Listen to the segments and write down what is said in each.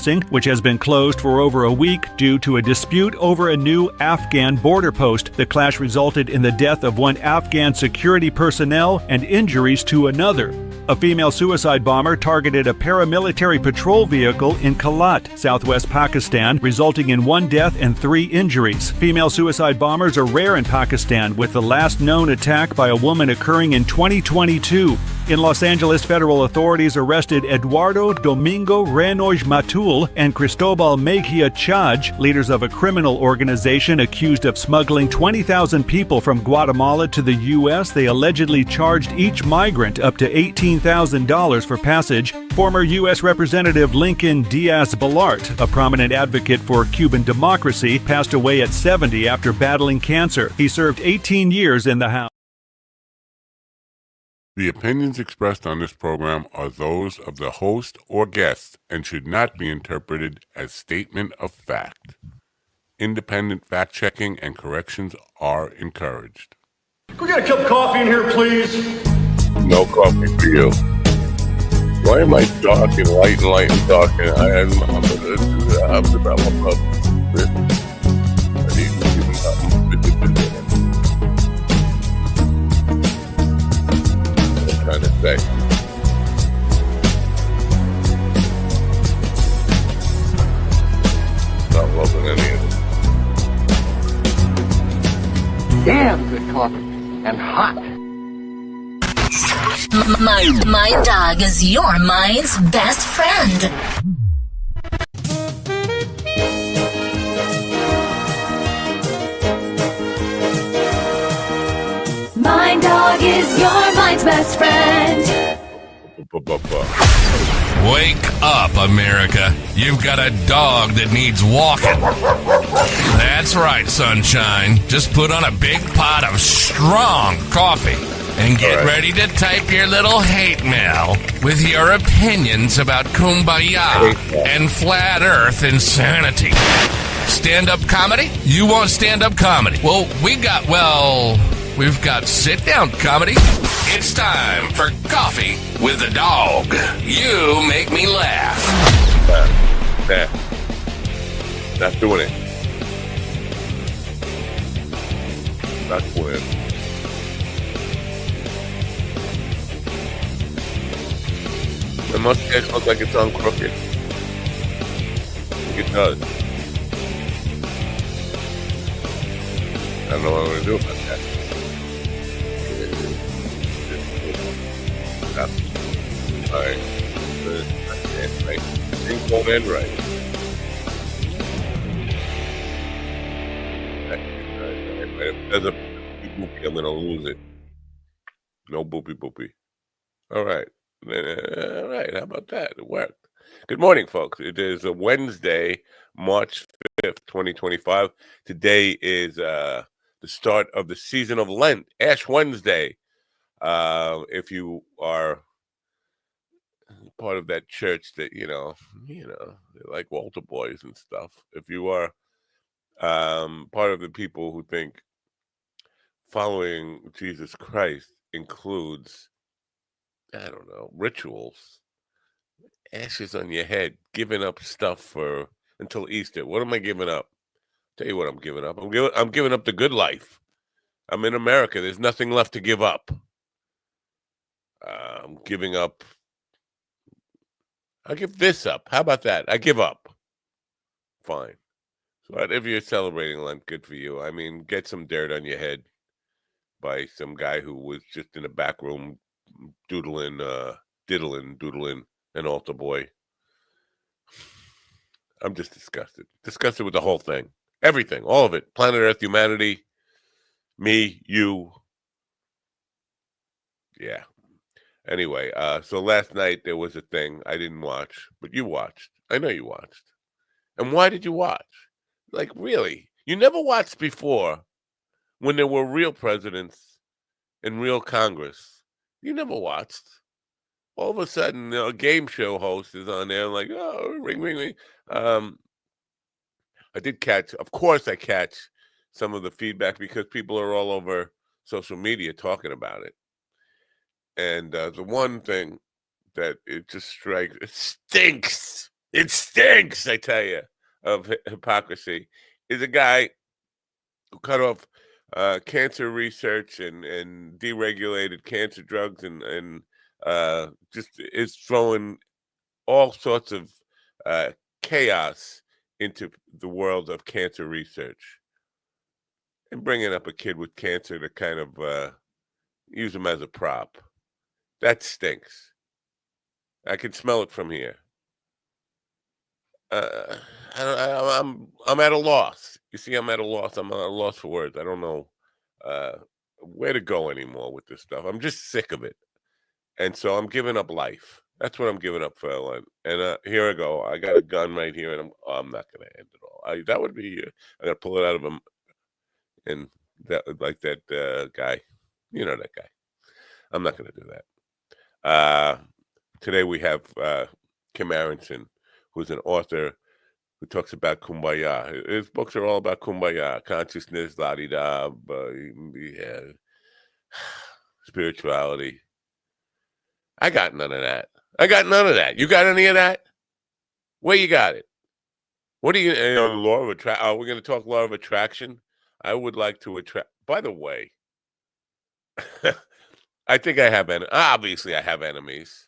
crossing, which has been closed for over a week due to a dispute over a new Afghan border post. The clash resulted in the death of one Afghan security personnel and injuries to another. A female suicide bomber targeted a paramilitary patrol vehicle in Kalat, southwest Pakistan, resulting in 1 death and 3 injuries. Female suicide bombers are rare in Pakistan, with the last known attack by a woman occurring in 2022. In Los Angeles, federal authorities arrested Eduardo Domingo Renoy Matul and Cristobal Mejia Chaj, leaders of a criminal organization accused of smuggling 20,000 people from Guatemala to the U.S. They allegedly charged each migrant up to $18,000 for passage. Former U.S. Representative Lincoln Diaz-Balart, a prominent advocate for Cuban democracy, passed away at 70 after battling cancer. He served 18 years in the House. The opinions expressed on this program are those of the host or guests and should not be interpreted as statement of fact. Independent fact-checking and corrections are encouraged. Can we get a cup of coffee in here, please? No coffee for you. Why am I talking light and talking? I'm developed this. I need to give them kind of thing. Not loving any of it. Damn good coffee and hot. My dog is your mind's best friend. My dog is your mind's best friend. Wake up, America. You've got a dog that needs walking. That's right, sunshine. Just put on a big pot of strong coffee and get ready to type your little hate mail with your opinions about kumbaya and flat earth insanity. Stand-up comedy? You want stand-up comedy? Well, we've got sit-down comedy. It's time for Coffee with the Dog. You make me laugh. Nah. Not doing it. Not doing it. My mustache looks like it's on crooked. I think it does. I don't know what I'm going to do about that. Alright. Things won't end right. If there's a boopy, I'm going to lose it. No boopy. Alright. Alright, how about that? It worked. Good morning, folks. It is a Wednesday, March 5th, 2025. Today is the start of the season of Lent, Ash Wednesday. If you are part of that church that, you know, they like Walter boys and stuff. If you are part of the people who think following Jesus Christ includes, I don't know, rituals, ashes on your head, giving up stuff until Easter. What am I giving up? Tell you what I'm giving up. I'm giving up the good life. I'm in America. There's nothing left to give up. I'm giving up. I'll give this up. How about that? I give up. Fine. So if you're celebrating Lent, good for you. I mean, get some dirt on your head by some guy who was just in the back room diddling an altar boy. I'm just disgusted. Disgusted with the whole thing. Everything. All of it. Planet Earth, humanity, me, you. Yeah. Anyway, so last night there was a thing I didn't watch, but you watched. I know you watched. And why did you watch? Like, really? You never watched before when there were real presidents and real Congress. You never watched. All of a sudden, a game show host is on there, like, oh, ring. I did catch, of course I catch some of the feedback because people are all over social media talking about it. And the one thing that it stinks it stinks, I tell you, of hypocrisy, is a guy who cut off cancer research and deregulated cancer drugs and just is throwing all sorts of chaos into the world of cancer research and bringing up a kid with cancer to kind of use him as a prop. That stinks. I can smell it from here. I'm at a loss. You see, I'm at a loss. I'm at a loss for words. I don't know where to go anymore with this stuff. I'm just sick of it, and so I'm giving up life. That's what I'm giving up for. And here I go. I got a gun right here, and I'm not going to end it all. That would be. I got to pull it out of him, and that like that guy. You know that guy. I'm not going to do that. Today we have Kim Aronson, who's an author who talks about kumbaya. His books are all about kumbaya, consciousness, la-di-da, yeah, spirituality. I got none of that. You got any of that? Where you got it? What do you know, law of attraction? Are we going to talk law of attraction? I would like to attract. By the way, I think I have obviously I have enemies,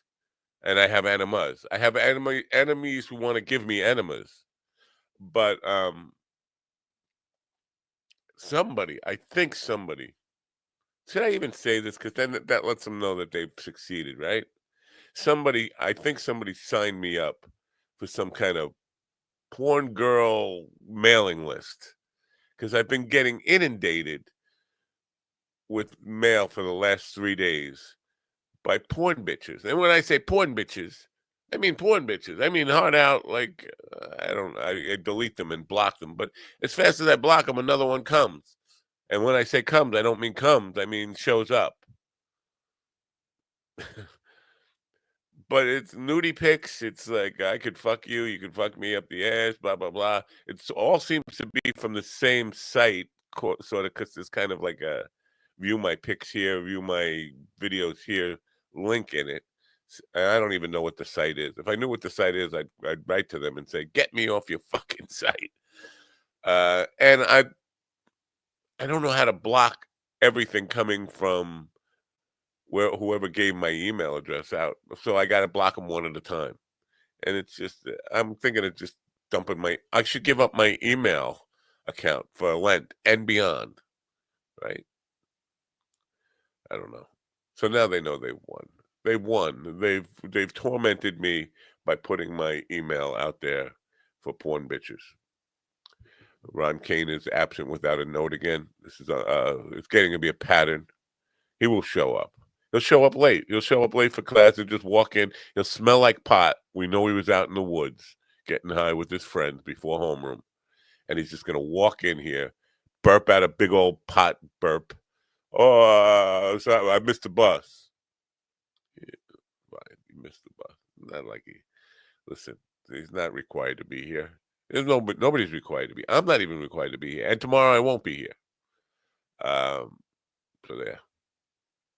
and I have enemas. I have enemies who want to give me enemas. But I think somebody, should I even say this? Because then that lets them know that they've succeeded, right? I think somebody signed me up for some kind of porn girl mailing list, because I've been getting inundated with mail for the last 3 days by porn bitches. And when I say porn bitches, I mean porn bitches. I mean hard out, like, I delete them and block them. But as fast as I block them, another one comes. And when I say comes, I don't mean comes. I mean shows up. But it's nudie pics. It's like, I could fuck you. You could fuck me up the ass, blah, blah, blah. It all seems to be from the same site, sort of, because there's kind of like a view my pics here, view my videos here, link in it. I don't even know what the site is. If I knew what the site is, I'd write to them and say, get me off your fucking site. And I don't know how to block everything coming from whoever gave my email address out. So I got to block them one at a time. And it's just, I'm thinking of just dumping I should give up my email account for Lent and beyond, right? I don't know. So now they know they've won. They've won. They've tormented me by putting my email out there for porn bitches. Ron Kane is absent without a note again. This is it's getting to be a pattern. He will show up. He'll show up late. He'll show up late for class and just walk in. He'll smell like pot. We know he was out in the woods getting high with his friends before homeroom. And he's just going to walk in here, burp out a big old pot burp. Oh, sorry, I missed the bus. Yeah, he missed the bus. Not like listen, he's not required to be here. Nobody's required to be. I'm not even required to be here. And tomorrow I won't be here. So there.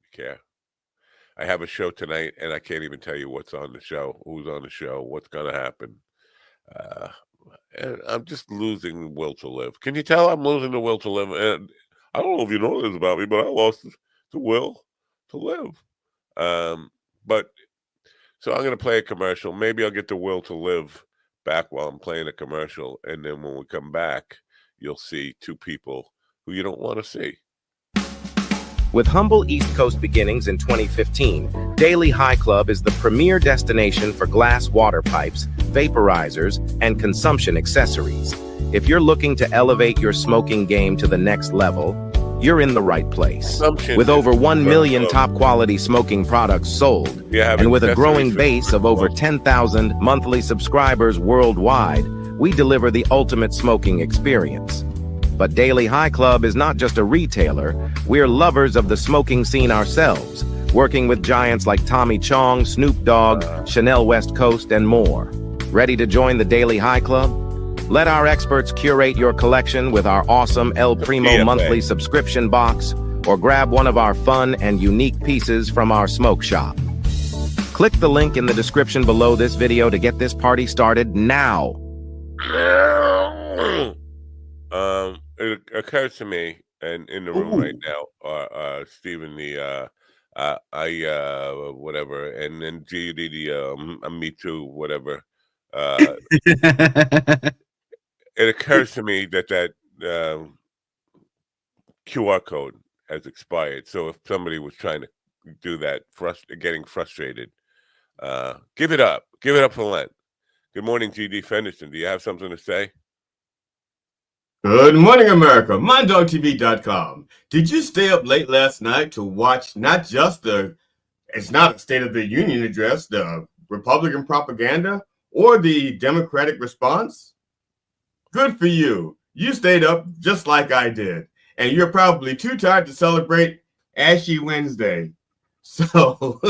You care. I have a show tonight, and I can't even tell you what's on the show, who's on the show, what's going to happen. And I'm just losing the will to live. Can you tell I'm losing the will to live? And I don't know if you know this about me, but I lost the will to live. But so I'm going to play a commercial. Maybe I'll get the will to live back while I'm playing a commercial. And then when we come back, you'll see two people who you don't want to see. With humble East Coast beginnings in 2015, Daily High Club is the premier destination for glass water pipes, vaporizers, and consumption accessories. If you're looking to elevate your smoking game to the next level, you're in the right place. With over 1 million top-quality smoking products sold, and with a growing base of over 10,000 monthly subscribers worldwide, we deliver the ultimate smoking experience. But Daily High Club is not just a retailer, we're lovers of the smoking scene ourselves, working with giants like Tommy Chong, Snoop Dogg, Chanel West Coast, and more. Ready to join the Daily High Club? Let our experts curate your collection with our awesome El Primo monthly subscription box, or grab one of our fun and unique pieces from our smoke shop. Click the link in the description below this video to get this party started now. It occurs to me, and in the room right now, Stephen, whatever, and then GD, me too, whatever. It occurs to me that QR code has expired. So if somebody was trying to do that, getting frustrated, give it up. Give it up for Lent. Good morning, GD Fenderson. Do you have something to say? Good morning, America. MindDogTV.com. Did you stay up late last night to watch not just it's not a State of the Union address, the Republican propaganda, or the Democratic response? Good for you. You stayed up just like I did. And you're probably too tired to celebrate Ashy Wednesday. So,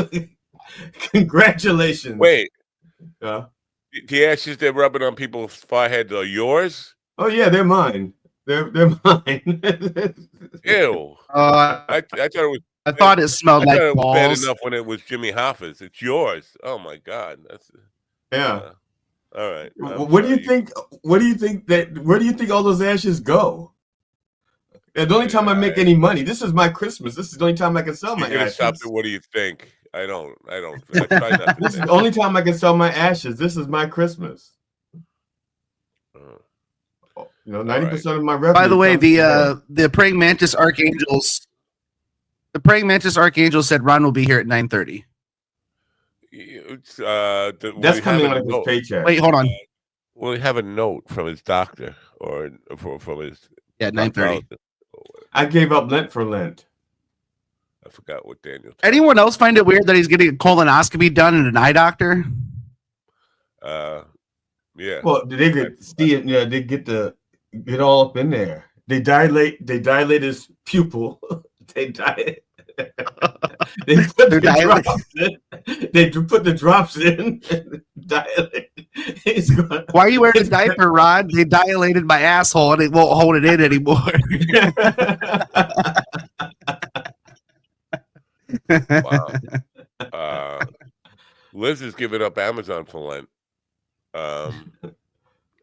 congratulations. Wait. The ashes they're rubbing on people's foreheads are yours? Oh yeah, they're mine. They're mine. Ew. I thought it was. I thought it smelled like it was balls. bad enough when it was Jimmy Hoffa's. It's yours. Oh my God. That's yeah. All right. What do you think? Where do you think all those ashes go? The only time I make any money. This is my Christmas. This is the only time I can sell my ashes. Stop it. What do you think? I don't. I try not to. This is the only time I can sell my ashes. This is my Christmas. 90% of my revenue. By the way, the praying mantis archangels. The praying mantis archangel said Ron will be here at 9:30. That's coming out of his paycheck. Wait, hold on. Will he have a note from his doctor or from his? Yeah, 9:30. I gave up Lent for Lent. I forgot what Daniel. Anyone else find it weird that he's getting a colonoscopy done in an eye doctor? Yeah. Well, they get all up in there. They dilate his pupil. They dilate. They put the drops in. Dilate. Why are you wearing a diaper, Rod? They dilated my asshole and it won't hold it in anymore. Wow. Liz is giving up Amazon for Lent.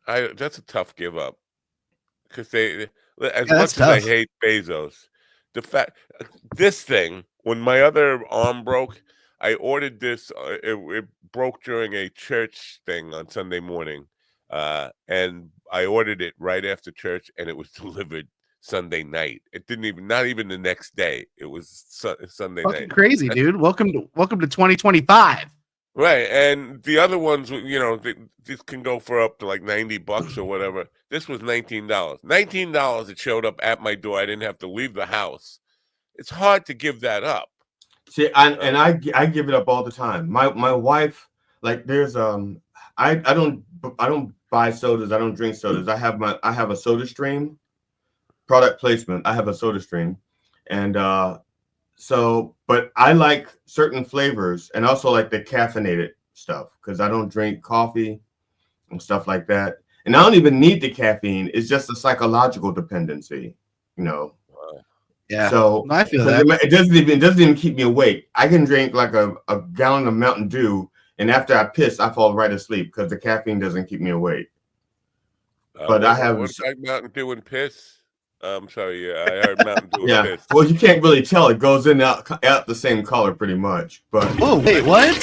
That's a tough give up because much as I hate Bezos, this thing, when my other arm broke, I ordered this. It broke during a church thing on Sunday morning, and I ordered it right after church, and it was delivered Sunday night. It not even the next day. It was Sunday night. Crazy, dude. Welcome to 2025. Right, and the other ones, this can go for up to like $90 or whatever. This was $19. $19. It showed up at my door. I didn't have to leave the house. It's hard to give that up. See, I give it up all the time. My wife, like, there's I don't buy sodas. I don't drink sodas. I have a Soda Stream. Product placement. I have a Soda Stream, and but I like certain flavors and also like the caffeinated stuff because I don't drink coffee and stuff like that. And I don't even need the caffeine. It's just a psychological dependency, Yeah. So I feel that it doesn't even keep me awake. I can drink like a gallon of Mountain Dew, and after I piss, I fall right asleep because the caffeine doesn't keep me awake. But I have Mountain Dew and piss. I'm sorry, I heard Mountain Dew. Yeah, well, you can't really tell. It goes in and out the same color, pretty much. But wait, what?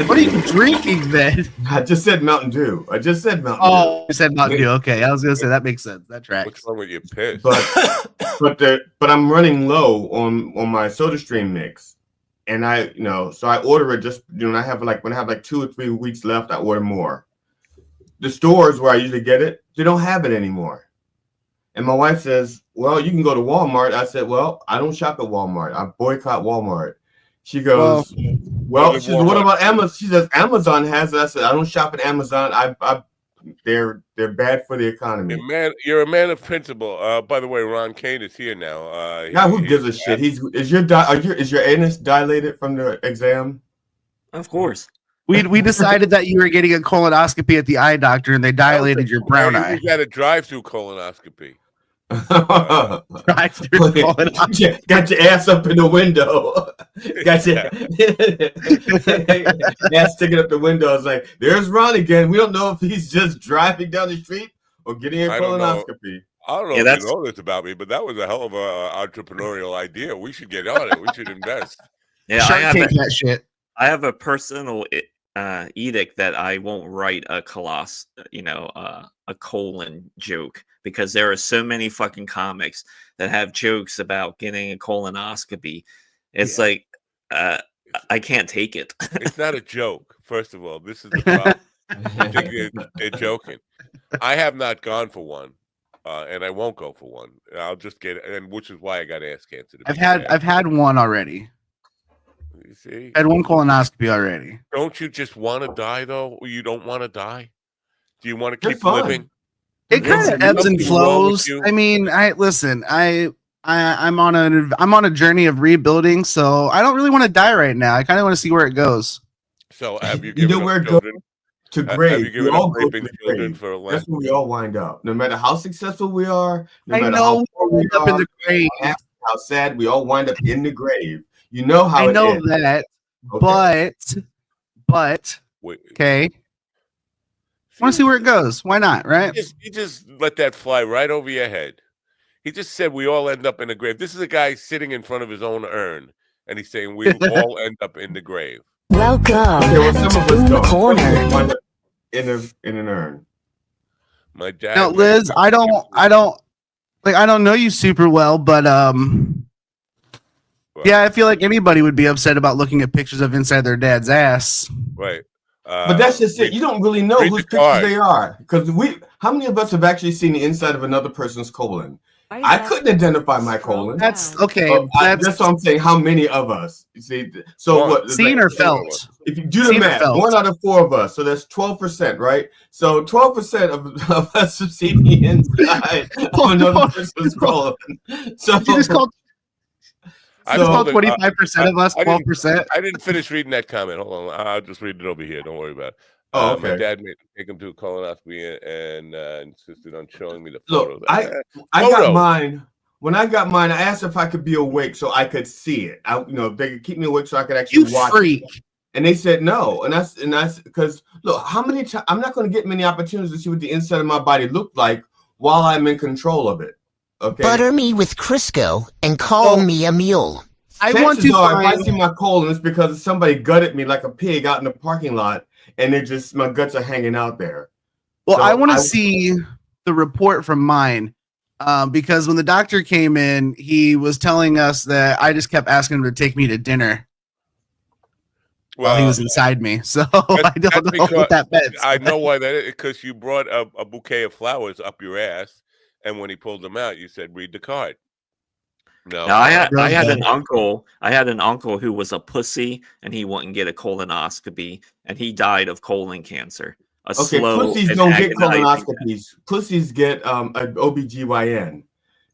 What are you drinking then? I just said Mountain Dew. You said Mountain Dew. Okay, I was gonna say that makes sense. That tracks. What's wrong with your piss? But I'm running low on my Soda Stream mix, and so I order it just when I have like 2 or 3 weeks left, I order more. The stores where I usually get it, they don't have it anymore. And my wife says, well, you can go to Walmart. I said, well, I don't shop at Walmart. I boycott Walmart. She goes, well, she says, what about Amazon? She says, Amazon has it. I said, I don't shop at Amazon. They're bad for the economy. You're a man of principle. By the way, Ron Kane is here now. Who gives a shit? Is your anus dilated from the exam? Of course. We decided that you were getting a colonoscopy at the eye doctor and they dilated your brown eye. You got a drive-through colonoscopy. Drive-through colonoscopy. Got your ass up in the window. Got your ass sticking up the window. It's like, there's Ron again. We don't know if he's just driving down the street or getting a colonoscopy. I don't know if you know this about me, but that was a hell of an entrepreneurial idea. We should get on it. We should invest. Yeah, I have a personal edict that I won't write a a colon joke, because there are so many fucking comics that have jokes about getting a colonoscopy. It's like I can't take it. It's not a joke. First of all, this is the problem. They're joking. I have not gone for one. And I won't go for one. I'll just get, and which is why I got ass cancer. I've had one already. You see, I had one colonoscopy already. Don't you just want to die though? Or you don't want to die? Do you want to keep living? It kind of ebbs and flows. I mean, I'm on a journey of rebuilding, so I don't really want to die right now. I kind of want to see where it goes. So have you given where up children? To grave. Have you given up raping children for a That's where we all wind up. No matter how successful we are, no I matter know how poor we up are, in the grave. how sad, we all wind up in the grave. You know how I it know ends. that, Okay. but okay. I want to see where it goes. Why not? Right? You just let that fly right over your head. He just said we all end up in the grave. This is a guy sitting in front of his own urn, and he's saying we all end up in the grave. Welcome to Boom Corner. In an urn. My dad. Now, Liz, I don't know you super well, but yeah, I feel like anybody would be upset about looking at pictures of inside their dad's ass. Right. But that's just it. You don't really know whose pictures they are, because how many of us have actually seen the inside of another person's colon? I couldn't identify my colon. That's okay. That's what I'm saying. How many of us? You see, so what? Seen or felt? If you do the math, 1 out of 4 of us. So that's 12%, right? So 12% of us have seen the inside of another person's colon. So you just called. I just called 25% of us 12%. I didn't finish reading that comment. Hold on, I'll just read it over here. Don't worry about it. Oh, okay. My dad made me take him to a colonoscopy and insisted on showing me the photo. Look, I got mine. When I got mine, I asked if I could be awake so I could see it. They could keep me awake so I could actually watch freak. it. And they said no. And that's because look, how many times I'm not going to get many opportunities to see what the inside of my body looked like while I'm in control of it. Okay. Butter me with Crisco and call me a mule. If I see my colon, it's because somebody gutted me like a pig out in the parking lot, and my guts are hanging out there. Well, so I want to see the report from mine, because when the doctor came in, he was telling us that I just kept asking him to take me to dinner while he was inside me. So I don't know what that meant. I know why that is, because you brought a bouquet of flowers up your ass, and when he pulled them out, you said, "Read the card." No, I had an uncle who was a pussy, and he wouldn't get a colonoscopy, and he died of colon cancer. Pussies don't get colonoscopies. Pussies get an OBGYN.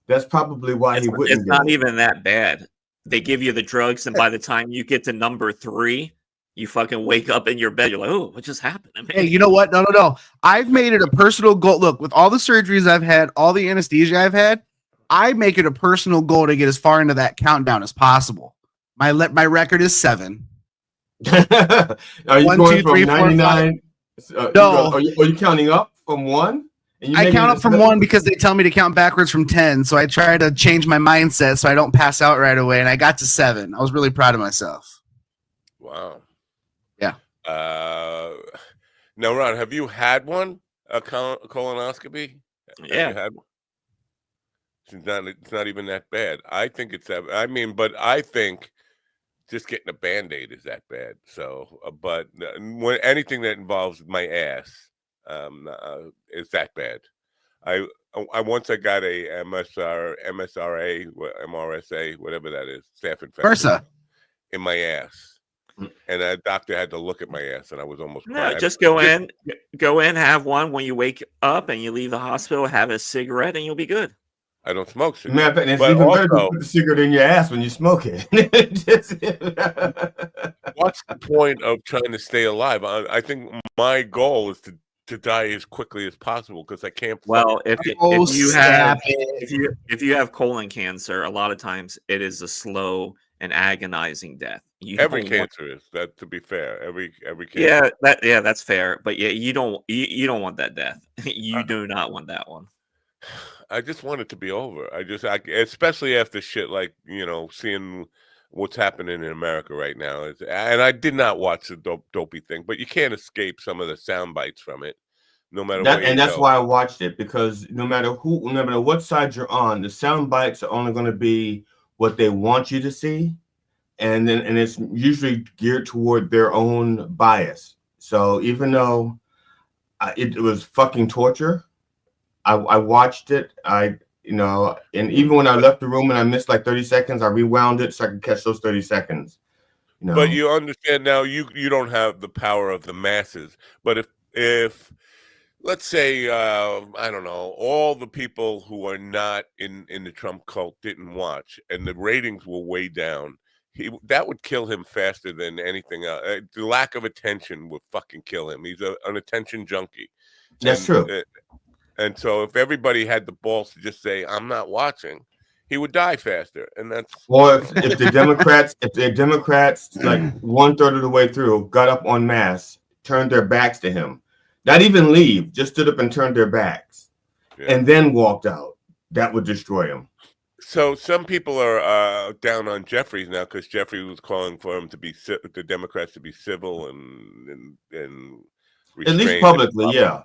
That's probably why he wouldn't. It's not even that bad. They give you the drugs, and by the time you get to number 3, you fucking wake up in your bed. You're like, "Oh, what just happened to me?" Hey, you know what? No. I've made it a personal goal. Look, with all the surgeries I've had, all the anesthesia I've had, I make it a personal goal to get as far into that countdown as possible. My record is 7. Are you 1, going 2, 3, from 99? No. Are you counting up from 1? I count up from 1 because they tell me to count backwards from 10. So I try to change my mindset so I don't pass out right away. And I got to 7. I was really proud of myself. Wow. Yeah. Now, Ron, have you had one? A colonoscopy? Yeah. Have you had one? It's not even that bad. I think it's that. I mean, but I think just getting a Band-Aid is that bad. So, but when anything that involves my ass is that bad. I once I got a MRSA, whatever that is, staph infection in my ass, and a doctor had to look at my ass, and I was almost crying. Just go in, have one when you wake up, and you leave the hospital. Have a cigarette, and you'll be good. I don't smoke cigarettes. Matter of fact, it's even better to put the cigarette in your ass when you smoke it. What's the point of trying to stay alive? I think my goal is to to die as quickly as possible because I can't. Well, fucking- if you have colon cancer, a lot of times it is a slow and agonizing death. You every don't want- cancer is that. To be fair, every cancer. that's fair. But yeah, you don't want that death. You do not want that one. I just want it to be over. Especially after shit like seeing what's happening in America right now. And I did not watch the dopey thing, but you can't escape some of the sound bites from it, no matter where you And that's go. why I watched it, because no matter what side you're on, the sound bites are only going to be what they want you to see, and it's usually geared toward their own bias. So even though it was fucking torture, I watched it. And even when I left the room and I missed like 30 seconds, I rewound it so I could catch those 30 seconds. But you understand now, you don't have the power of the masses. But if let's say I don't know, all the people who are not in the Trump cult didn't watch, and the ratings were way down, that would kill him faster than anything else. The lack of attention would fucking kill him. He's an attention junkie. That's true. And so if everybody had the balls to just say, I'm not watching, he would die faster. And that's or if the Democrats, like 1/3 of the way through got up en masse, turned their backs to him, not even leave, just stood up and turned their backs, and then walked out, that would destroy him. So some people are down on Jeffries now because Jeffrey was calling for him to be the Democrats to be civil and at least publicly, yeah.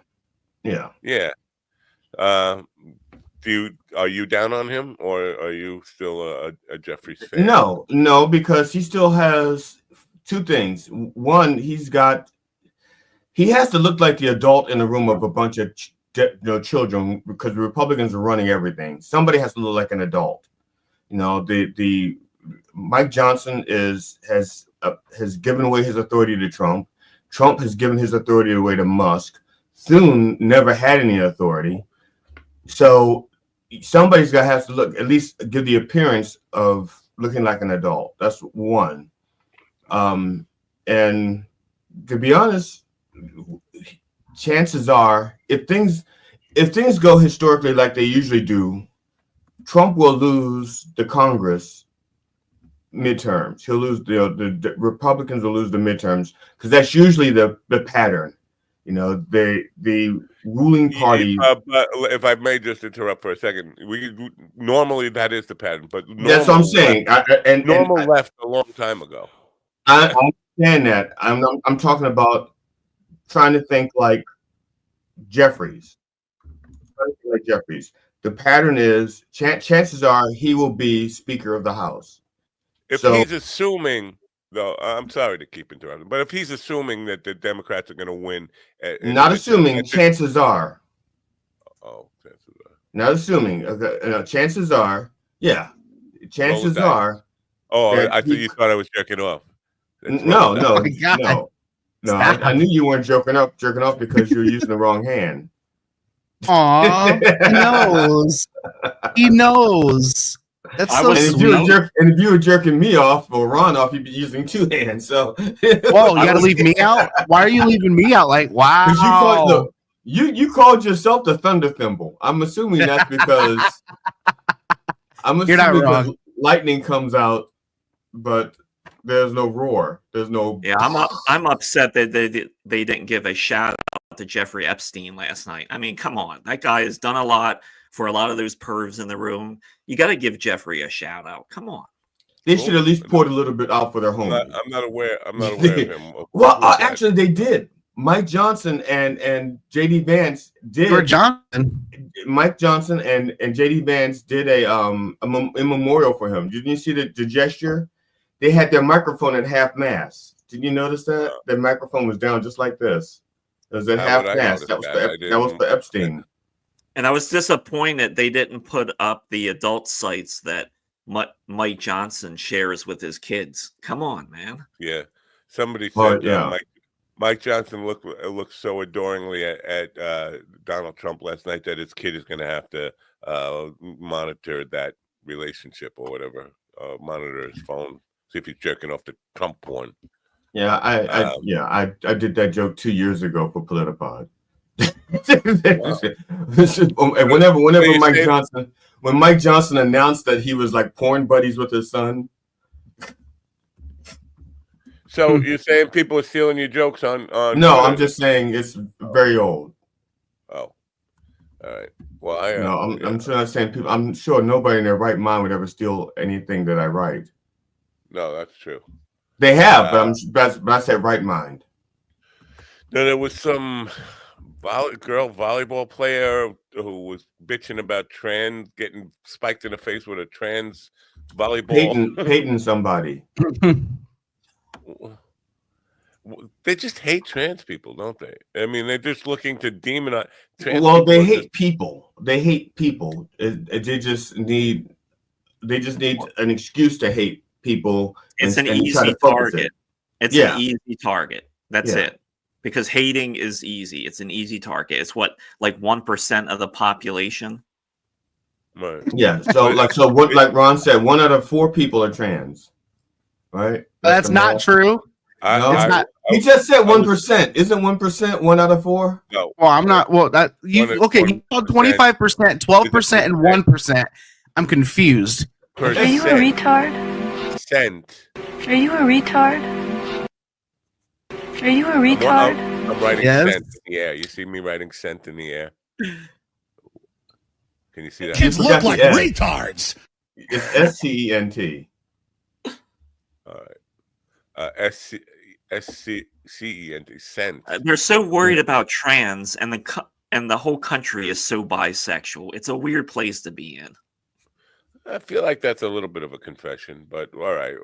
Are you down on him, or are you still a Jeffries fan? No, because he still has two things. One, he has to look like the adult in the room of a bunch of children, because the Republicans are running everything. Somebody has to look like an adult. The Mike Johnson has given away his authority to Trump. Trump has given his authority away to Musk. Thune never had any authority. So somebody's got to have to look, at least give the appearance of looking like an adult. That's one. And to be honest, chances are, if things go historically like they usually do, Trump will lose the Congress midterms. He'll lose the Republicans will lose the midterms, because that's usually the pattern. The ruling party. But if I may just interrupt for a second, normally that is the pattern. But that's what I'm saying. Normal left a long time ago. I understand that. I'm talking about trying to think like Jeffries. The pattern is chances are he will be Speaker of the House. If he's assuming, though, I'm sorry to keep interrupting, but if he's assuming that the Democrats are going to win, not assuming, chances are. Oh, chances are. Not assuming. Chances are. Yeah, chances are. Oh, I thought you thought I was jerking off. No. I knew you weren't jerking off because you're using the wrong hand. Aw, he knows. That's so sweet. And if you were jerking me off or Ron off, you'd be using two hands. So, whoa, you got to leave me out. Why are you leaving me out? Like, wow. You called yourself the Thunder Thimble. I'm assuming that's because You're not wrong. Lightning comes out, but there's no roar. There's no. Yeah, I'm upset that they didn't give a shout out to Jeffrey Epstein last night. I mean, come on, that guy has done a lot for a lot of those pervs in the room. You got to give Jeffrey a shout out. Come on. They should at least pour a little bit out for their home. I'm not aware of him. Well, actually, they did. Mike Johnson and JD Vance did. Mike Johnson and JD Vance did a memorial for him. Didn't you see the gesture? They had their microphone at half mast. Did you notice that? Their microphone was down just like this. It was at half mast. That was for Epstein. And I was disappointed they didn't put up the adult sites that Mike Johnson shares with his kids. Come on, man. Yeah. Somebody said Mike Johnson looked so adoringly at Donald Trump last night that his kid is going to have to monitor that relationship or whatever, monitor his phone, see if he's jerking off the Trump porn. Yeah, I did that joke 2 years ago for Politipod. Whenever when Mike Johnson announced that he was like porn buddies with his son. So you're saying people are stealing your jokes on No, Twitter? I'm just saying it's very old. Oh, all right. Well, No, I'm sure not saying people. I'm sure nobody in their right mind would ever steal anything that I write. No, that's true. They have, but I said right mind. No, there was some girl volleyball player who was bitching about trans getting spiked in the face with a trans volleyball. Peyton somebody. They just hate trans people, don't they? I mean, they're just looking to demonize trans Well, people. they hate people. They hate people. They just need an excuse to hate people. It's an easy target. It's an easy target. That's it. Because hating is easy. It's an easy target. It's what, like 1% of the population. Right. Yeah. So what like Ron said, 1 out of 4 people are trans. Right? That's not true. No, it's not. He just said 1%. Isn't 1% 1 out of 4? No. Well, I'm not. Well, that you okay? You called 25%, 12%, and 1%. I'm confused. Are you a retard? Cent. Are you a retard? Are you a retard? I'm writing cent in the air. You see me writing cent in the air? Can you see that? Kids look like retards. It's SCENT. All right. SCENT. Cent. They're so worried about trans, and the whole country is so bisexual. It's a weird place to be in. I feel like that's a little bit of a confession, but all right.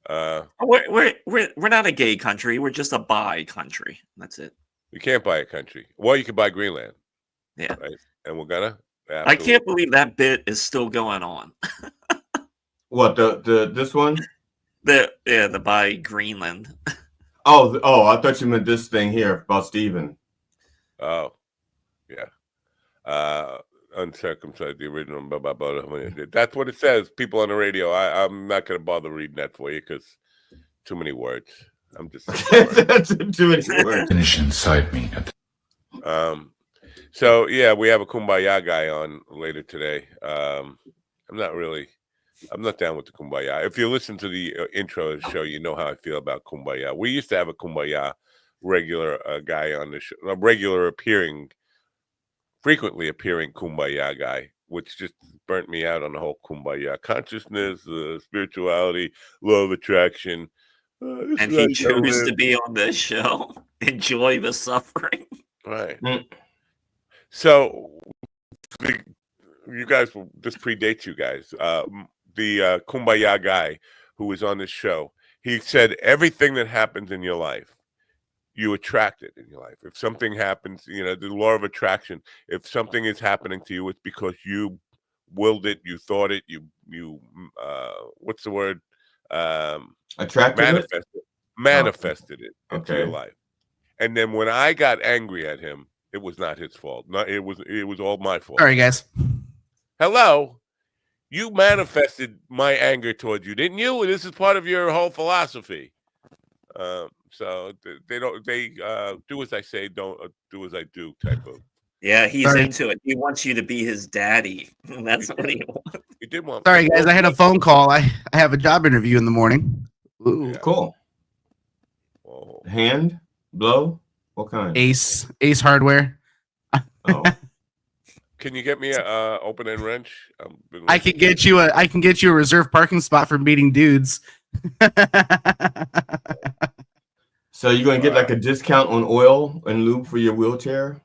We're not a gay country. We're just a bi country. That's it. You can't buy a country. Well, you can buy Greenland. Yeah. Right? And we're gonna. I can't believe that bit is still going on. What this one? The by Greenland. Oh, I thought you meant this thing here about Steven. Oh, yeah. Uncircumcised, the original. Blah, blah, blah, blah. That's what it says. People on the radio. I'm not going to bother reading that for you because too many words. I'm just too many words. Finish inside me. So yeah, we have a Kumbaya guy on later today. I'm not down with the Kumbaya. If you listen to the intro of the show, you know how I feel about Kumbaya. We used to have a Kumbaya regular guy on the show, frequently appearing Kumbaya guy, which just burnt me out on the whole Kumbaya consciousness, spirituality, law of attraction. And he chose to be on this show. Enjoy the suffering. Right. So, you guys, this predates you guys. The Kumbaya guy who was on this show, he said everything that happens in your life, you attract it in your life. If something happens, the law of attraction, if something is happening to you, it's because you willed it, you thought it, you what's the word? Manifested it into your life. And then when I got angry at him, it was not his fault. No, it was all my fault. Sorry, guys. Hello. You manifested my anger towards you, didn't you? This is part of your whole philosophy. So they do as I say, don't do as I do type of. Yeah, he's into it. He wants you to be his daddy. That's what he wants. He did want. Sorry, guys. I had a phone call. I have a job interview in the morning. Ooh, cool. Whoa. Hand blow. What kind? Ace Hardware. Oh. Can you get me a open end wrench? I can get you a reserved parking spot for meeting dudes. So you're gonna get like a discount on oil and lube for your wheelchair?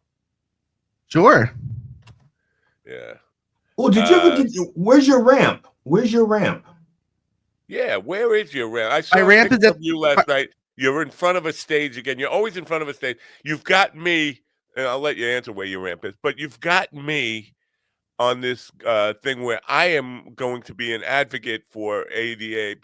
Sure. Yeah. Oh, did you ever get? Where's your ramp? Where's your ramp? Yeah, where is your ramp? I saw My ramp is at you last night. You're in front of a stage again. You're always in front of a stage. You've got me, and I'll let you answer where your ramp is. But you've got me on this thing where I am going to be an advocate for ADA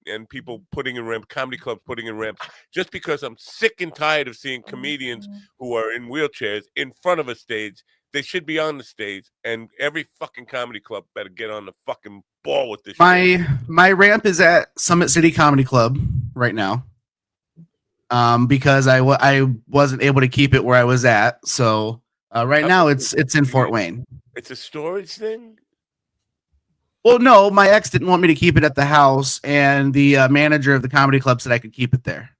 and people putting in ramps, comedy clubs putting in ramps, just because I'm sick and tired of seeing comedians who are in wheelchairs in front of a stage. They should be on the stage, and every fucking comedy club better get on the fucking ball with this shit. My ramp is at Summit City Comedy Club right now. because I wasn't able to keep it where I was at. So right now it's in Fort Wayne. It's a storage thing. Well, no, my ex didn't want me to keep it at the house, and the manager of the comedy club said I could keep it there.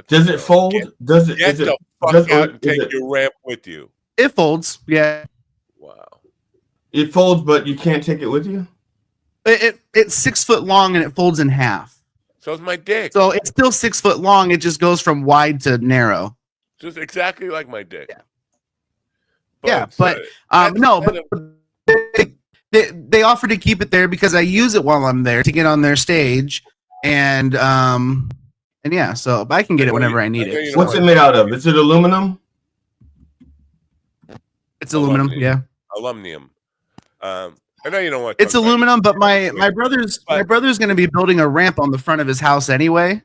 Does it fold? Does it? Get Is it? the fuck Does, out and is take it, your ramp with you. It folds, yeah. Wow. It folds, but you can't take it with you. It's 6 foot long and it folds in half. So it's my dick. So it's still 6 foot long. It just goes from wide to narrow. Just exactly like my dick. Yeah, but no, but they offered to keep it there because I use it while I'm there to get on their stage, and yeah, so I can get it whenever I need it. What's it made out of? Is it aluminum? It's aluminum, yeah. Aluminum. I know you don't want. It's aluminum, but my brother's going to be building a ramp on the front of his house anyway.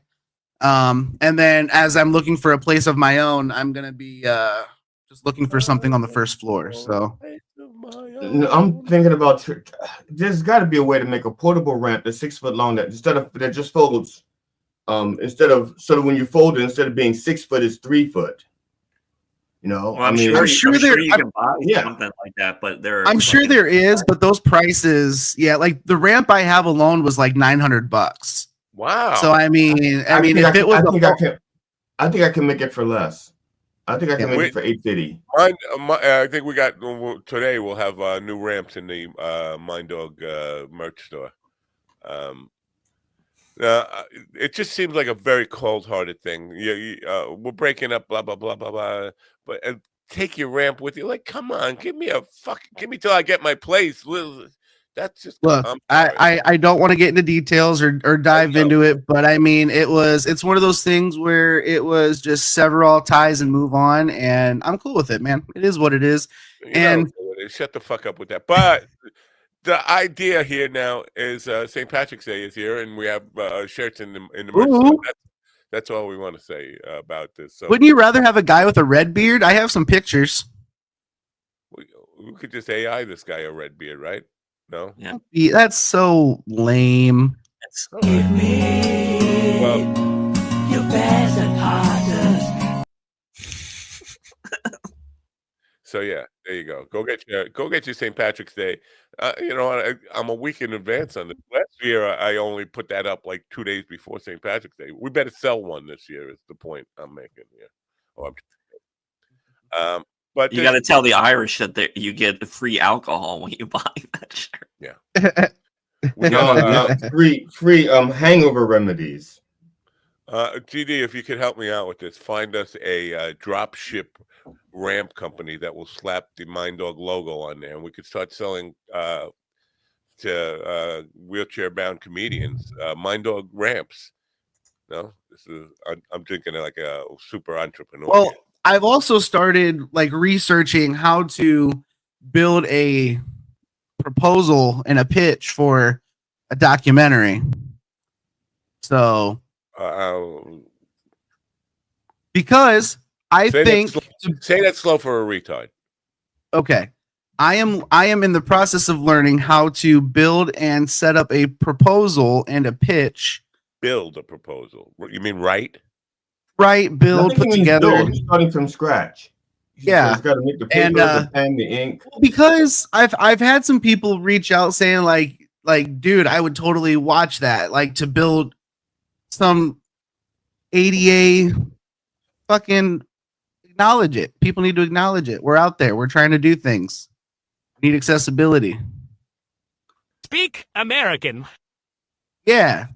And then as I'm looking for a place of my own, I'm going to be just looking for something on the first floor. So I'm thinking about. There's got to be a way to make a portable ramp that's 6 foot long that just folds. Instead of when you fold it, instead of being 6 foot, it's 3 foot. You know, well, I'm sure you can buy something like that, but I'm sure there is, but those prices, yeah, like the ramp I have alone was like $900. Wow. So I mean, if it was, I think I can make it for less. I think I can make it for $850. I think we got today. We'll have new ramps in the Mind Dog merch store. It just seems like a very cold-hearted thing. We're breaking up, blah blah blah blah blah. But take your ramp with you. Like, come on, give me till I get my place. That's just look. I don't want to get into details or dive into it, but I mean, it's one of those things where it was just sever all ties and move on, and I'm cool with it, man. It is what it is. Shut the fuck up with that. But the idea here now is St. Patrick's Day is here, and we have shirts in the merch store. That's all we want to say about this. So, wouldn't you rather have a guy with a red beard? I have some pictures. We could just AI this guy a red beard, right? No? Yeah. That's so lame. Give me your best and hardest. So yeah, there you go. Go get your St. Patrick's Day. You know, I'm a week in advance on this. Last year, I only put that up like 2 days before St. Patrick's Day. We better sell one this year. Is the point I'm making here. But you got to tell the Irish that you get free alcohol when you buy that shirt. Yeah. No, free hangover remedies. GD, if you could help me out with this, find us a drop ship ramp company that will slap the Mind Dog logo on there, and we could start selling to wheelchair-bound comedians Mind Dog ramps. No, I'm thinking like a super entrepreneur. Well, I've also started like researching how to build a proposal and a pitch for a documentary. So, because I think say that slow for a retard. Okay. I am in the process of learning how to build and set up a proposal and a pitch. Build a proposal. You mean write? Right, build, put together. Starting from scratch. Yeah. He's got to make the paper, the pen, the ink. Because I've had some people reach out saying like, dude, I would totally watch that. Like to build some ADA, fucking acknowledge it. People need to acknowledge it. We're out there. We're trying to do things. We need accessibility. Speak American. Yeah.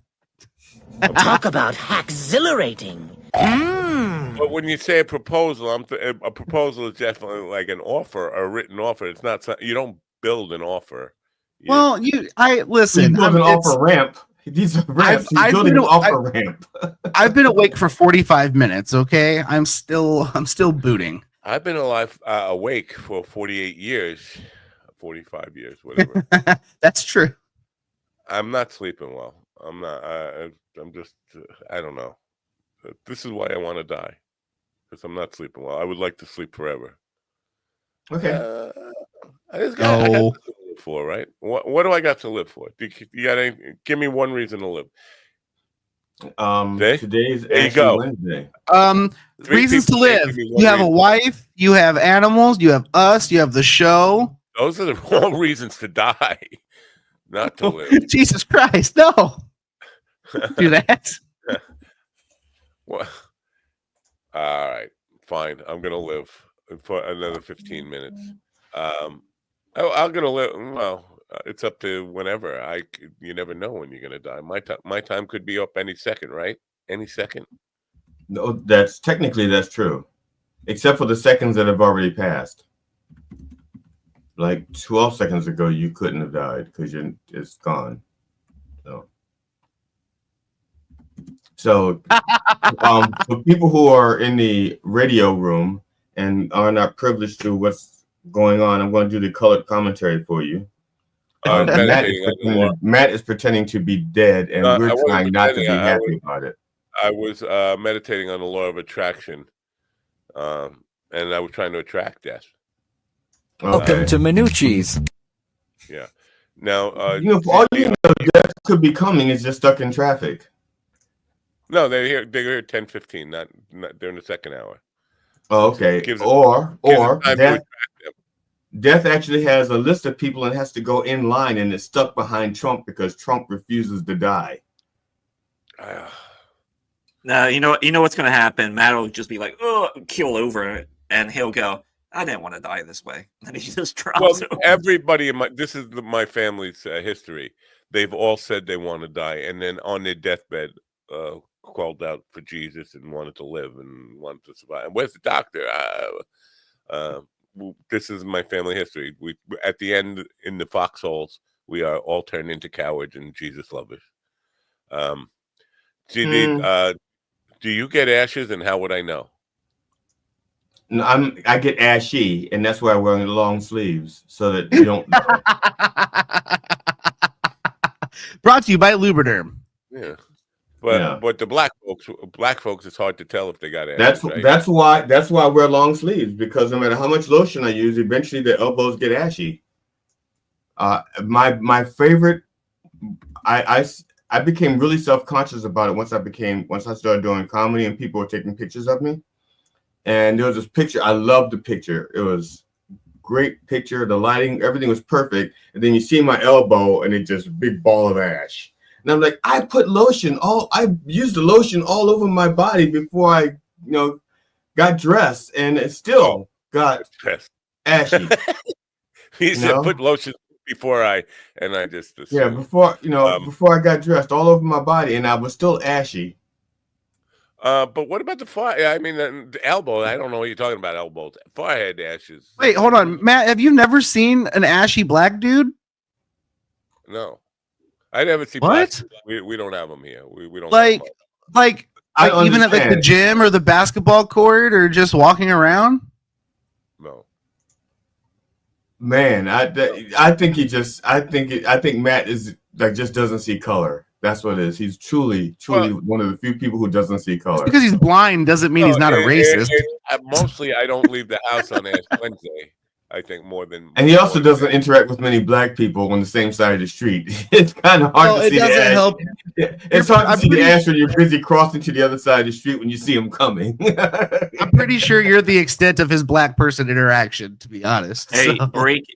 Talk about exhilarating. But when you say a proposal, a proposal is definitely like an offer, a written offer. It's not you don't build an offer. Well, listen. He's building an offer ramp. These are ramps. He's building an offer ramp. I've been awake for 45 minutes. Okay, I'm still booting. I've been awake for 48 years, 45 years, whatever. That's true. I'm not sleeping well. I'm not. I'm just. I don't know. This is why I want to die, because I'm not sleeping well. I would like to sleep forever. Okay. I got to live for, right? What do I got to live for? You got give me one reason to live. Today's There you Ashley go. Wednesday. Reasons to live. You have a wife, you have animals, you have us, you have the show. Those are the wrong reasons to die, not to live. Jesus Christ, no. Do that. Well, all right, fine. I'm gonna live for another 15 minutes. I'm gonna live. Well, it's up to whenever. You never know when you're gonna die. My time could be up any second, right? Any second. No, that's true, except for the seconds that have already passed. Like 12 seconds ago, you couldn't have died because it's gone. So, for people who are in the radio room and are not privileged to what's going on, I'm going to do the colored commentary for you. Matt is pretending to be dead, and we're trying not to be happy about it. I was meditating on the law of attraction, and I was trying to attract death. Welcome to Minucci's. Yeah. Now, for all you know, death could be coming. It's just stuck in traffic. No, they're here 10:15, not during the second hour. Oh, okay. Or death actually has a list of people and has to go in line, and it's stuck behind Trump because Trump refuses to die. Now you know what's going to happen. Matt will just be like, "Oh, keel over," and he'll go, "I didn't want to die this way," and he just drops. Well, everybody in this is my family's history. They've all said they want to die, and then on their deathbed, called out for Jesus and wanted to live and wanted to survive. And where's the doctor? This is my family history. We at the end in the foxholes, we are all turned into cowards and Jesus lovers. Do you get ashes, and how would I know? No, I get ashy, and that's why I'm wearing long sleeves so that you don't know. Brought to you by Lubriderm. Yeah. But the black folks, it's hard to tell if they got ashes. That's why I wear long sleeves, because no matter how much lotion I use, eventually the elbows get ashy. My favorite, I became really self-conscious about it once I started doing comedy and people were taking pictures of me. And there was this picture. I loved the picture. It was great picture. The lighting, everything was perfect. And then you see my elbow, and it's just a big ball of ash. And I'm like, I used the lotion all over my body before I, got dressed, and it still got ashy. He said, put lotion before I just assumed. before I got dressed all over my body, and I was still ashy. But what about the forehead? I mean, the elbow. I don't know what you're talking about. Elbows, forehead ashes. Wait, hold on, Matt. Have you never seen an ashy black dude? No, I never see. What? We don't have them here. We don't like even at like the gym or the basketball court or just walking around. No. Man, I think Matt is like just doesn't see color. That's what it is. He's truly one of the few people who doesn't see color. Just because he's blind doesn't mean he's not a racist. Mostly, I don't leave the house on Ash Wednesday. I think more than. And he also doesn't interact with many black people on the same side of the street. It's kind of hard to see the ash. Help. It's hard to see the ash when you're busy crossing to the other side of the street when you see him coming. I'm pretty sure you're the extent of his black person interaction, to be honest. Hey, breaking.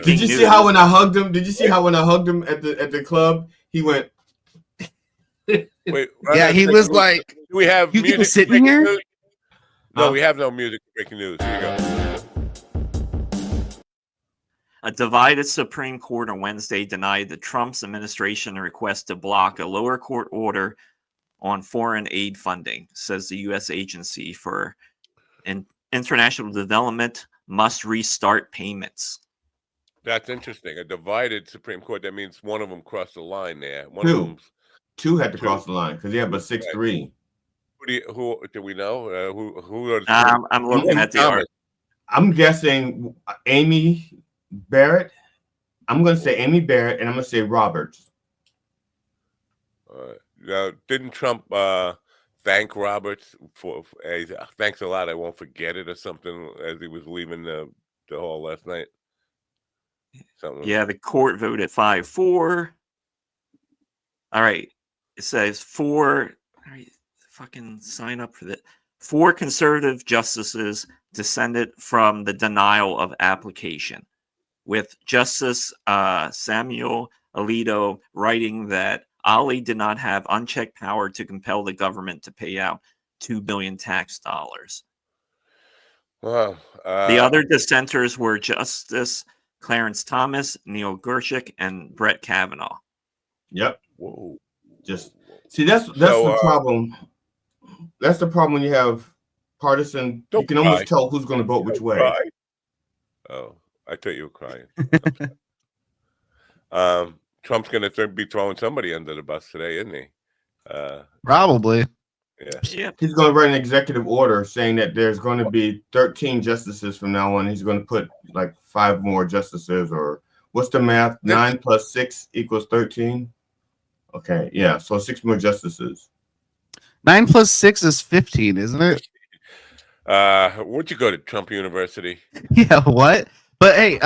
Did you see how when I hugged him? Did you see how when I hugged him at the club, he went. Wait, yeah, he was like, do we have you music sitting here? News? No, we have no music breaking news. Here you go. A divided Supreme Court on Wednesday denied the Trump's administration request to block a lower court order on foreign aid funding, says the U.S. Agency for International Development must restart payments. That's interesting. A divided Supreme Court. That means one of them crossed the line there. Two had to cross the line because but 6-3. Who do we know? Who are I'm looking at the art. I'm guessing Amy Barrett. I'm going to say Amy Barrett, and I'm going to say Roberts. Now, didn't Trump thank Roberts for thanks a lot? I won't forget it or something as he was leaving the hall last night. Something. Yeah, the court voted 5-4. All right. It says four. Fucking sign up for that. 4 conservative justices descended from the denial of application, with Justice Samuel Alito writing that Ali did not have unchecked power to compel the government to pay out $2 billion tax dollars. Wow. The other dissenters were Justice Clarence Thomas, Neil Gorsuch, and Brett Kavanaugh. Yep. Whoa. Just see that's the problem. That's the problem when you have partisan. You can almost tell who's going to vote which way. Cry. Oh, I thought you were crying. Trump's going to be throwing somebody under the bus today, isn't he? Probably. Yeah. He's going to write an executive order saying that there's going to be 13 justices from now on. He's going to put like 5 more justices, or what's the math? 9 plus 6 equals 13. Okay, yeah. So 6 more justices. 9 plus 6 is 15, isn't it? Where'd you go to Trump University? Yeah, what? But hey,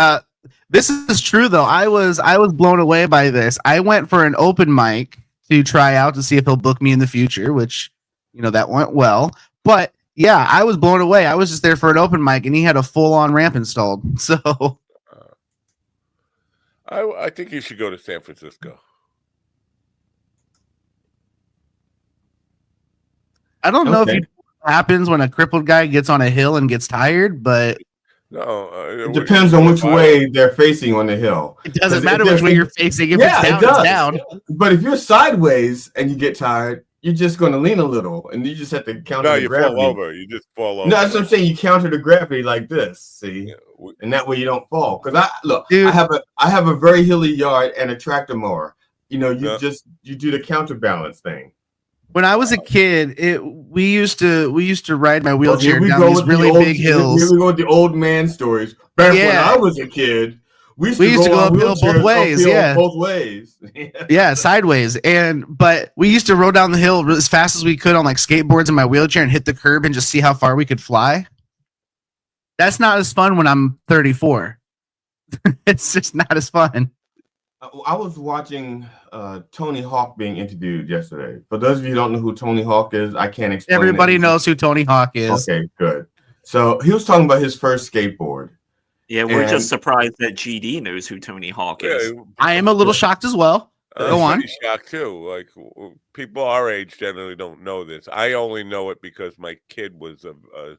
this is true though. I was blown away by this. I went for an open mic to try out to see if he'll book me in the future, which that went well. But yeah, I was blown away. I was just there for an open mic, and he had a full-on ramp installed. So I think you should go to San Francisco. I don't know if it happens when a crippled guy gets on a hill and gets tired, but no, it depends on which way they're facing on the hill. It doesn't matter which way you're facing. If it's down, it's down. But if you're sideways and you get tired, you're just going to lean a little, and you just have to counter the gravity. Fall over. You just fall over. No, that's what I'm saying. You counter the gravity like this, see, and that way you don't fall. Because I have a very hilly yard and a tractor mower. You do the counterbalance thing. When I was a kid, we used to ride my wheelchair down these really big hills. Here we go with the old man stories. Back when I was a kid, we used to go uphill both ways. Yeah, both ways. Yeah, sideways. But we used to roll down the hill as fast as we could on like skateboards in my wheelchair and hit the curb and just see how far we could fly. That's not as fun when I'm 34. It's just not as fun. I was watching Tony Hawk being interviewed yesterday. For those of you who don't know who Tony Hawk is, I can't explain. Everybody knows who Tony Hawk is. Okay, good. So he was talking about his first skateboard. Yeah, we're just surprised that GD knows who Tony Hawk is. I am a little shocked as well. Go on. I'm shocked too. Like people our age generally don't know this. I only know it because my kid was a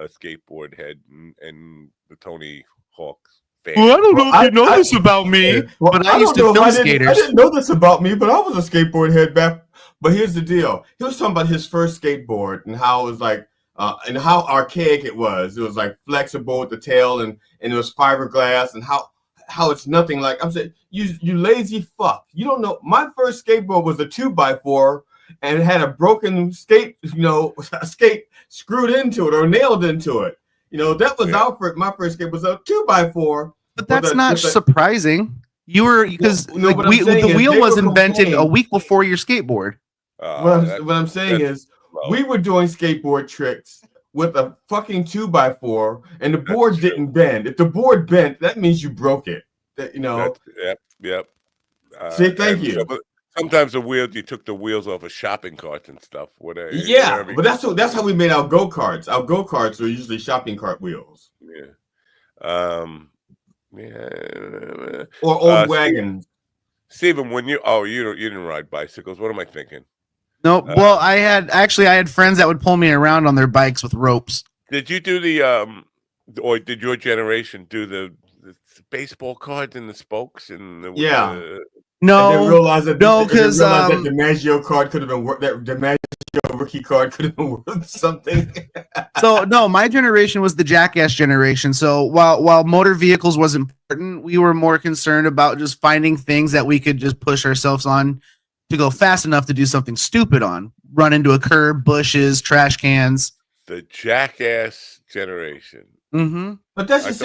skateboard head and the Tony Hawks. Well, I don't know if you know this about me, but I used to film skaters. I didn't know this about me, but I was a skateboard head back. But here's the deal. He was talking about his first skateboard and how it was like, and how archaic it was. It was like flexible with the tail and it was fiberglass, and how it's nothing like. I'm saying, you lazy fuck. You don't know. My first skateboard was a 2x4 and it had a broken skate, a skate screwed into it or nailed into it. That was my first skate was a 2x4. But that's not surprising. You were because the wheel was invented a week before your skateboard. What I'm saying is we were doing skateboard tricks with a fucking 2x4 and the board didn't bend. If the board bent, that means you broke it. Yep. See, thank you. Sometimes you took the wheels off of shopping carts and stuff. Whatever. Yeah, but that's how we made our go-karts. Our go-karts were usually shopping cart wheels. Yeah. Or old wagons. Steven, you didn't ride bicycles. What am I thinking? No, well, I had friends that would pull me around on their bikes with ropes. Did you do or did your generation do the baseball cards and the spokes and No, because that DiMaggio card could have been worth. That DiMaggio rookie card could have been worth something. So no, my generation was the jackass generation. So while motor vehicles was important, we were more concerned about just finding things that we could just push ourselves on to go fast enough to do something stupid on, run into a curb, bushes, trash cans. The jackass generation. Mm-hmm. But that's just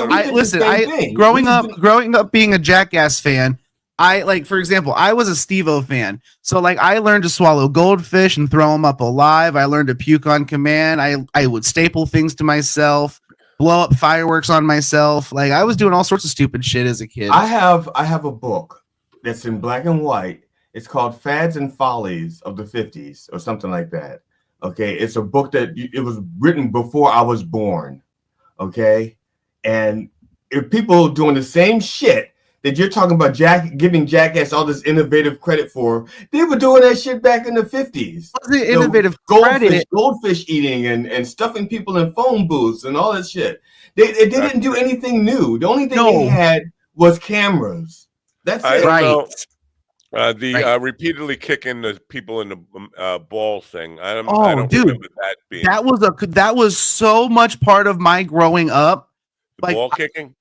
growing up being a Jackass fan. For example, I was a Steve-O fan. So I learned to swallow goldfish and throw them up alive. I learned to puke on command. I would staple things to myself, blow up fireworks on myself. I was doing all sorts of stupid shit as a kid. I have a book that's in black and white, It's called Fads and Follies of the 50s or something like that. Okay, it's a book that it was written before I was born. Okay, and if people doing the same shit that you're talking about, giving Jackass all this innovative credit for, they were doing that shit back in the 50s. Wasn't innovative goldfish eating and stuffing people in phone booths and all that shit. They didn't do anything new. The only thing they had was cameras. That's I it. don't know. Repeatedly kicking the people in the balls thing. I don't remember that being that was so much part of my growing up. The ball kicking,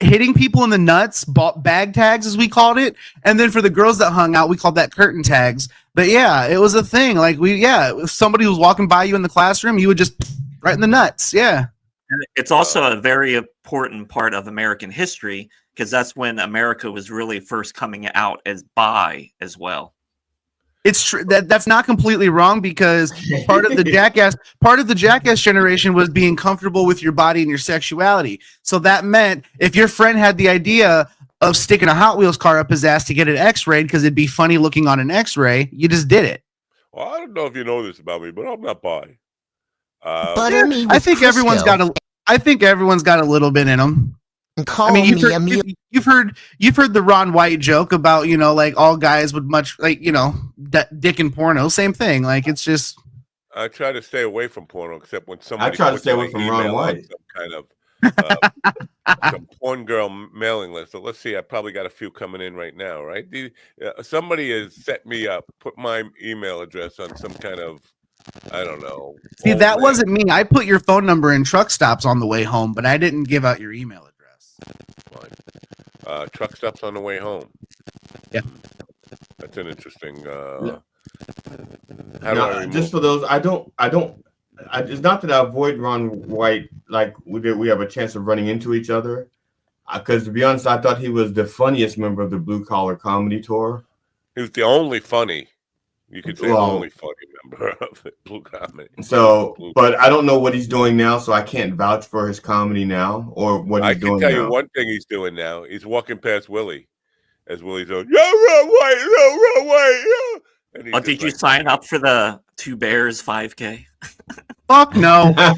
hitting people in the nuts, bag tags as we called it, and then for the girls that hung out, we called that curtain tags. But yeah, it was a thing. Like if somebody was walking by you in the classroom, you would just right in the nuts. Yeah. And it's also a very important part of American history because that's when America was really first coming out as bi as well. It's true that's not completely wrong because part of the jackass generation was being comfortable with your body and your sexuality. So that meant if your friend had the idea of sticking a Hot Wheels car up his ass to get it X-rayed because it'd be funny looking on an X-ray, you just did it. Well, I don't know if you know this about me, but I'm not bi. I think everyone's got a little bit in them. You've heard the Ron White joke about like all guys would much like dick in porno. Same thing. Like it's just. I try to stay away from porno, except when somebody. I try to stay away from Ron White. Some kind of some porn girl mailing list. So let's see. I probably got a few coming in right now. Right? Somebody has set me up. Put my email address on some kind of. I don't know. See, that wasn't me. I put your phone number in truck stops on the way home, but I didn't give out your email address. Truck stops on the way home. Yeah, that's an interesting. Just for those, it's not that I avoid Ron White like we have a chance of running into each other. Because to be honest, I thought he was the funniest member of the Blue Collar Comedy Tour. He was the only funny. You could say only funny member of the Blue Comedy. So, but I don't know what he's doing now, so I can't vouch for his comedy now or what he's doing now. I can tell you one thing he's doing now. He's walking past Willie, as Willie's going, "Yo, Ron White, yo." Did you sign up for the Two Bears 5K? Fuck no, dude.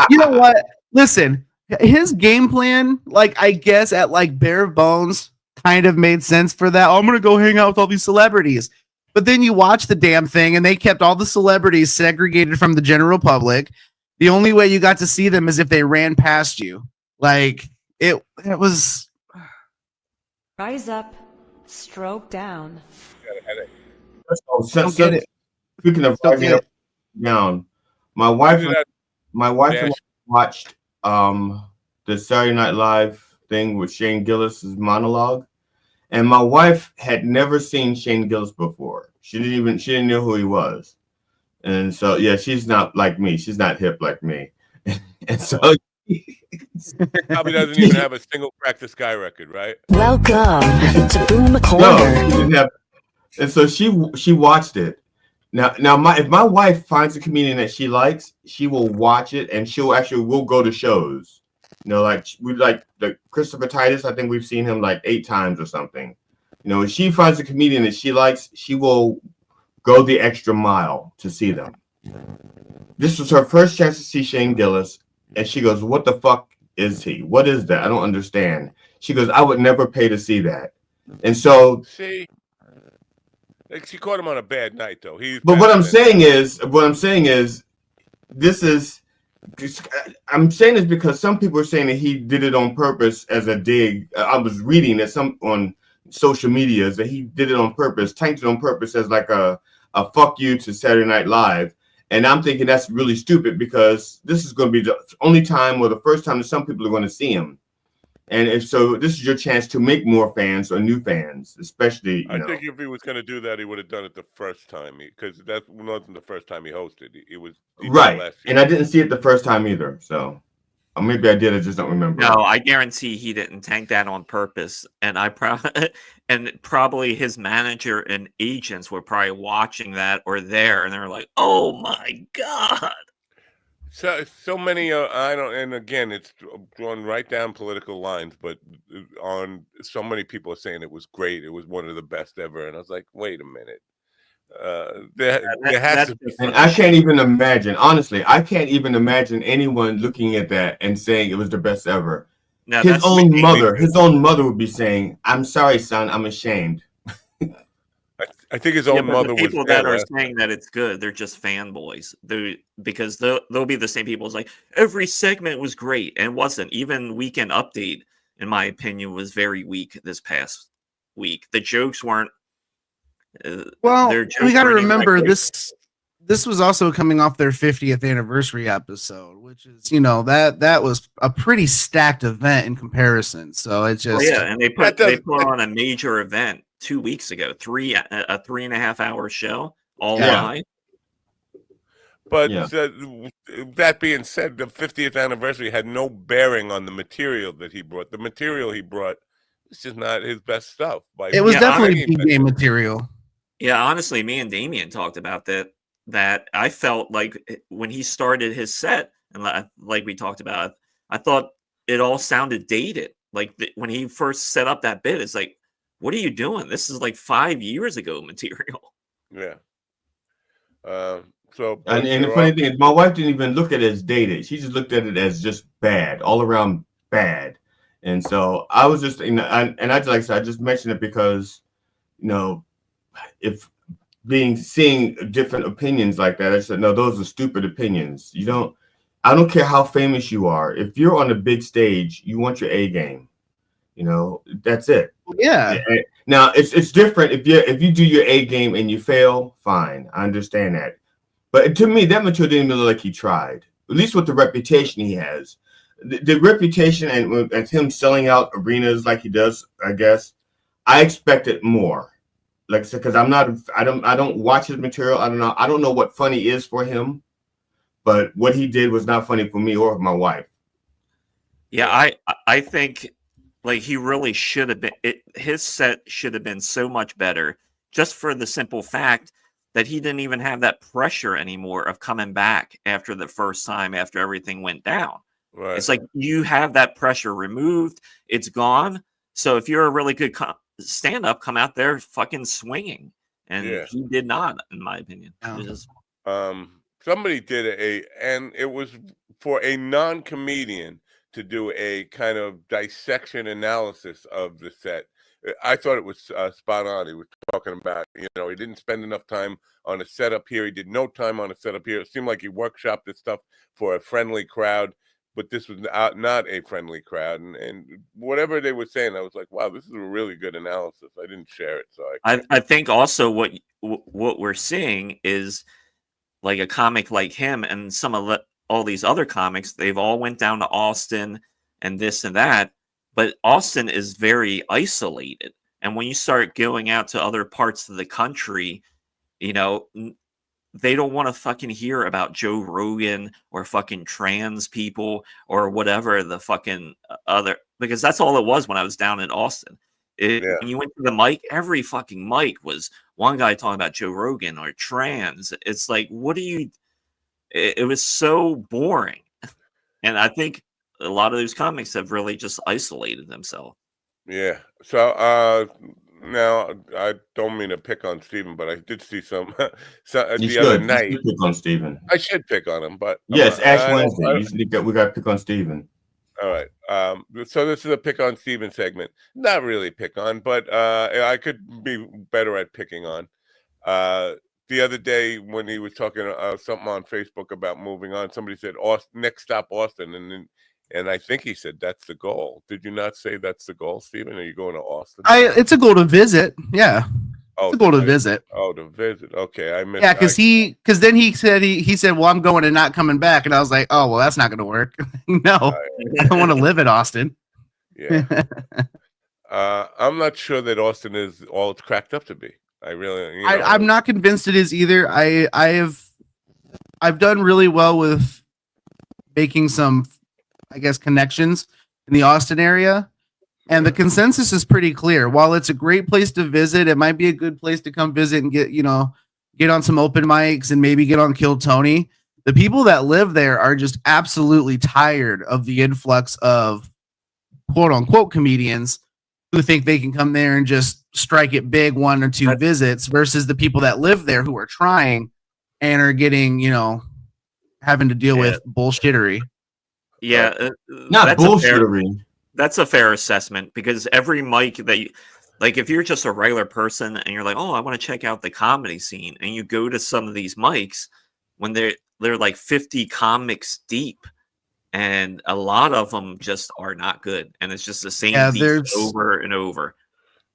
You know what? Listen, his game plan, like I guess at like bare bones, kind of made sense for that. I'm gonna go hang out with all these celebrities. But then you watch the damn thing and they kept all the celebrities segregated from the general public. The only way you got to see them is if they ran past you. Like it was. Rise up, stroke down. Speaking of rising up down, my wife and I watched the Saturday Night Live thing with Shane Gillis's monologue. And my wife had never seen Shane Gillis before. She didn't know who he was. And so, yeah, she's not like me. She's not hip like me. And so probably doesn't even have a single Crack the Sky record, right? Welcome to Boom Corner. No, she didn't have. And so she watched it. Now, if my wife finds a comedian that she likes, she will watch it and we'll go to shows. Like we like the Christopher Titus. I think we've seen him like 8 times or something. If she finds a comedian that she likes, she will go the extra mile to see them. This was her first chance to see Shane Gillis, and she goes, "What the fuck is he? What is that? I don't understand." She goes, "I would never pay to see that." And so, she caught him on a bad night, though. But what I'm saying is, this is. I'm saying this because some people are saying that he did it on purpose as a dig. I was reading that on social media that he did it on purpose, tanked it on purpose as like a fuck you to Saturday Night Live. And I'm thinking that's really stupid because this is going to be the only time or the first time that some people are going to see him. And if so, this is your chance to make more fans or new fans, especially. I think if he was going to do that, he would have done it the first time because that wasn't the first time he hosted. It was right, and I didn't see it the first time either. So maybe I did. I just don't remember. No, I guarantee he didn't tank that on purpose. And probably his manager and agents were probably watching that or there, and they were like, "Oh my god." So many. I don't. And again, it's drawn right down political lines. But on so many people are saying it was great. It was one of the best ever. And I was like, wait a minute. There has to be. And I can't even imagine. Honestly, I can't even imagine anyone looking at that and saying it was the best ever. No, His own mother would be saying, "I'm sorry, son. I'm ashamed." I think his own mother the people was that there are last saying that it's good, they're just fanboys. Because they'll be the same people as like every segment was great and it wasn't. Even Weekend Update, in my opinion, was very weak this past week. The jokes weren't. Well, their jokes we got to weren't even that remember great. this was also coming off their 50th anniversary episode, which is, you know, that was a pretty stacked event in comparison. So it just And they put on a major event 2 weeks ago, a 3.5 hour show, all live. But that being said, the 50th anniversary had no bearing on the material that he brought. The material he brought was just not his best stuff. It was definitely P-game material. Yeah, honestly, me and Damien talked about that I felt like when he started his set, and like we talked about, I thought it all sounded dated. Like when he first set up that bit, it's like, what are you doing? This is like 5 years ago material. Yeah. And the funny thing is, my wife didn't even look at it as dated. She just looked at it as just bad, all around bad. And so I was just, you know, and I like I said, I just mentioned it because, you know, if seeing different opinions like that, I said, no, those are stupid opinions. I don't care how famous you are. If you're on a big stage, you want your A game. You know, that's it. Yeah. Now it's different if you do your A game and you fail, fine. I understand that. But to me, that material didn't even look like he tried. At least with the reputation he has. The reputation and him selling out arenas like he does, I guess, I expected more. Like I said, because I don't watch his material. I don't know what funny is for him, but what he did was not funny for me or my wife. Yeah, I think like he really should have been. His set should have been so much better, just for the simple fact that he didn't even have that pressure anymore of coming back after the first time after everything went down. Right. It's like you have that pressure removed. It's gone. So if you're a really good stand-up, come out there fucking swinging. And he did not, in my opinion. Somebody did and it was for a non-comedian to do a kind of dissection analysis of the set. I thought it was spot on. He was talking about, you know, he didn't spend enough time on a setup here. He did no time on a setup here. It seemed like he workshopped this stuff for a friendly crowd, but this was not a friendly crowd. And whatever they were saying, I was like, wow, this is a really good analysis. I didn't share it. So I think also what we're seeing is like a comic like him and all these other comics, they've all went down to Austin and this and that. But Austin is very isolated. And when you start going out to other parts of the country, you know, they don't want to fucking hear about Joe Rogan or fucking trans people or whatever the fucking other, because that's all it was when I was down in Austin. When you went to the mic, every fucking mic was one guy talking about Joe Rogan or trans. It's like, it was so boring. And I think a lot of those comics have really just isolated themselves. Yeah. So now I don't mean to pick on Steven, but I did see some other night. You pick on Steven. I should pick on him, but yes, Ash Wednesday. We got to pick on Steven. All right. So this is a pick on Steven segment. Not really pick on, but I could be better at picking on. The other day when he was talking something on Facebook about moving on, somebody said next stop Austin, and I think he said that's the goal. Did you not say that's the goal, Steven? Are you going to Austin? It's a goal to visit. Yeah. It's a goal to visit. Oh, to visit. Okay, I missed. Yeah, because then he said, well, I'm going and not coming back, and I was like, oh, well, that's not going to work. No, I don't want to live in Austin. Yeah. I'm not sure that Austin is all it's cracked up to be. I really, I'm not convinced it is either. I've done really well with making some, I guess, connections in the Austin area. And the consensus is pretty clear. While it's a great place to visit, it might be a good place to come visit and get on some open mics and maybe get on Kill Tony. the people that live there are just absolutely tired of the influx of quote unquote comedians who think they can come there and just strike it big 1 or 2 visits versus the people that live there who are trying and are getting, having to deal with bullshittery. Yeah, Not bullshittery. That's a fair assessment because every mic that you like, if you're just a regular person and you're like, oh, I want to check out the comedy scene, and you go to some of these mics when they're like 50 comics deep, and a lot of them just are not good, and it's just the same beats over and over.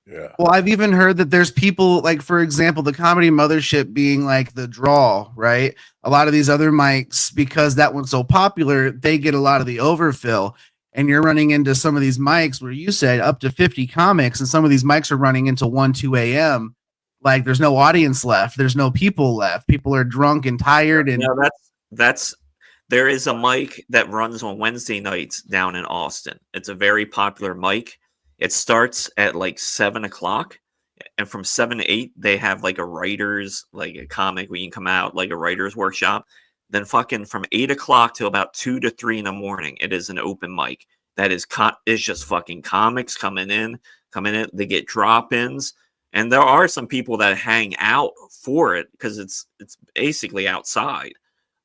Yeah. Well, I've even heard that there's people like, for example, the Comedy Mothership being like the draw, right? A lot of these other mics, because that one's so popular, they get a lot of the overfill. And you're running into some of these mics where you said up to 50 comics, and some of these mics are running into 1, 2 a.m. Like there's no audience left. There's no people left. People are drunk and tired. And that's there is a mic that runs on Wednesday nights down in Austin. It's a very popular mic. It starts at like 7 o'clock, and from 7 to 8, they have like a writer's, like a comic where you can come out, like a writer's workshop. Then fucking from 8 o'clock till about 2 to 3 in the morning, it is an open mic. That is it's just fucking comics coming in. They get drop-ins, and there are some people that hang out for it because it's basically outside.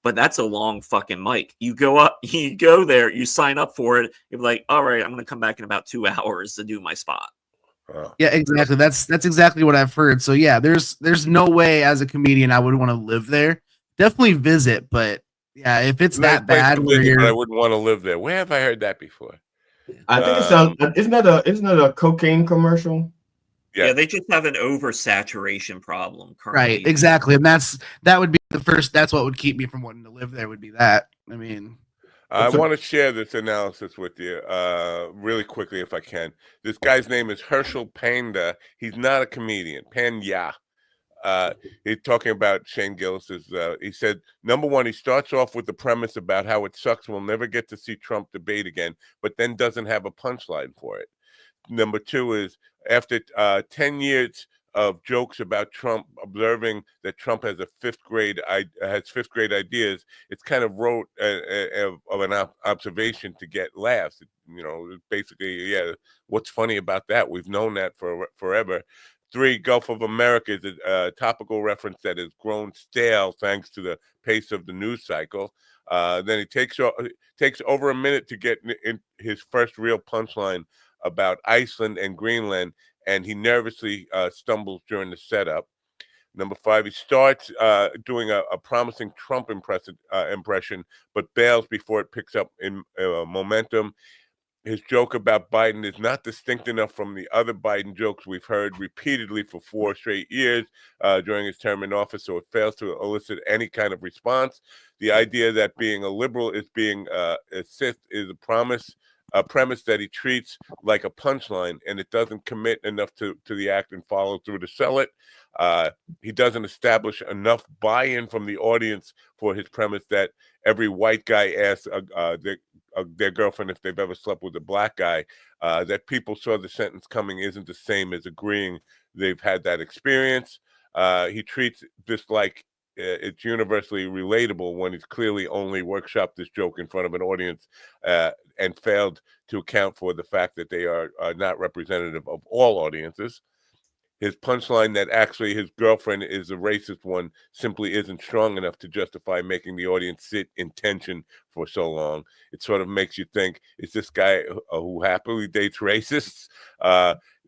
But that's a long fucking mic. You go there, you sign up for it. You're like, all right, I'm gonna come back in about 2 hours to do my spot. Yeah, exactly. That's exactly what I've heard. So yeah, there's no way as a comedian I would want to live there. Definitely visit, but yeah, if it's that bad, where I wouldn't want to live there. Where have I heard that before? I think it sounds. Isn't that a cocaine commercial? Yeah, they just have an oversaturation problem currently. Right, exactly, and that would be the first. That's what would keep me from wanting to live there. Would be that. I mean, I want to share this analysis with you really quickly if I can. This guy's name is Herschel Panda. He's not a comedian. Panda. He's talking about Shane Gillis's. He said, number one, he starts off with the premise about how it sucks we'll never get to see Trump debate again, but then doesn't have a punchline for it. Number two is after 10 years of jokes about Trump, observing that Trump has fifth grade ideas, it's kind of wrote of an observation to get laughs. Basically, yeah. What's funny about that? We've known that for forever. 3, Gulf of America is a topical reference that has grown stale thanks to the pace of the news cycle. Then it takes over a minute to get in his first real punchline about Iceland and Greenland, and he nervously stumbles during the setup. Number 5, he starts doing a promising Trump impression, but bails before it picks up in momentum. His joke about Biden is not distinct enough from the other Biden jokes we've heard repeatedly for 4 straight years during his term in office, so it fails to elicit any kind of response. The idea that being a liberal is being a Sith is a premise that he treats like a punchline, and it doesn't commit enough to the act and follow through to sell it. He doesn't establish enough buy-in from the audience for his premise that every white guy asks their girlfriend if they've ever slept with a black guy. That people saw the sentence coming isn't the same as agreeing they've had that experience. He treats this like it's universally relatable when he's clearly only workshopped this joke in front of an audience and failed to account for the fact that they are not representative of all audiences. His punchline that actually his girlfriend is a racist one simply isn't strong enough to justify making the audience sit in tension for so long. It sort of makes you think, is this guy who happily dates racists?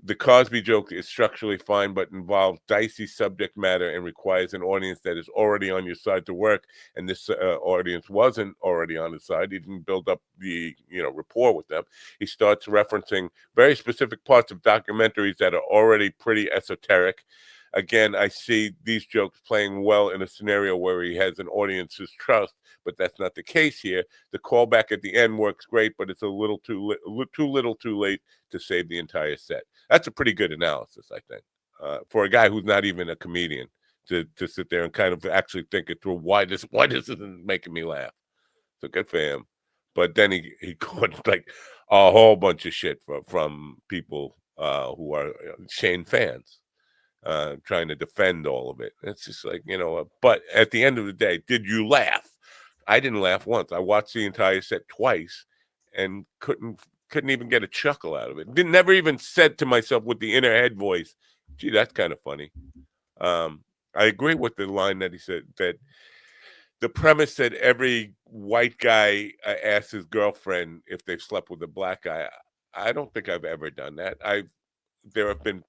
The Cosby joke is structurally fine, but involves dicey subject matter and requires an audience that is already on your side to work. And this audience wasn't already on his side. He didn't build up the rapport with them. He starts referencing very specific parts of documentaries that are already pretty esoteric. Again, I see these jokes playing well in a scenario where he has an audience's trust, but that's not the case here. The callback at the end works great, but it's a little too little too late to save the entire set. That's a pretty good analysis, I think, for a guy who's not even a comedian to sit there and kind of actually think it through. Why this isn't making me laugh? So good for him. But then he caught like a whole bunch of shit from people who are Shane fans. Trying to defend all of it. It's just like, but at the end of the day, did you laugh? I didn't laugh once. I watched the entire set twice and couldn't even get a chuckle out of it. Never even said to myself with the inner head voice, "Gee, that's kind of funny." I agree with the line that he said, that the premise that every white guy asks his girlfriend if they've slept with a black guy. I don't think I've ever done that. There have been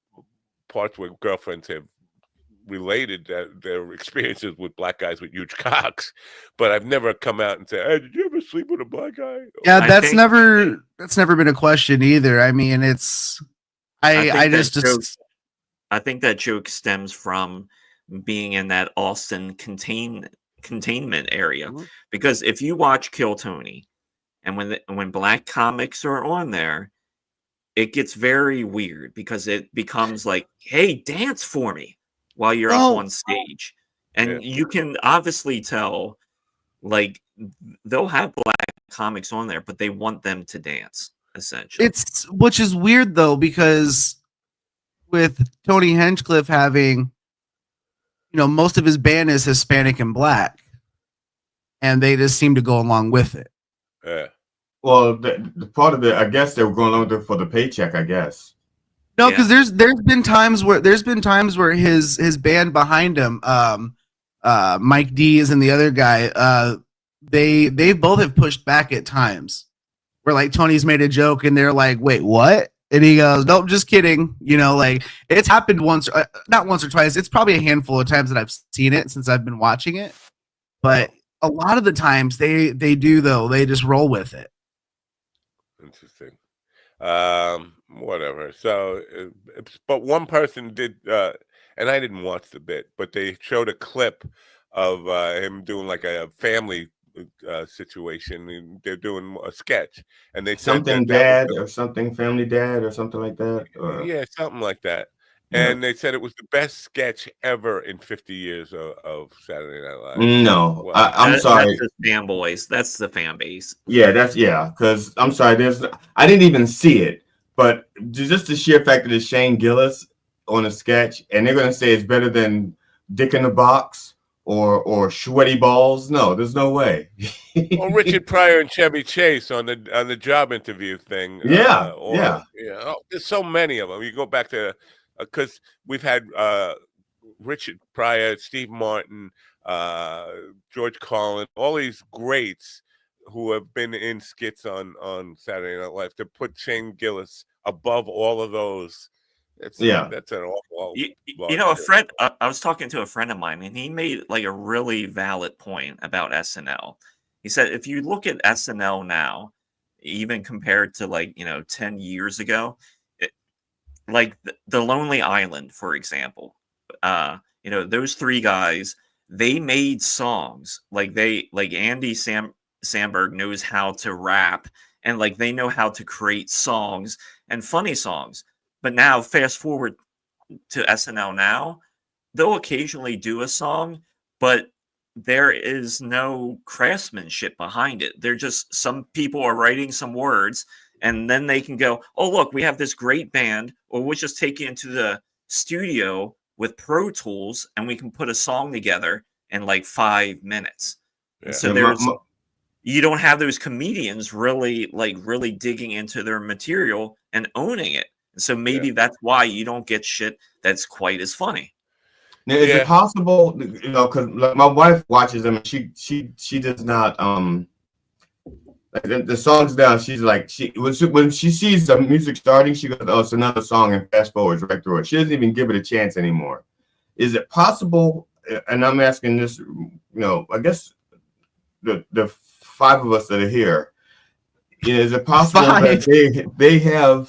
parts where girlfriends have related their experiences with black guys with huge cocks, but I've never come out and said, "Hey, did you ever sleep with a black guy?" Yeah, that's never been a question either. I mean, it's I think that joke stems from being in that Austin containment area, because if you watch Kill Tony, and when black comics are on there, it gets very weird because it becomes like, "Hey, dance for me," while you're up on stage. And you can obviously tell, like, they'll have black comics on there, but they want them to dance, essentially. It's, which is weird though, because with Tony Hinchcliffe having, most of his band is Hispanic and black, and they just seem to go along with it. Yeah. Well, the part of it, I guess they were going along with it for the paycheck, I guess. No, because there's been times where his band behind him, Mike D is and the other guy, they both have pushed back at times, where like Tony's made a joke and they're like, "Wait, what?" And he goes, "Nope, just kidding." Like, it's happened once, not once or twice. It's probably a handful of times that I've seen it since I've been watching it, but a lot of the times they do, though. They just roll with it. Interesting. Whatever. So, but one person did, and I didn't watch the bit, but they showed a clip of him doing like a family situation. And they're doing a sketch, and they said Something dad or something, family dad or something like that. yeah, something like that. Yeah. And they said it was the best sketch ever in 50 years of Saturday Night Live. No, Well, I'm sorry. That's the fanboys. That's the fan base. Yeah, because I'm sorry. I didn't even see it, but just the sheer fact that it's Shane Gillis on a sketch, and they're gonna say it's better than Dick in the Box or Sweaty Balls. No, there's no way. Or Richard Pryor and Chevy Chase on the job interview thing. Yeah. There's so many of them. You go back to because we've had Richard Pryor, Steve Martin, George Carlin, all these greats who have been in skits on Saturday Night Live. To put Shane Gillis above all of those, that's an awful. A friend. I was talking to a friend of mine, and he made like a really valid point about SNL. He said, if you look at SNL now, even compared to 10 years ago, like the Lonely Island, for example, those three guys, they made songs like Andy Samberg knows how to rap, and like they know how to create songs and funny songs. But now fast forward to SNL now, they'll occasionally do a song, but there is no craftsmanship behind it. They're just, some people are writing some words, and then they can go, "Oh, look, we have this great band," or we'll just take you into the studio with Pro Tools and we can put a song together in like 5 minutes. And so you don't have those comedians really digging into their material and owning it. And so maybe that's why you don't get shit that's quite as funny. Now, is it possible, because my wife watches them and she does not like the songs down. She's like, when she sees the music starting, she goes, "Oh, it's another song," and fast forwards right through it. She doesn't even give it a chance anymore. Is it possible? And I'm asking this, I guess the five of us that are here, is it possible that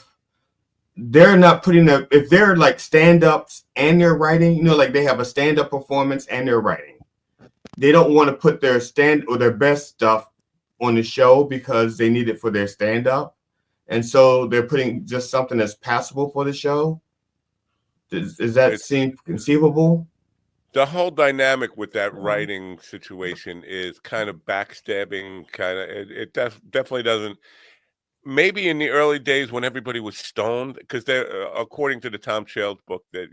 they're not putting if they're like stand-ups and they're writing, like they have a stand-up performance and they're writing, they don't want to put their their best stuff on the show because they need it for their stand-up, and so they're putting just something that's passable for the show? Does that seem conceivable? The whole dynamic with that writing situation is kind of backstabbing. It definitely doesn't. Maybe in the early days when everybody was stoned, because according to the Tom Shales book, that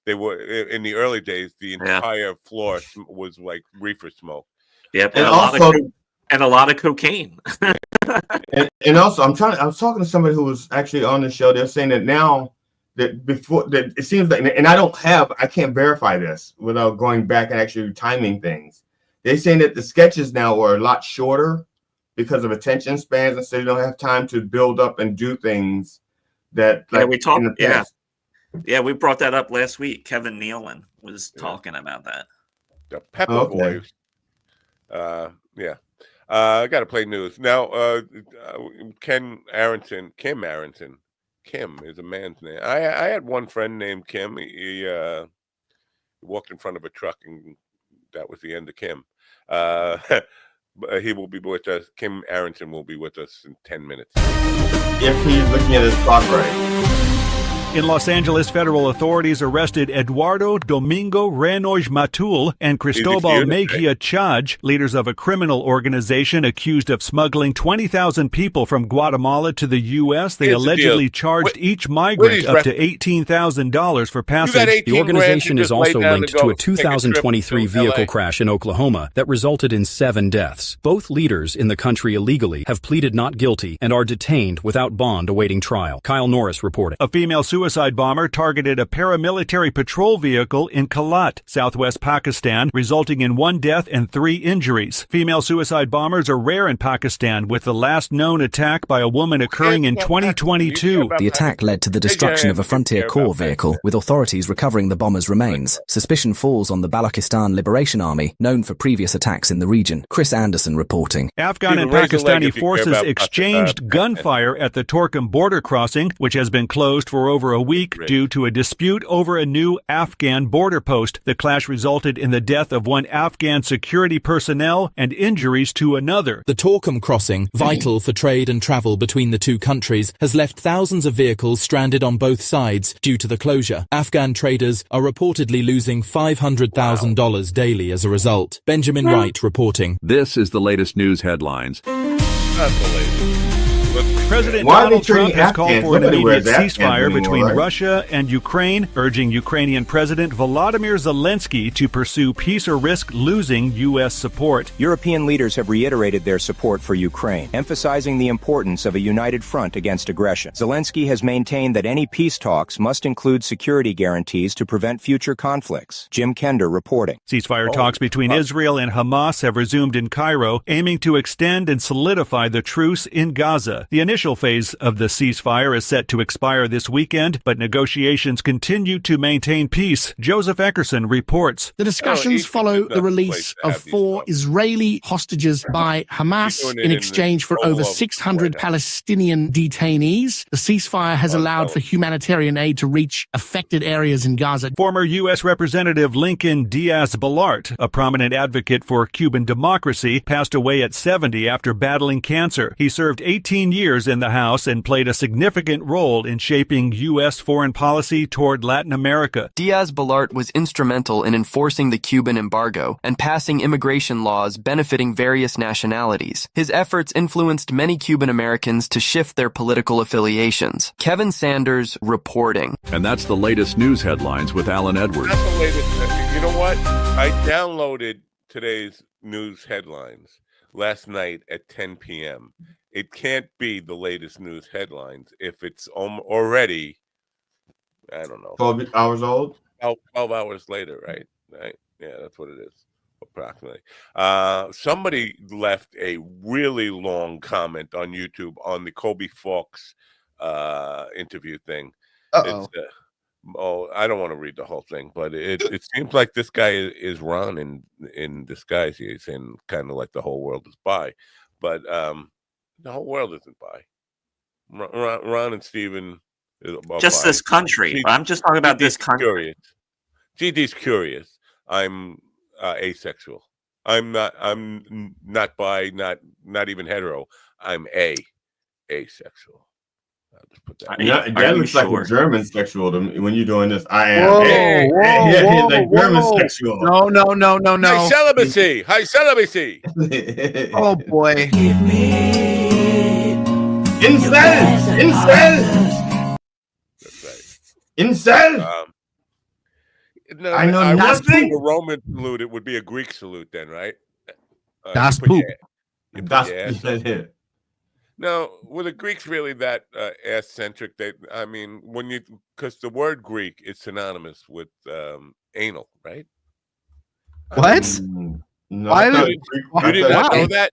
they were in the early days, the entire floor was like reefer smoke. Yep, And and also, a lot of cocaine. and also, I was talking to somebody who was actually on the show. They're saying that now that before that it seems like, and I can't verify this without going back and actually timing things. They're saying that the sketches now are a lot shorter because of attention spans, and so you don't have time to build up and do things that like we talked. in the past. Yeah, we brought that up last week. Kevin Nealon was talking about that. The Pepper Boys. Yeah. I got to play news now. Kim Aronson is a man's name. I had one friend named Kim. He walked in front of a truck, and that was the end of Kim. He will be with us. Kim Aronson will be with us in 10 minutes. If he's looking at his clock right. In Los Angeles, federal authorities arrested Eduardo Domingo Renoy Matul and Cristobal Mejia Chaj, leaders of a criminal organization accused of smuggling 20,000 people from Guatemala to the U.S. They allegedly charged each migrant up to $18,000 for passage. The organization is also linked to a 2023 vehicle crash in Oklahoma that resulted in 7 deaths. Both leaders in the country illegally have pleaded not guilty and are detained without bond awaiting trial. Kyle Norris reporting. A female suicide bomber targeted a paramilitary patrol vehicle in Kalat, southwest Pakistan, resulting in 1 death and 3 injuries. Female suicide bombers are rare in Pakistan, with the last known attack by a woman occurring in 2022. The attack led to the destruction of a Frontier Corps vehicle, with authorities recovering the bomber's remains. Suspicion falls on the Balochistan Liberation Army, known for previous attacks in the region. Chris Anderson reporting. Afghan and Pakistani forces exchanged gunfire at the Torkham border crossing, which has been closed for over a week due to a dispute over a new Afghan border post. The clash resulted in the death of 1 Afghan security personnel and injuries to another. The Torkham crossing, vital for trade and travel between the two countries, has left thousands of vehicles stranded on both sides due to the closure. Afghan traders are reportedly losing $500,000 daily as a result. Benjamin Wright reporting. This is the latest news headlines. That's the latest. President Donald Trump has called for an immediate ceasefire between Russia and Ukraine, urging Ukrainian President Volodymyr Zelensky to pursue peace or risk losing U.S. support. European leaders have reiterated their support for Ukraine, emphasizing the importance of a united front against aggression. Zelensky has maintained that any peace talks must include security guarantees to prevent future conflicts. Jim Kender reporting. Ceasefire talks between Israel and Hamas have resumed in Cairo, aiming to extend and solidify the truce in Gaza. The initial phase of the ceasefire is set to expire this weekend, but negotiations continue to maintain peace. Joseph Eckerson reports. The discussions follow the release of 4 Israeli hostages by Hamas in exchange for over 600 Palestinian detainees. The ceasefire has allowed for humanitarian aid to reach affected areas in Gaza. Former U.S. Representative Lincoln Diaz-Balart, a prominent advocate for Cuban democracy, passed away at 70 after battling cancer. He served 18 years in the House and played a significant role in shaping U.S. foreign policy toward Latin America. Diaz-Balart was instrumental in enforcing the Cuban embargo and passing immigration laws benefiting various nationalities. His efforts influenced many Cuban Americans to shift their political affiliations. Kevin Sanders reporting. And that's the latest news headlines with Alan Edwards. That's the latest. You know what? I downloaded today's news headlines last night at 10 p.m. It can't be the latest news headlines if it's already, I don't know, 12 hours old? 12 hours later, right? Yeah, that's what it is, approximately. Somebody left a really long comment on YouTube on the Kobe Fox interview thing. I don't want to read the whole thing, but it seems like this guy is Ron in disguise. He's saying kind of like the whole world is bi, but the whole world isn't bi. Ron and Steven just bi. This country. I'm just talking about this country. GD's curious. I'm asexual. I'm not bi, not even hetero. I'm asexual. I'll just put that. That looks like a German sexual to me when you're doing this. I am. Like German sexual. No. High celibacy. High celibacy. Oh boy. Give me Incel. That's right. Incel. No, I know nothing. A Roman salute. It would be a Greek salute then, right? Das you put your- poop. you put That's your ass up. Now, were the Greeks really that ass-centric? Because the word Greek is synonymous with anal, right? What? No, Why? You did not know Why? that?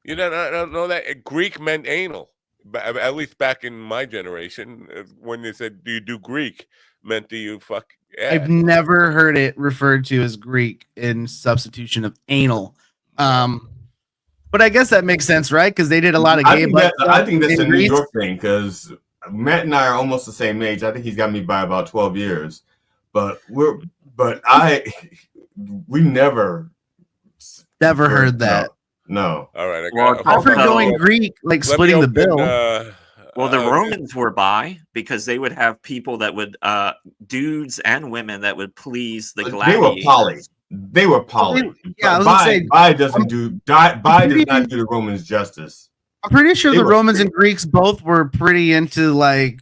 You did not know that? Greek meant anal. At least back in my generation, when they said, "Do you do Greek?" meant, "Do you fuck ass?" I've never heard it referred to as Greek in substitution of anal. But I guess that makes sense, right? Because they did a lot of gay butt stuff I think that's in a New Greece. York thing because Matt and I are almost the same age. I think he's got me by about 12 years. But we never heard that. No. All right. I've heard going Greek, like splitting the bill. Well, the Romans were bi because they would have people that would, dudes and women that would please the gladiators. They were poly. Yeah, I was gonna say, bi does not do the Romans justice. I'm pretty sure They the were Romans and Greeks both were pretty into like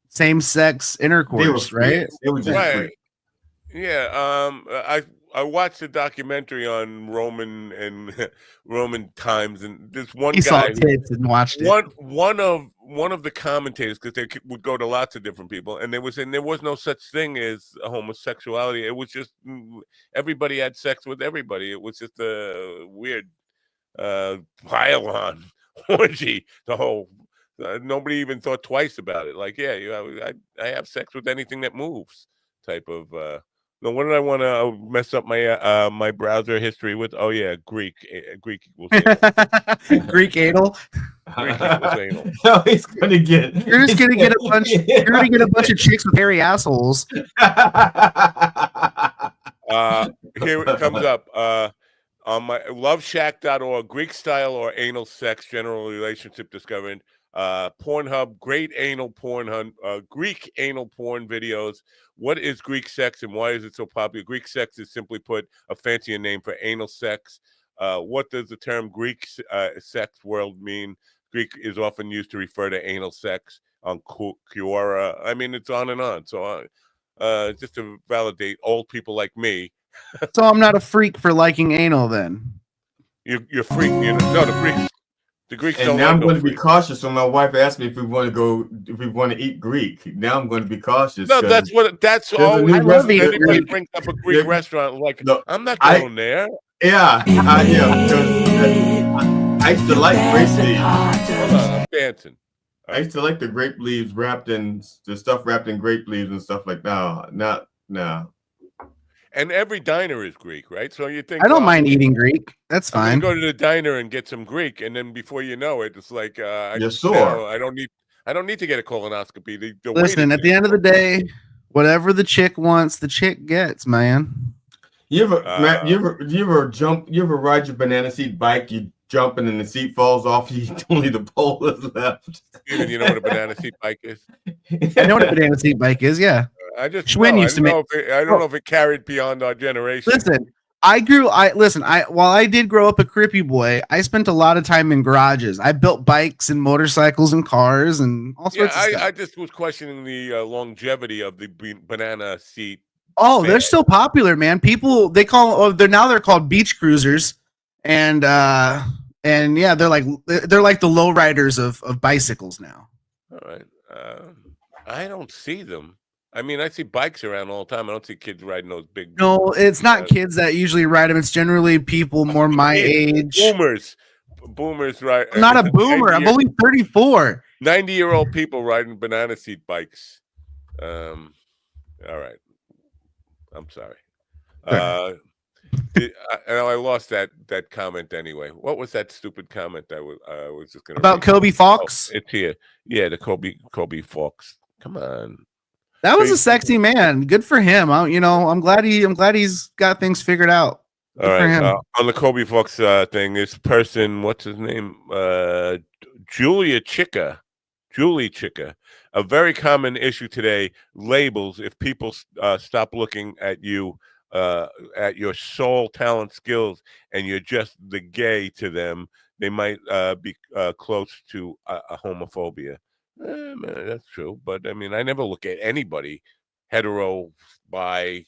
same-sex intercourse, right? It was just right. free. Yeah. I watched a documentary on Roman times, and this one He saw guy tits and watched it. one of the commentators, because they would go to lots of different people, and there was no such thing as homosexuality. It was just everybody had sex with everybody. It was just a weird pile-on orgy. The whole nobody even thought twice about it. Like, I have sex with anything that moves, type of. No, what did I want to mess up my my browser history with? Oh yeah, Greek equals anal. Greek anal. Greek equals anal. No, he's gonna get. You're just gonna get a bunch. You're gonna get a bunch of chicks with hairy assholes. Here it comes up. On my loveshack.org, Greek style or anal sex, general relationship discovered. Pornhub, great anal porn, Greek anal porn videos. What is Greek sex and why is it so popular? Greek sex is, simply put, a fancier name for anal sex. What does the term Greek sex world mean? Greek is often used to refer to anal sex on Quora. I mean, it's on and on. So just to validate old people like me. So I'm not a freak for liking anal then. You're freak. No, the Greeks and don't now like I'm no going to be freak. cautious when my wife asked me if we want to eat Greek. Now I'm going to be cautious. No, that's always. I love anybody brings up a Greek restaurant, like, I'm not going there. Yeah, I used to like grape leaves. Hold on, I'm dancing. I used to like the grape leaves wrapped in grape leaves and stuff like that. No. And every diner is Greek, right? So you think I don't mind eating Greek. That's fine. I'm gonna go to the diner and get some Greek, and then before you know it, it's like you're sore. I don't need to get a colonoscopy. Listen, at the end of the day, whatever the chick wants, the chick gets, man. You ever ride your banana seat bike? You jump and then the seat falls off. Only the pole is left. Steven, you know what a banana seat bike is? I know what a banana seat bike is. Yeah. Schwinn used to make. I don't know if it carried beyond our generation. Listen, while I did grow up a crippy boy, I spent a lot of time in garages. I built bikes and motorcycles and cars and all sorts of stuff. I just was questioning the longevity of the banana seat. Oh, they're still popular, man. People they're called beach cruisers, and yeah, they're like the lowriders of bicycles now. All right, I don't see them. I mean, I see bikes around all the time. I don't see kids riding those big. No, it's not kids that usually ride them. It's generally people more my age. Boomers, right? I'm not a boomer. I'm only 34. 90-year-old people riding banana seat bikes. All right. I'm sorry. I lost that comment anyway. What was that stupid comment I was just going to about Kobe Fox? Oh, it's here. Yeah, the Kobe Fox. Come on. That was a sexy man. Good for him. I'm glad he's got things figured out. Good all right. On the Kobe Fox thing, this person, what's his name? Julie Chica. A very common issue today. Labels. If people stop looking at you, at your soul, talent, skills, and you're just the gay to them, they might be close to a homophobia. Man, that's true, but I mean, I never look at anybody, hetero, bi,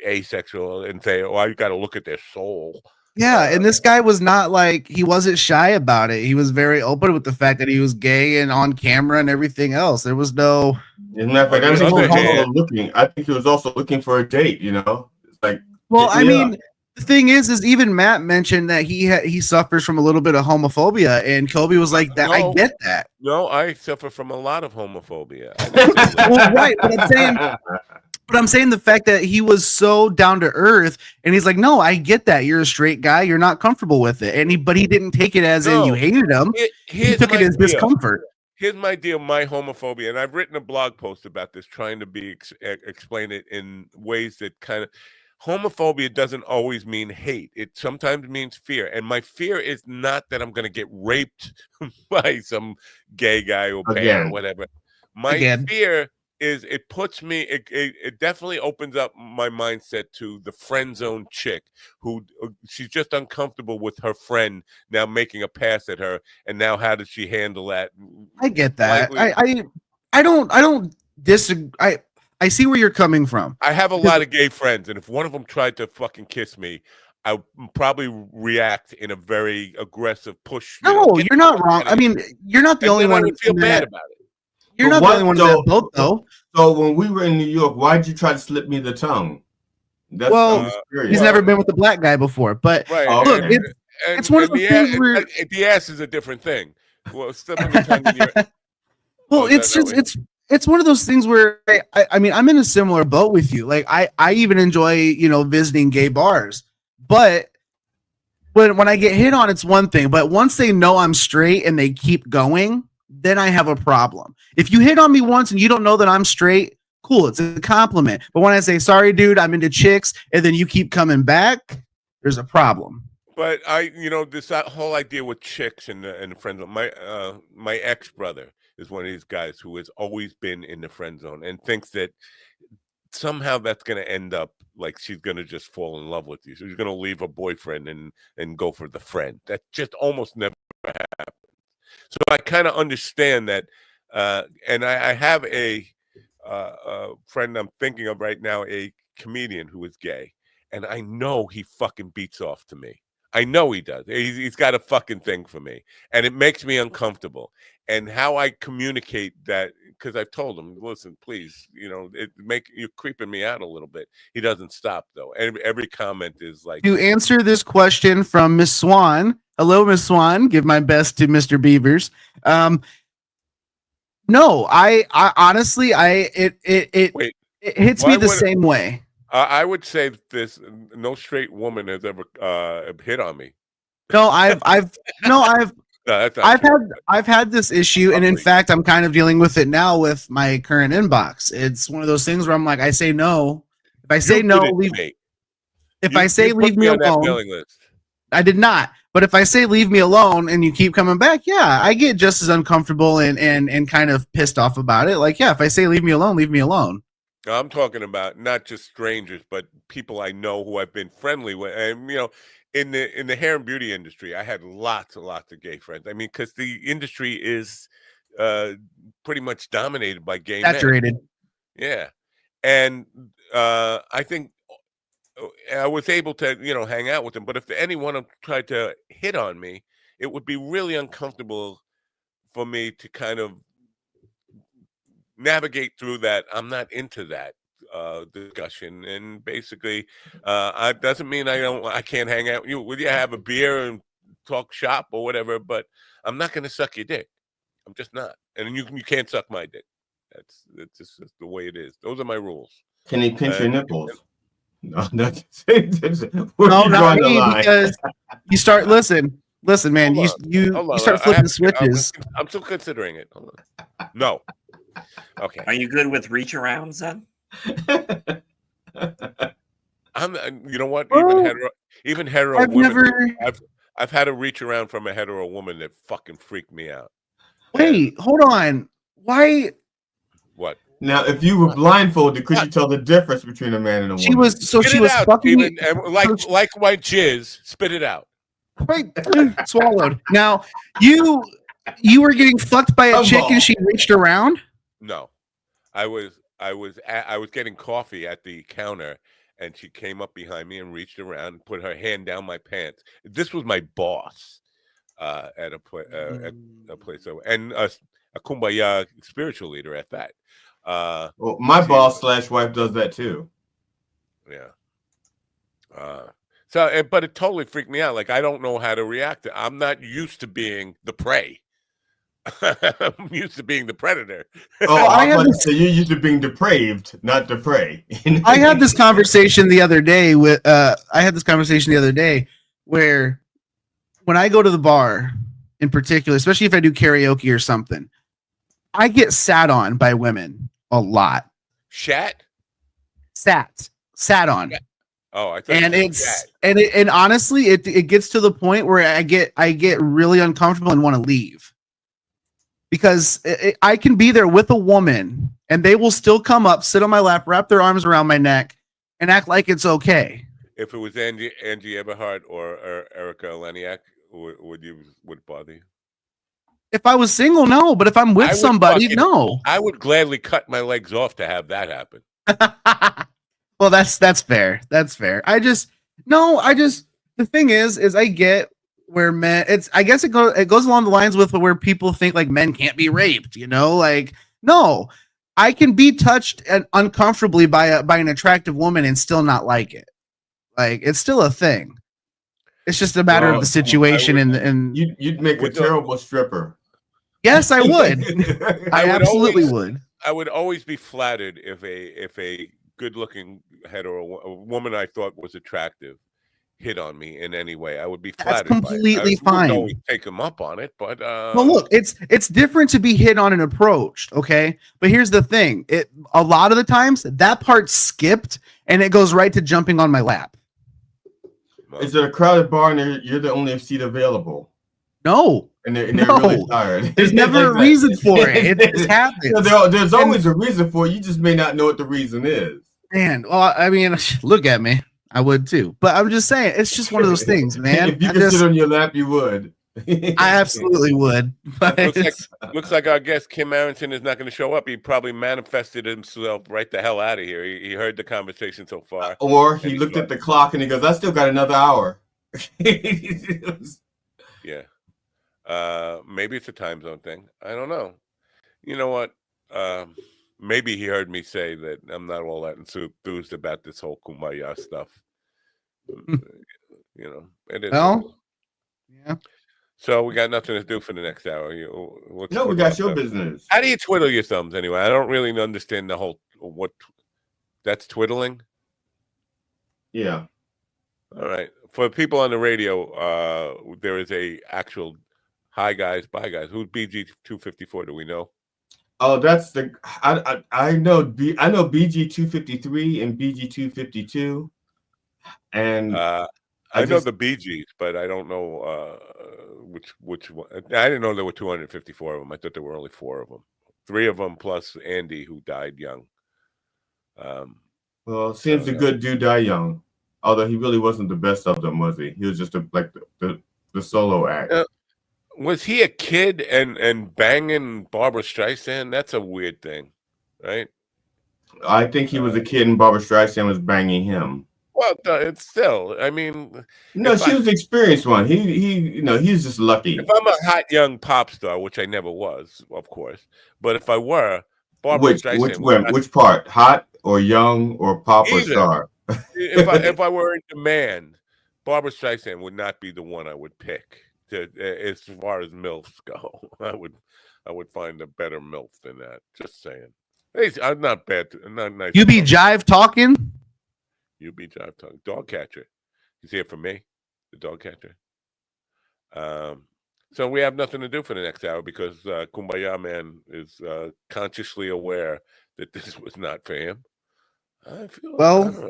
asexual, and say, "Oh, I got to look at their soul." Yeah, and this guy was not like, he wasn't shy about it. He was very open with the fact that he was gay and on camera and everything else. There was no. As a matter of fact, I think he was also looking. I think he was also looking for a date. You know, it's like. Well, I mean, the thing is even Matt mentioned that he suffers from a little bit of homophobia, and Kobe was like, "That I get that." No, I suffer from a lot of homophobia. Well, right, but I'm saying the fact that he was so down to earth, and he's like, "No, I get that. You're a straight guy. You're not comfortable with it." But he didn't take it as in you hated him. He took it as discomfort. Here's my deal, my homophobia, and I've written a blog post about this, trying to explain it in ways that kind of. Homophobia doesn't always mean hate. It sometimes means fear. And my fear is not that I'm going to get raped by some gay guy or bear or whatever. My fear is it puts me, it definitely opens up my mindset to the friend zone chick who she's just uncomfortable with her friend now making a pass at her. And now how does she handle that? I get that. I don't disagree. I see where you're coming from. I have a lot of gay friends, and if one of them tried to fucking kiss me, I would probably react in a very aggressive push. No, you're not wrong. I mean, you're not the only one who feel bad about it. You're not the only one in that boat, though. So when we were in New York, why'd you try to slip me the tongue? He's never been with a black guy before. But look, it's one of the things where the ass is a different thing. Well, slipping the tongue in your well, it's one of those things where I mean, I'm in a similar boat with you. Like I even enjoy, visiting gay bars, but when I get hit on, it's one thing, but once they know I'm straight and they keep going, then I have a problem. If you hit on me once and you don't know that I'm straight, cool. It's a compliment. But when I say, sorry, dude, I'm into chicks, and then you keep coming back, there's a problem. But this whole idea with chicks and friends, my ex-brother is one of these guys who has always been in the friend zone and thinks that somehow that's going to end up like she's going to just fall in love with you. So she's going to leave her boyfriend and go for the friend. That just almost never happens. So I kind of understand that. And I have a friend I'm thinking of right now, a comedian who is gay. And I know he fucking beats off to me. I know he does. He's got a fucking thing for me. And it makes me uncomfortable. And how I communicate that, because I've told him, listen, please, you're creeping me out a little bit. He doesn't stop, though. Every comment is like. To answer this question from Miss Swan. Hello, Miss Swan. Give my best to Mr. Beavers. No, I honestly, it hits me the same way. I would say this: no straight woman has ever hit on me. No, I've had this issue, and in fact, I'm kind of dealing with it now with my current inbox. It's one of those things where I'm like, I say no. If I say no, leave. If I say leave me alone, I did not. But if I say leave me alone and you keep coming back, yeah, I get just as uncomfortable and kind of pissed off about it. Like, yeah, if I say leave me alone, leave me alone. I'm talking about not just strangers, but people I know who I've been friendly with. And in the hair and beauty industry, I had lots and lots of gay friends. I mean, because the industry is pretty much dominated by gay saturated. Men. Yeah, and I think I was able to hang out with them. But if anyone tried to hit on me, it would be really uncomfortable for me to kind of navigate through that. I'm not into that discussion, and basically it doesn't mean I can't hang out with you. Would you have a beer and talk shop or whatever? But I'm not going to suck your dick. I'm just not, and you can't suck my dick. That's just the way it is. Those are my rules. Can he pinch your nipples? No, not me, because you start listen, man. You start flipping switches. I'm still considering it. Hold on. No. Okay. Are you good with reach arounds then? I'm. You know what? Even hetero I've women. I've had a reach around from a hetero woman that fucking freaked me out. Wait, hold on. Why? What? Now, if you were blindfolded, could you tell the difference between a man and a woman? She was fucking even, like my jizz. Spit it out. Wait, swallowed. Now you were getting fucked by a chick and she reached around. No, I was getting coffee at the counter, and she came up behind me and reached around and put her hand down my pants. This was my boss at a place, and a kumbaya spiritual leader at that. Well, my boss / wife does that too. Yeah. But it totally freaked me out. Like, I don't know how to react. I'm not used to being the prey. I'm used to being the predator. So you're used to being depraved, not the prey. I had this conversation the other day where when I go to the bar, in particular, especially if I do karaoke or something, I get sat on by women a lot. Sat on. Oh, I thought. And honestly, it gets to the point where I get really uncomfortable and want to leave, because I can be there with a woman and they will still come up, sit on my lap, wrap their arms around my neck, and act like it's okay. If it was Angie Eberhardt or Erica Eleniak, would it bother you? If I was single, no. But if I'm with somebody, no. I would gladly cut my legs off to have that happen. Well, that's fair. That's fair. The thing is I get where men, I guess it goes along the lines with where people think like men can't be raped, like, no, I can be touched uncomfortably by an attractive woman and still not like it. Like, it's still a thing. It's just a matter of the situation. You'd make a terrible stripper. Yes, I would. I absolutely would. I would always be flattered if a good-looking a woman I thought was attractive hit on me in any way. I would be flattered. That's completely fine. I wouldn't always take him up on it, but well, look, it's different to be hit on and approached, okay? But here's the thing: a lot of the times that part's skipped, and it goes right to jumping on my lap. Is it a crowded bar and you're the only seat available? No. And they're really tired. There's never a reason for it. It just happens. There's always a reason for it. You just may not know what the reason is. Man, well, I mean, look at me. I would too. But I'm just saying, it's just one of those things, man. If you could sit on your lap, you would. I absolutely would. But looks like our guest Kim Aronson is not going to show up. He probably manifested himself right the hell out of here. He heard the conversation so far. Or he looked at the clock and he goes, I still got another hour. Yeah. Maybe it's a time zone thing. I don't know. You know what? Maybe he heard me say that I'm not all that enthused about this whole kumbaya stuff. It is. Well, yeah. So we got nothing to do for the next hour. We got show business. How do you twiddle your thumbs anyway? I don't really understand the whole that's twiddling. Yeah. All right. For people on the radio, there is a actual hi guys, bye guys. Who's BG 254? Do we know? Oh, that's I know BG 253 and BG 252, and I know the Bee Gees, but I don't know which one. I didn't know there were 254 of them. I thought there were only 4 of them. 3 of them plus Andy, who died young. Well, seems the good dude die young, although he really wasn't the best of them, was he? He was just the solo act. Was he a kid and banging Barbara Streisand? That's a weird thing, right? I think he was a kid and Barbara Streisand was banging him. Well, it's still. I mean, no, she was the experienced one. He's just lucky. If I'm a hot young pop star, which I never was, of course, but if I were, Barbara Streisand. Which part? Hot or young or pop or star? if I were in demand, Barbara Streisand would not be the one I would pick. As far as MILFs go, I would find a better MILF than that. Just saying. Hey, I'm not bad. I'm not nice. You be jive talking. You be jive talking. Dog catcher. He's here for me, the dog catcher. So we have nothing to do for the next hour because Kumbaya Man is consciously aware that this was not for him.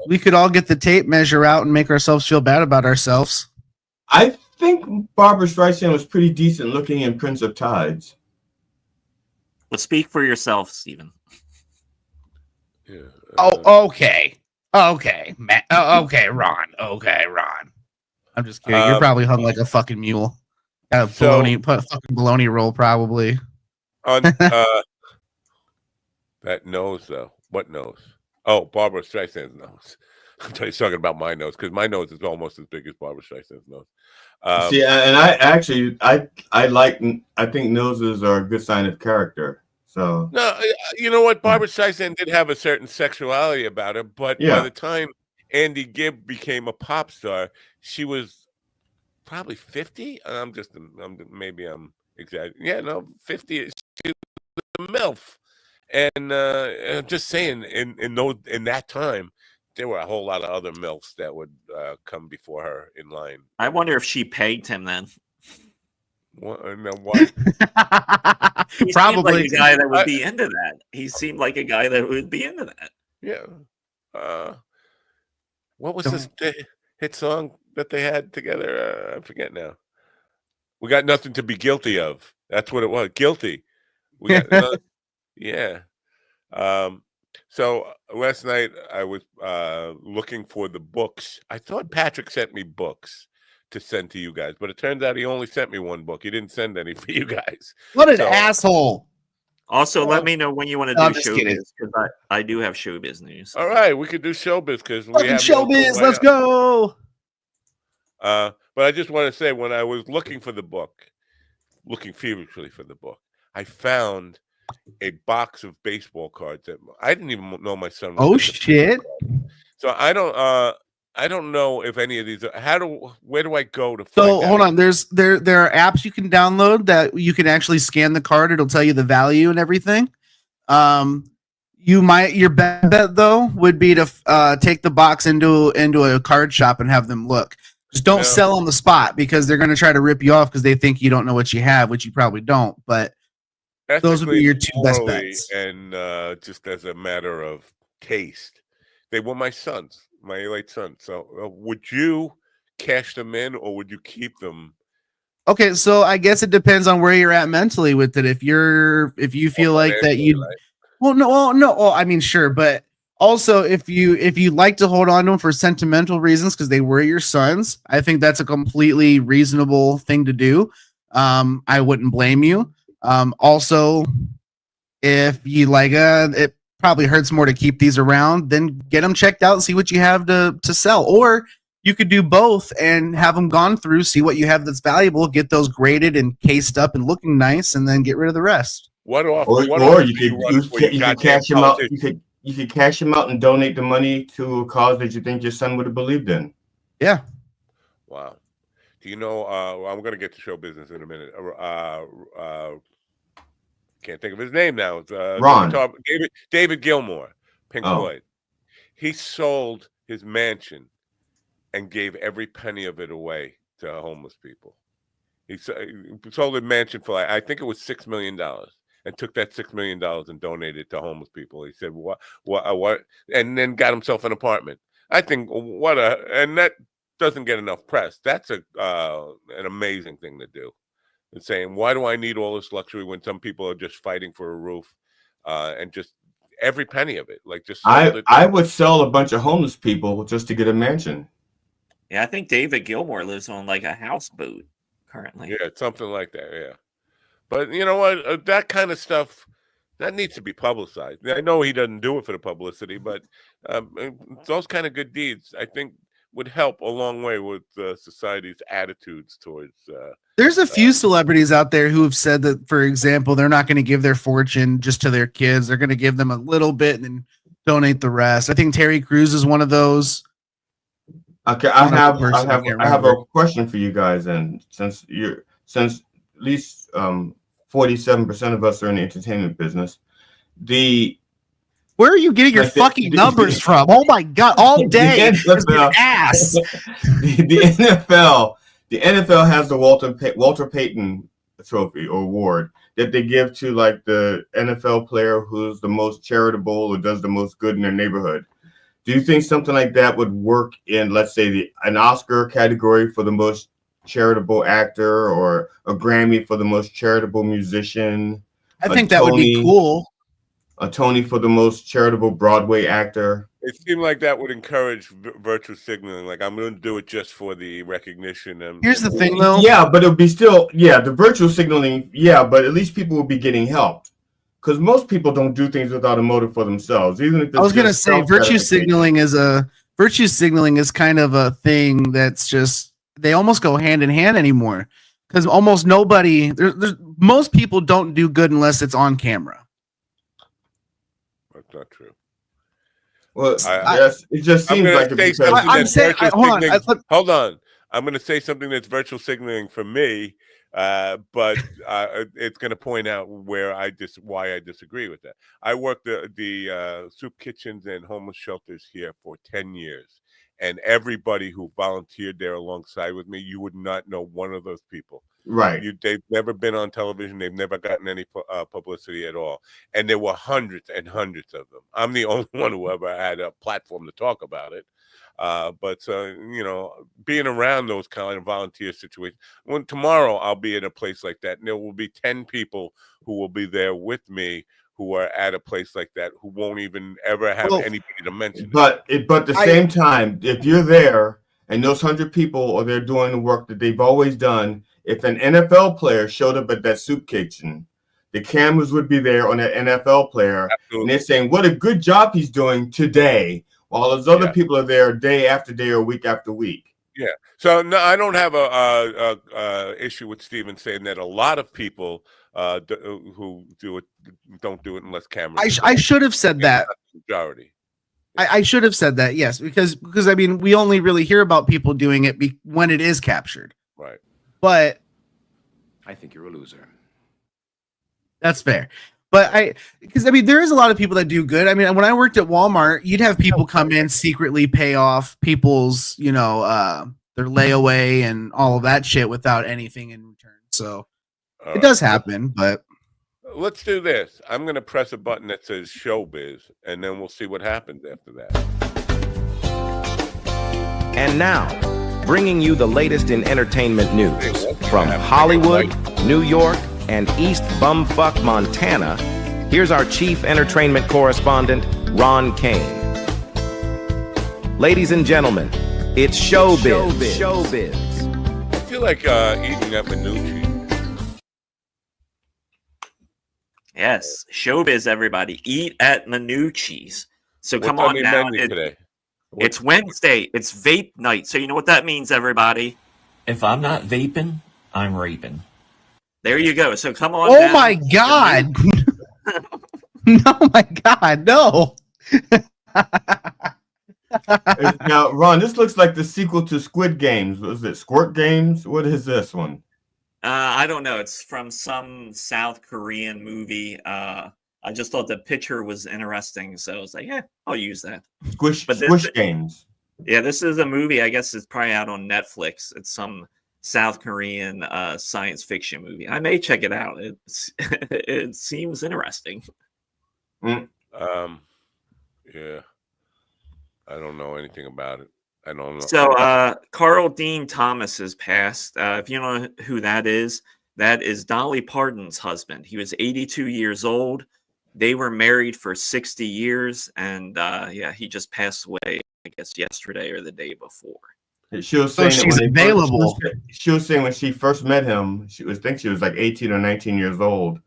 We could all get the tape measure out and make ourselves feel bad about ourselves. I think Barbara Streisand was pretty decent looking in Prince of Tides. Well, speak for yourself, Stephen. Yeah. Okay, Matt. Okay, Ron. I'm just kidding. You're probably hung like a fucking mule. Got a fucking baloney roll, probably. On that nose, though. What nose? Oh, Barbara Streisand's nose. He's talking about my nose because my nose is almost as big as Barbara Streisand's nose. See, and I think noses are a good sign of character. So no, you know what? Barbara Streisand did have a certain sexuality about her, but by the time Andy Gibb became a pop star, she was probably 50. Maybe I'm exaggerating. Yeah, no, 50. She was a MILF, and I'm just saying, in that time, there were a whole lot of other MILFs that would come before her in line. I wonder if she pegged him then. What? No, what? He seemed like a guy that would be into that. He seemed like a guy that would be into that. Yeah. What was this hit song that they had together? I forget now. We got nothing to be guilty of. That's what it was. Guilty. We got yeah. So last night I was looking for the books. I thought Patrick sent me books to send to you guys, but it turns out he only sent me one book. He didn't send any for you guys. What an asshole. Also, let me know when you want to do showbiz, because I do have showbiz news. All right, we could do showbiz because we have showbiz. Let's go. But I just want to say, when I was looking feverishly for the book, I found a box of baseball cards that I didn't even know my son was. Oh shit! So I don't know if any of these. Where do I go to? So hold on. There are apps you can download that you can actually scan the card. It'll tell you the value and everything. Your bet though would be to take the box into a card shop and have them look. Just don't sell on the spot because they're going to try to rip you off because they think you don't know what you have, which you probably don't. But those would be your two best bets. And just as a matter of taste, they were my sons. My late son. So would you cash them in or would you keep them? Okay, so I guess it depends on where you're at mentally with it. If you feel like that you I mean sure, but also if you like to hold on to them for sentimental reasons because they were your sons, I think that's a completely reasonable thing to do. I wouldn't blame you. Also if you like it probably hurts more to keep these around, then get them checked out and see what you have to sell. Or you could do both and have them gone through, see what you have that's valuable, get those graded and cased up and looking nice, and then get rid of the rest. Or you could cash them out. You could cash them out and donate the money to a cause that you think your son would have believed in. Yeah. Wow. Do you know? I'm going to get to show business in a minute. Can't think of his name now. It's, Ron. David Gilmour, Pink Floyd. He sold his mansion and gave every penny of it away to homeless people. He sold his mansion for, I think it was $6 million, and took that $6 million and donated it to homeless people. He said, what, and then got himself an apartment. I think and that doesn't get enough press. That's an amazing thing to do. And saying, why do I need all this luxury when some people are just fighting for a roof, and just every penny of it? Like just I would sell a bunch of homeless people just to get a mansion. Yeah, I think David Gilmour lives on like a houseboat currently. Yeah, something like that. Yeah, but you know what? That kind of stuff that needs to be publicized. I know he doesn't do it for the publicity, but those kind of good deeds, I think, would help a long way with society's attitudes towards. There's a few celebrities out there who have said that, for example, they're not going to give their fortune just to their kids. They're going to give them a little bit and then donate the rest. I think Terry Crews is one of those. Okay, I have a question for you guys, and since at least 47% of us are in the entertainment business, where are you getting your fucking numbers from? Oh my god, all day has been ass. The NFL has the Walter Payton Trophy or award that they give to like the NFL player who's the most charitable or does the most good in their neighborhood. Do you think something like that would work in, let's say, an Oscar category for the most charitable actor or a Grammy for the most charitable musician? I think that would be cool. A Tony for the most charitable Broadway actor. It seemed like that would encourage virtue signaling. Like, I'm going to do it just for the recognition. Here's the thing, though. Yeah, but it would be still, the virtual signaling, but at least people would be getting helped. Because most people don't do things without a motive for themselves. Even if I was going to say, virtue signaling is a virtue signaling is kind of a thing that's just, they almost go hand in hand anymore. Because almost nobody, most people don't do good unless it's on camera. That's not true. Well, yes, it just seems like it because hold on. I'm going to say something that's virtual signaling for me, but it's going to point out why I disagree with that. I worked the soup kitchens and homeless shelters here for 10 years, and everybody who volunteered there alongside with me, you would not know one of those people. Right. They've never been on television. They've never gotten any publicity at all. And there were hundreds and hundreds of them. I'm the only one who ever had a platform to talk about it. But being around those kind of volunteer situations, when tomorrow I'll be in a place like that, and there will be 10 people who will be there with me who are at a place like that who won't even ever have anybody to mention it. But at the same time, if you're there and those 100 people are there doing the work that they've always done, if an NFL player showed up at that soup kitchen, the cameras would be there on that NFL player. Absolutely. And they're saying, what a good job he's doing today, while those other people are there day after day or week after week. Yeah. So no, I don't have a issue with Steven saying that a lot of people who do it don't do it unless cameras. I should have said that. Majority. I should have said that, yes, because I mean, we only really hear about people doing it when it is captured. Right. But I think you're a loser. That's fair. But because there is a lot of people that do good. I mean, when I worked at Walmart, you'd have people come in, secretly pay off people's, their layaway and all of that shit without anything in return. So it does happen, but let's do this. I'm going to press a button that says showbiz, and then we'll see what happens after that. And now, bringing you the latest in entertainment news from Hollywood, New York, and East Bumfuck, Montana. Here's our chief entertainment correspondent, Ron Kane. Ladies and gentlemen, it's showbiz. I feel like eating at Minucci. Yes, showbiz, everybody. Eat at Minucci's. So What's come on the now. menu today? It's Wednesday. It's vape night. So you know what that means, everybody? If I'm not vaping, I'm raping. There you go. So come on. Oh my God. Oh my God, no. Now, Ron, this looks like the sequel to Squid Games. Was it Squirt Games? What is this one? I don't know. It's from some South Korean movie. I just thought the picture was interesting, so I was like, "Yeah, I'll use that." Squish Games. Yeah, this is a movie. I guess it's probably out on Netflix. It's some South Korean science fiction movie. I may check it out. It seems interesting. Yeah, I don't know anything about it. I don't know. So Carl Dean Thomas has passed. If you know who that is Dolly Parton's husband. He was 82 years old. They were married for 60 years, and he just passed away, I guess, yesterday or the day before. She was saying she's available. She was saying when she first met him, she was like 18 or 19 years old.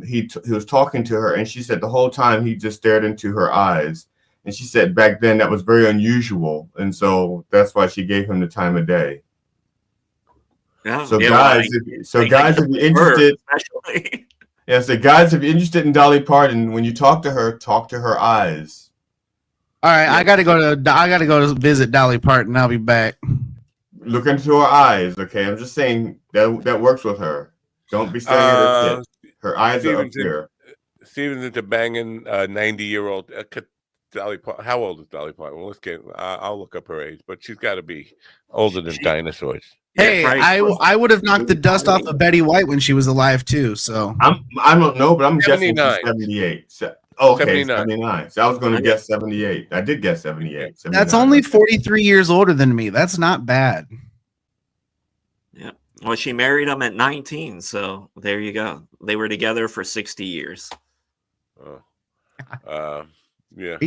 He was talking to her, and she said the whole time he just stared into her eyes. And she said back then that was very unusual, and so that's why she gave him the time of day. Yeah, so guys, if you're interested, guys, if you're interested in Dolly Parton, when you talk to her eyes. All right, I gotta go to visit Dolly Parton. I'll be back. Look into her eyes, okay? I'm just saying that works with her. Don't be staring at her tits. Her eyes are up here. Steven's into banging 90-year-old Dolly Parton. How old is Dolly Parton? Well, I'll look up her age, but she's got to be older than dinosaurs. Hey, I would have knocked the dust off of Betty White when she was alive too. So I don't know, but I'm guessing 78. Okay, 79. 79. So I was going to guess 78. I did guess 78. 79. That's only 43 years older than me. That's not bad. Yeah. Well, she married him at 19, so there you go. They were together for 60 years. Yeah.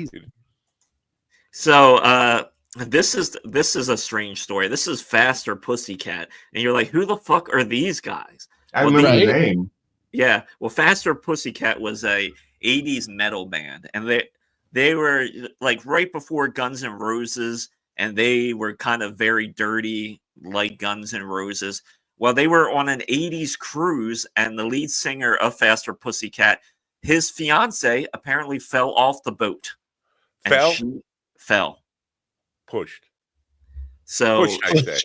So this is a strange story. This is Faster Pussycat, and you're like, who the fuck are these guys? I remember the name. Yeah. Well, Faster Pussycat was a 80s metal band, and they were like right before Guns N' Roses, and they were kind of very dirty, like Guns N' Roses. Well, they were on an 80s cruise, and the lead singer of Faster Pussycat, his fiance apparently fell off the boat. Fell? She fell. Pushed. So, Pushed, I say.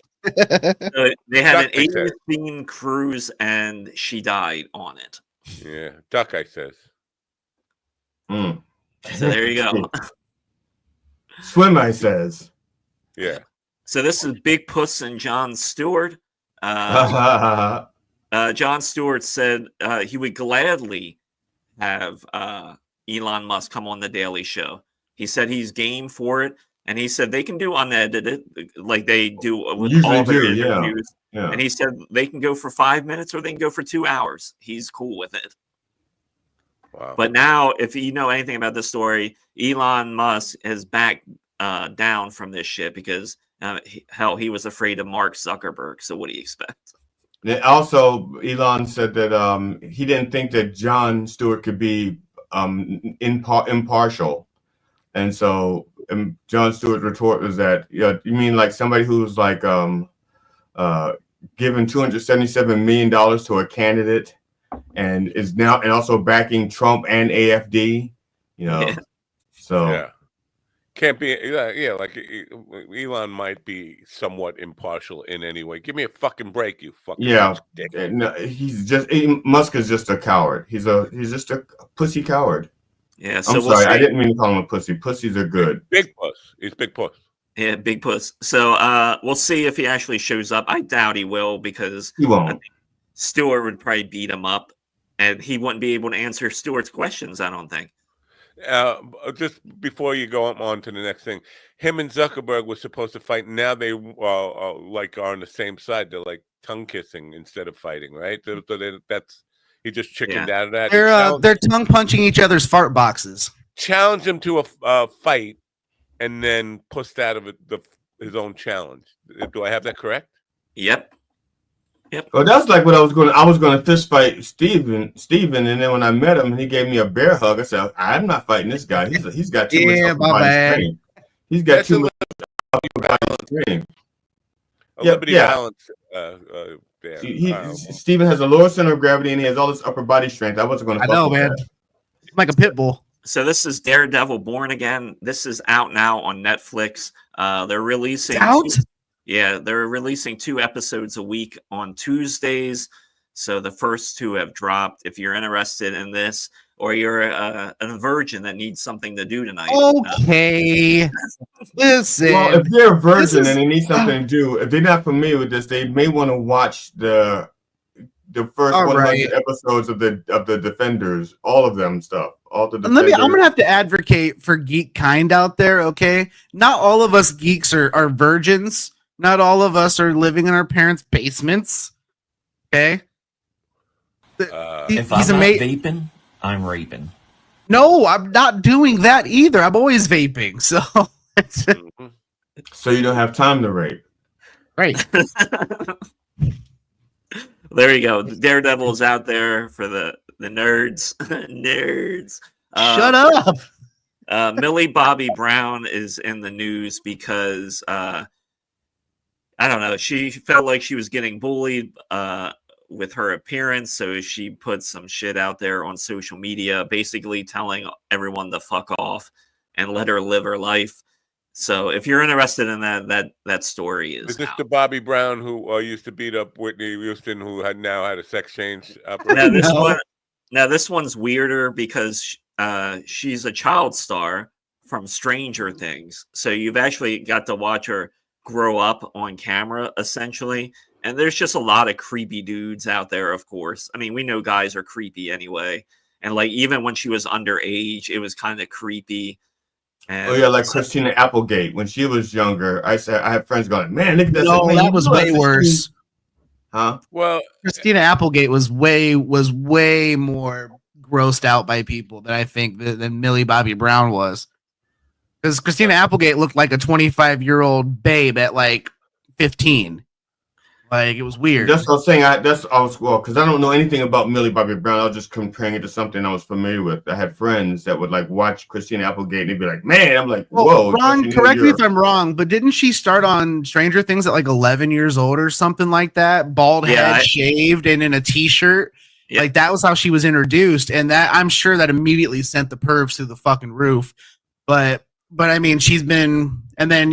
So they had Duck, an I say. 80s themed cruise, and she died on it. Yeah, duck, I says. So there you go. Swim, I says. Yeah. So this is Big Puss and Jon Stewart. Jon Stewart said he would gladly have Elon Musk come on the Daily Show. He said he's game for it, and he said they can do unedited, like they do with Usually all their do, yeah. interviews. Yeah. And he said they can go for 5 minutes or they can go for 2 hours. He's cool with it. Wow. But now, if you know anything about this story, Elon Musk has backed down from this shit because he was afraid of Mark Zuckerberg. So what do you expect? Also, Elon said that he didn't think that Jon Stewart could be impartial, and so Jon Stewart's retort was that, you mean like somebody who's like given $277 million to a candidate and is now and also backing Trump and AFD, so. Yeah. Can't be, like Elon might be somewhat impartial in any way. Give me a fucking break, you fucking dick. No, Musk is just a coward. He's just a pussy coward. Yeah, so I'm sorry, I didn't mean to call him a pussy. Pussies are good. Big puss. He's big puss. Yeah, big puss. So we'll see if he actually shows up. I doubt he will because he won't. I think Stewart would probably beat him up, and he wouldn't be able to answer Stewart's questions, I don't think. Just before you go on to the next thing, him and Zuckerberg were supposed to fight. Now they are on the same side. They're like tongue kissing instead of fighting, right? So that's he just chickened out of that. They're tongue punching each other's fart boxes. Challenge him to a fight, and then pushed out of his own challenge. Do I have that correct? Yep. Well, that's like what I was going to fist fight Steven, and then when I met him and he gave me a bear hug, I said, I'm not fighting this guy. He's got too much upper body strength. He's got too much upper body strength. Balance. Steven has a lower center of gravity and he has all this upper body strength. I wasn't going to. I know, man. He's like a pit bull. So this is Daredevil Born Again. This is out now on Netflix. They're releasing. They're releasing 2 episodes a week on Tuesdays. So the first 2 have dropped. If you're interested in this, or you're a virgin that needs something to do tonight. Okay. Listen. Well, if they're a virgin and they need something to do, if they're not familiar with this, they may want to watch the first 100 episodes of the Defenders, all of them stuff. All the Defenders. I'm gonna have to advocate for geek kind out there. Okay, not all of us geeks are virgins. Not all of us are living in our parents' basements. Okay. If I'm not vaping, I'm raping. No, I'm not doing that either. I'm always vaping. So, so you don't have time to rape. Right. There you go. Daredevil is out there for the nerds. Nerds. Shut up. Millie Bobby Brown is in the news because I don't know. She felt like she was getting bullied with her appearance, so she put some shit out there on social media, basically telling everyone to fuck off and let her live her life. So if you're interested in that story is this the Bobby Brown who used to beat up Whitney Houston, who now had a sex change? Now this one's weirder because she's a child star from Stranger Things, so you've actually got to watch her grow up on camera, essentially. And there's just a lot of creepy dudes out there, of course. I mean, we know guys are creepy anyway. And like even when she was underage, it was kind of creepy. And like Christina Applegate when she was younger. I have friends going, man, look at that. No, that was way worse. Huh? Well, Christina Applegate was way more grossed out by people than I think than Millie Bobby Brown was. Because Christina Applegate looked like a 25-year-old babe at like 15. Like, it was weird. That's what I was saying. Because I don't know anything about Millie Bobby Brown. I was just comparing it to something I was familiar with. I had friends that would like watch Christina Applegate and they'd be like, "Man," I'm like, "Whoa." Ron, correct me if I'm wrong, but didn't she start on Stranger Things at like 11 years old or something like that? Bald head, shaved, and in a t-shirt. Yeah. Like, that was how she was introduced, and that I'm sure that immediately sent the pervs through the fucking roof. But I mean, she's been, and then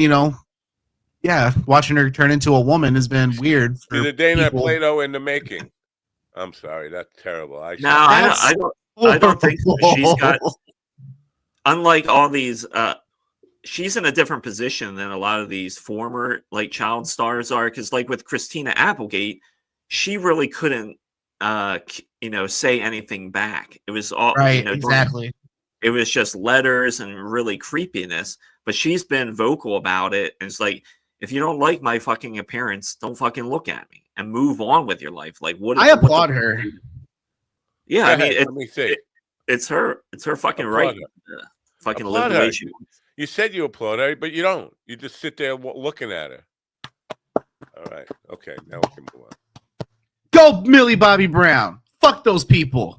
watching her turn into a woman has been weird. Is it Dana Plato in the making? I'm sorry, that's terrible. I don't think so. She's got, unlike all these, she's in a different position than a lot of these former like child stars are. Because like with Christina Applegate, she really couldn't, say anything back. It was all right, exactly. It was just letters and really creepiness. But she's been vocal about it, and it's like, if you don't like my fucking appearance, don't fucking look at me and move on with your life. Like, what? I applaud her. Yeah, I mean, it's her fucking right. Fucking live the way she wants. You said you applaud her, but you don't. You just sit there looking at her. All right. Okay. Now we can move on. Go, Millie Bobby Brown. Fuck those people.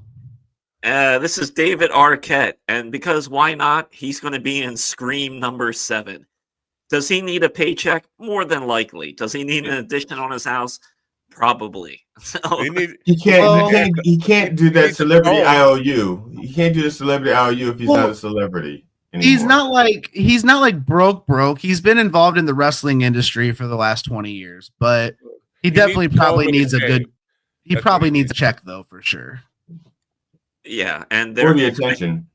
This is David Arquette, and because why not? He's going to be in Scream #7. Does he need a paycheck? More than likely. Does he need an addition on his house? Probably. He can't do that celebrity IOU. He can't do the celebrity IOU if he's not a celebrity anymore. He's not like broke. He's been involved in the wrestling industry for the last 20 years, but he definitely probably needs a good. He probably needs a check though, for sure. Yeah, and for the attention.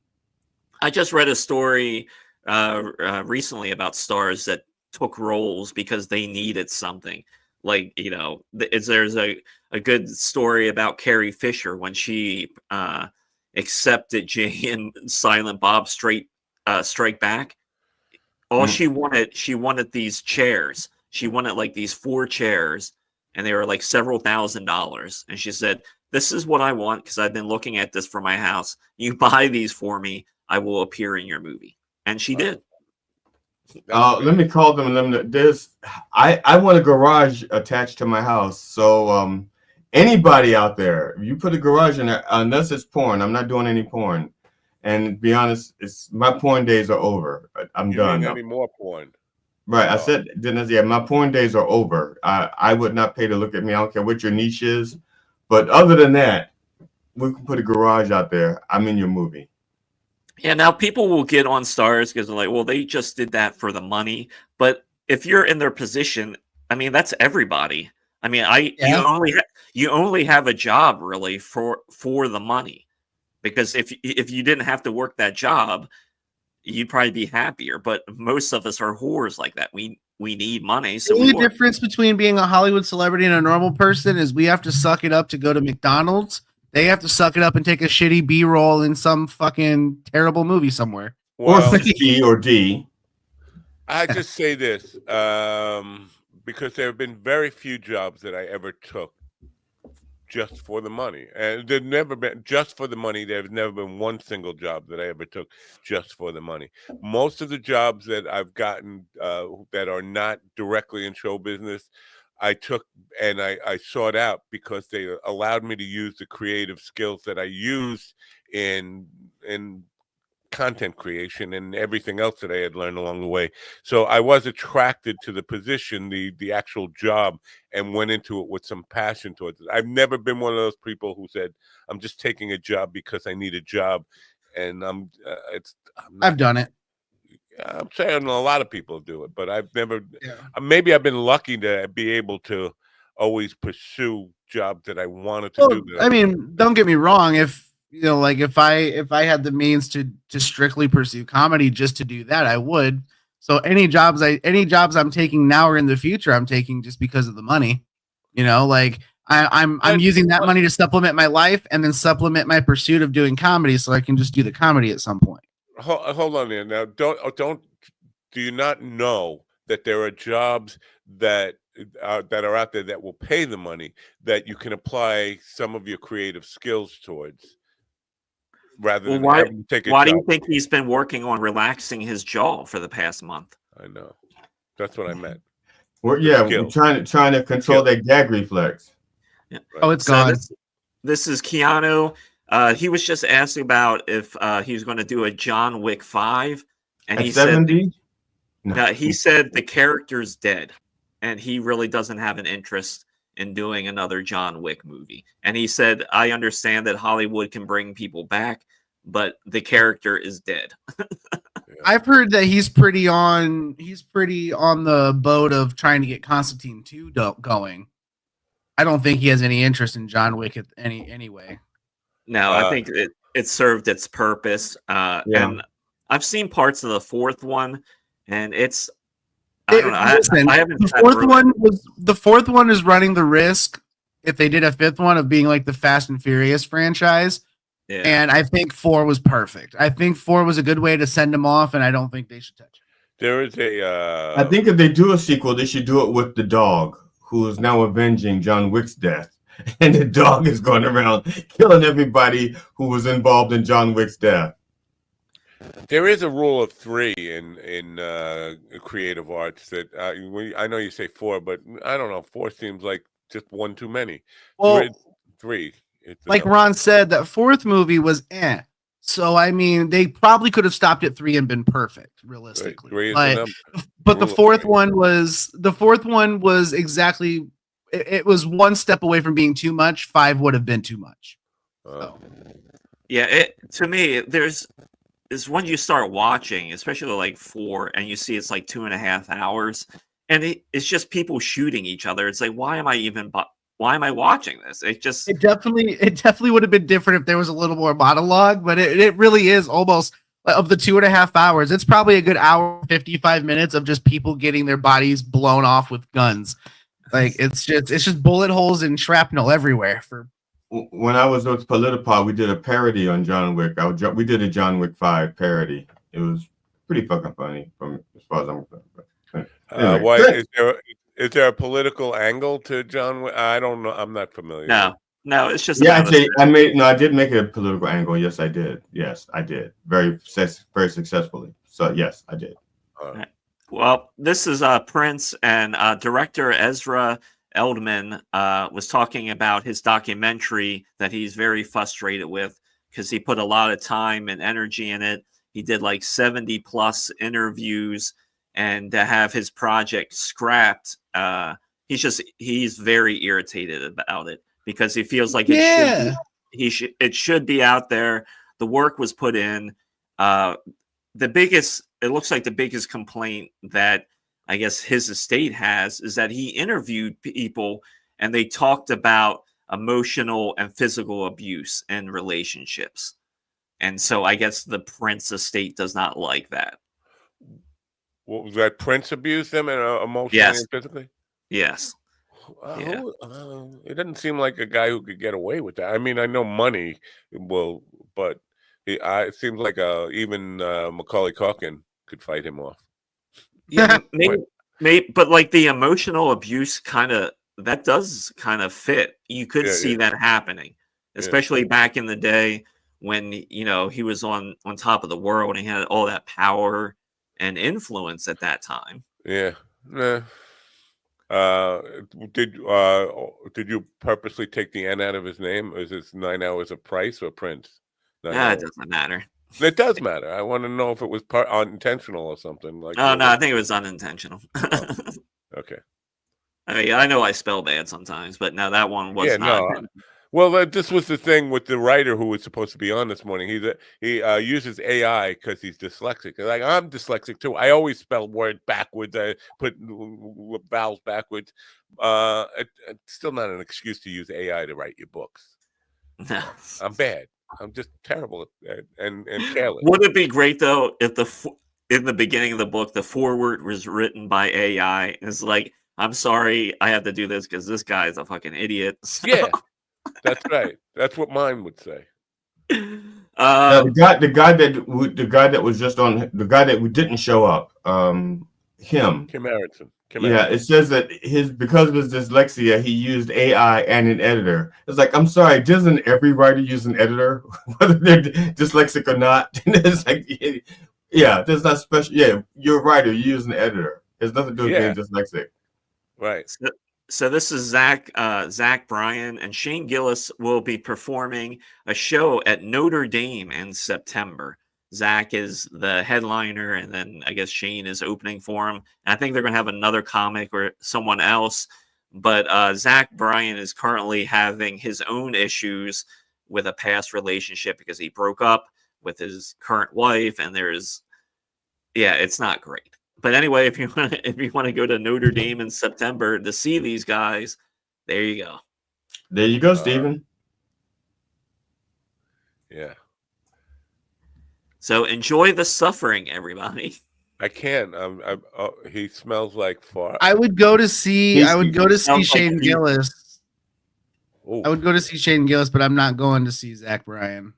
I just read a story recently about stars that took roles because they needed something. Like, there's a good story about Carrie Fisher when she accepted Jay and Silent Bob Strike Back. All she wanted these chairs. She wanted like these 4 chairs, and they were like several $1,000s. And she said, "This is what I want because I've been looking at this for my house. You buy these for me, I will appear in your movie." And she did. Let me call them. I want a garage attached to my house. So anybody out there, if you put a garage in there, unless it's porn, I'm not doing any porn. And to be honest, my porn days are over. I'm done. Any more porn? Right. I said, my porn days are over. I would not pay to look at me. I don't care what your niche is. But other than that, we can put a garage out there. I'm in your movie. Yeah, now people will get on stars because they're like, well, they just did that for the money. But if you're in their position, I mean, that's everybody. I mean, you only have a job really for the money, because if you didn't have to work that job, you'd probably be happier. But most of us are whores like that. We need money. So the only difference between being a Hollywood celebrity and a normal person is we have to suck it up to go to McDonald's. They have to suck it up and take a shitty B-roll in some fucking terrible movie somewhere. Well, or C or D. I just say this because there have been very few jobs that I ever took just for the money. And there's never been just for the money. There's never been one single job that I ever took just for the money. Most of the jobs that I've gotten that are not directly in show business, I took and I sought out because they allowed me to use the creative skills that I used in content creation and everything else that I had learned along the way. So I was attracted to the position, the actual job, and went into it with some passion towards it. I've never been one of those people who said, I'm just taking a job because I need a job. And I've done it. I'm saying a lot of people do it, but I've never. Maybe I've been lucky to be able to always pursue jobs that I wanted to do. I mean, don't get me wrong. If I had the means to strictly pursue comedy just to do that, I would. So any jobs I'm taking now or in the future, I'm taking just because of the money. I'm using that money to supplement my life and then supplement my pursuit of doing comedy, so I can just do the comedy at some point. Hold on there. Now, do you not know that there are jobs that are out there that will pay the money that you can apply some of your creative skills towards, rather than having to take a job? Why do you think he's been working on relaxing his jaw for the past month? I know. That's what I meant. we're trying to control that gag reflex. Yeah. Oh, it's gone. This is Keanu. He was just asking about if he was going to do a John Wick 5, and At he 70? said he said the character's dead, and he really doesn't have an interest in doing another John Wick movie. And he said, I understand that Hollywood can bring people back, but the character is dead. I've heard that he's pretty on the boat of trying to get Constantine 2 going. I don't think he has any interest in John Wick anyway. No, I think it served its purpose. And I've seen parts of the fourth one, and it's I don't know. I haven't. The fourth one is running the risk, if they did a fifth one, of being like the Fast and Furious franchise. Yeah. And I think 4 was perfect. I think 4 was a good way to send him off, and I don't think they should touch it. There is a. I think if they do a sequel, they should do it with the dog, who is now avenging John Wick's death, and the dog is going around killing everybody who was involved in John Wick's death. There is a rule of 3 in creative arts that I know you say 4, but I don't know. 4 seems like just one too many. Well, 3. Like Ron said, that fourth movie was eh. So I mean, they probably could have stopped at 3 and been perfect, realistically. But the fourth one was exactly. It was one step away from being too much. 5 would have been too much. So. Yeah, to me, is when you start watching, especially like 4, and you see it's like 2.5 hours, and it's just people shooting each other. It's like, why am I watching this? It definitely would have been different if there was a little more monologue, but it really is almost of the 2.5 hours. It's probably a good hour, 55 minutes of just people getting their bodies blown off with guns. Like it's just bullet holes and shrapnel everywhere. When I was with Politipod, we did a parody on John Wick. We did a John Wick 5 parody. It was pretty fucking funny from as far as I'm concerned. Anyway, why is there a political angle to John Wick? I don't know. I'm not familiar. No, it's just I did make it a political angle. Yes, I did. Yes, I did. Very successfully. So yes, I did. Well, this is Prince, and director Ezra Eldman was talking about his documentary that he's very frustrated with because he put a lot of time and energy in it. He did like 70 plus interviews, and to have his project scrapped, he's very irritated about it because he feels like it should be out there. The work was put in. It looks like the biggest complaint that I guess his estate has is that he interviewed people and they talked about emotional and physical abuse in relationships. And so I guess the Prince estate does not like that. What was that? Prince abused them and emotionally and physically? Yes. It doesn't seem like a guy who could get away with that. I mean, I know money will, but it seems like even Macaulay Culkin could fight him off. Yeah, maybe, but like the emotional abuse that does kind of fit. You could see that happening, especially back in the day when he was on top of the world and he had all that power and influence at that time. Yeah. Did you purposely take the N out of his name? Is it 9 Hours of Price or Prince? It doesn't matter. It does matter. I want to know if it was unintentional or something like. Oh no, I think it was unintentional. Okay. I mean, I know I spell bad sometimes, but no, that one was not. No. Well, this was the thing with the writer who was supposed to be on this morning. He uses AI because he's dyslexic. Like, I'm dyslexic too. I always spell word backwards. I put vowels backwards. It's still not an excuse to use AI to write your books. No. I'm bad. I'm just terrible and careless. Would it be great though if in the beginning of the book the foreword was written by AI? It's like, I'm sorry, I have to do this because this guy is a fucking idiot. So. Yeah, that's right. That's what mine would say. The guy that was just on, the guy that we didn't show up, Kim Aronson. It says that because of his dyslexia, he used AI and an editor. It's like, I'm sorry, doesn't every writer use an editor, whether they're dyslexic or not? It's like, there's not special. Yeah, you're a writer, you use an editor. There's nothing to do with being dyslexic. Right. So this is Zach Bryan, and Shane Gillis will be performing a show at Notre Dame in September. Zach is the headliner, and then I guess Shane is opening for him. And I think they're going to have another comic or someone else. But Zach Bryan is currently having his own issues with a past relationship because he broke up with his current wife, and it's not great. But anyway, if you want to go to Notre Dame in September to see these guys, there you go. There you go, Stephen. Yeah. So enjoy the suffering, everybody. I can't. He smells like fart. I would go to see. Shane Gillis. Ooh. I would go to see Shane Gillis, but I'm not going to see Zach Bryan.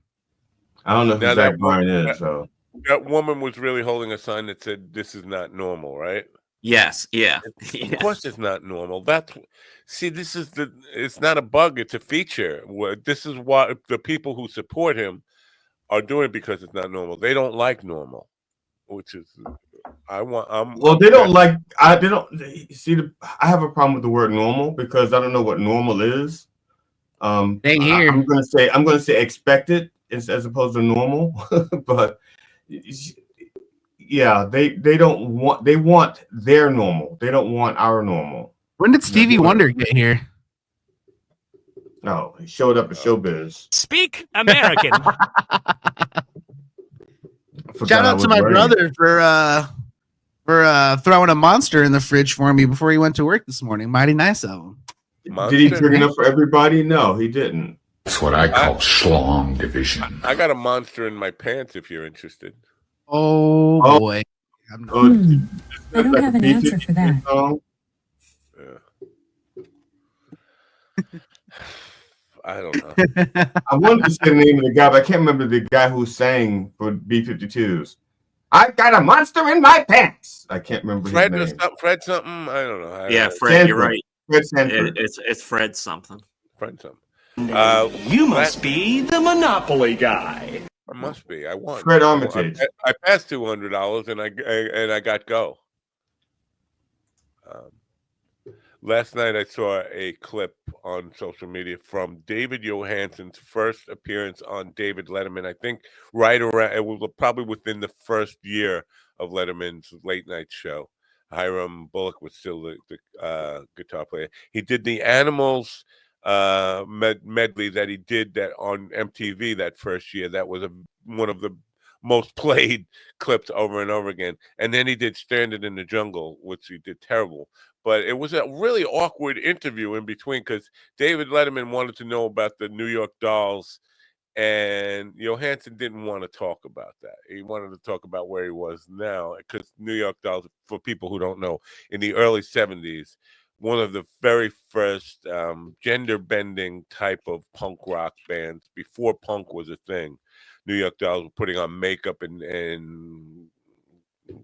I don't know who Zach Bryan is. So that woman was really holding a sign that said, "This is not normal," right? Yes. Yeah. Of course, it's not normal. It's not a bug. It's a feature. This is what the people who support him are doing because it's not normal. They don't like normal, which is I have a problem with the word normal because I don't know what normal is. I'm going to say expected as opposed to normal, but yeah, they want their normal. They don't want our normal. When did Stevie Wonder get here? No, he showed up at Showbiz. Speak American. Shout out to my brother for throwing a monster in the fridge for me before he went to work this morning. Mighty nice of him. Did he bring enough for everybody? No, he didn't. That's what I call schlong division. I got a monster in my pants if you're interested. Oh boy. I don't have an answer for that. I don't know. I wanted to say the name of the guy, but I can't remember the guy who sang for B-52s. I got a monster in my pants. I can't remember his name. Fred something? I don't know. Yeah, Fred, Sanford. You're right. Fred Sanford. It's Fred something. Fred something. You must be the Monopoly guy. I must be. I won. Fred Armitage. I passed $200 and I got go. Last night I saw a clip on social media from David Johansen's first appearance on David Letterman. I think right around it was probably within the first year of Letterman's late night show. Hiram Bullock was still the guitar player. He did the Animals medley that he did that on MTV that first year. That was one of the most played clips over and over again. And then he did Stranded in the Jungle, which he did terrible. But it was a really awkward interview in between because David Letterman wanted to know about the New York Dolls, and Johansen didn't want to talk about that. He wanted to talk about where he was now because New York Dolls, for people who don't know, in the early 70s, one of the very first gender-bending type of punk rock bands before punk was a thing. New York Dolls were putting on makeup and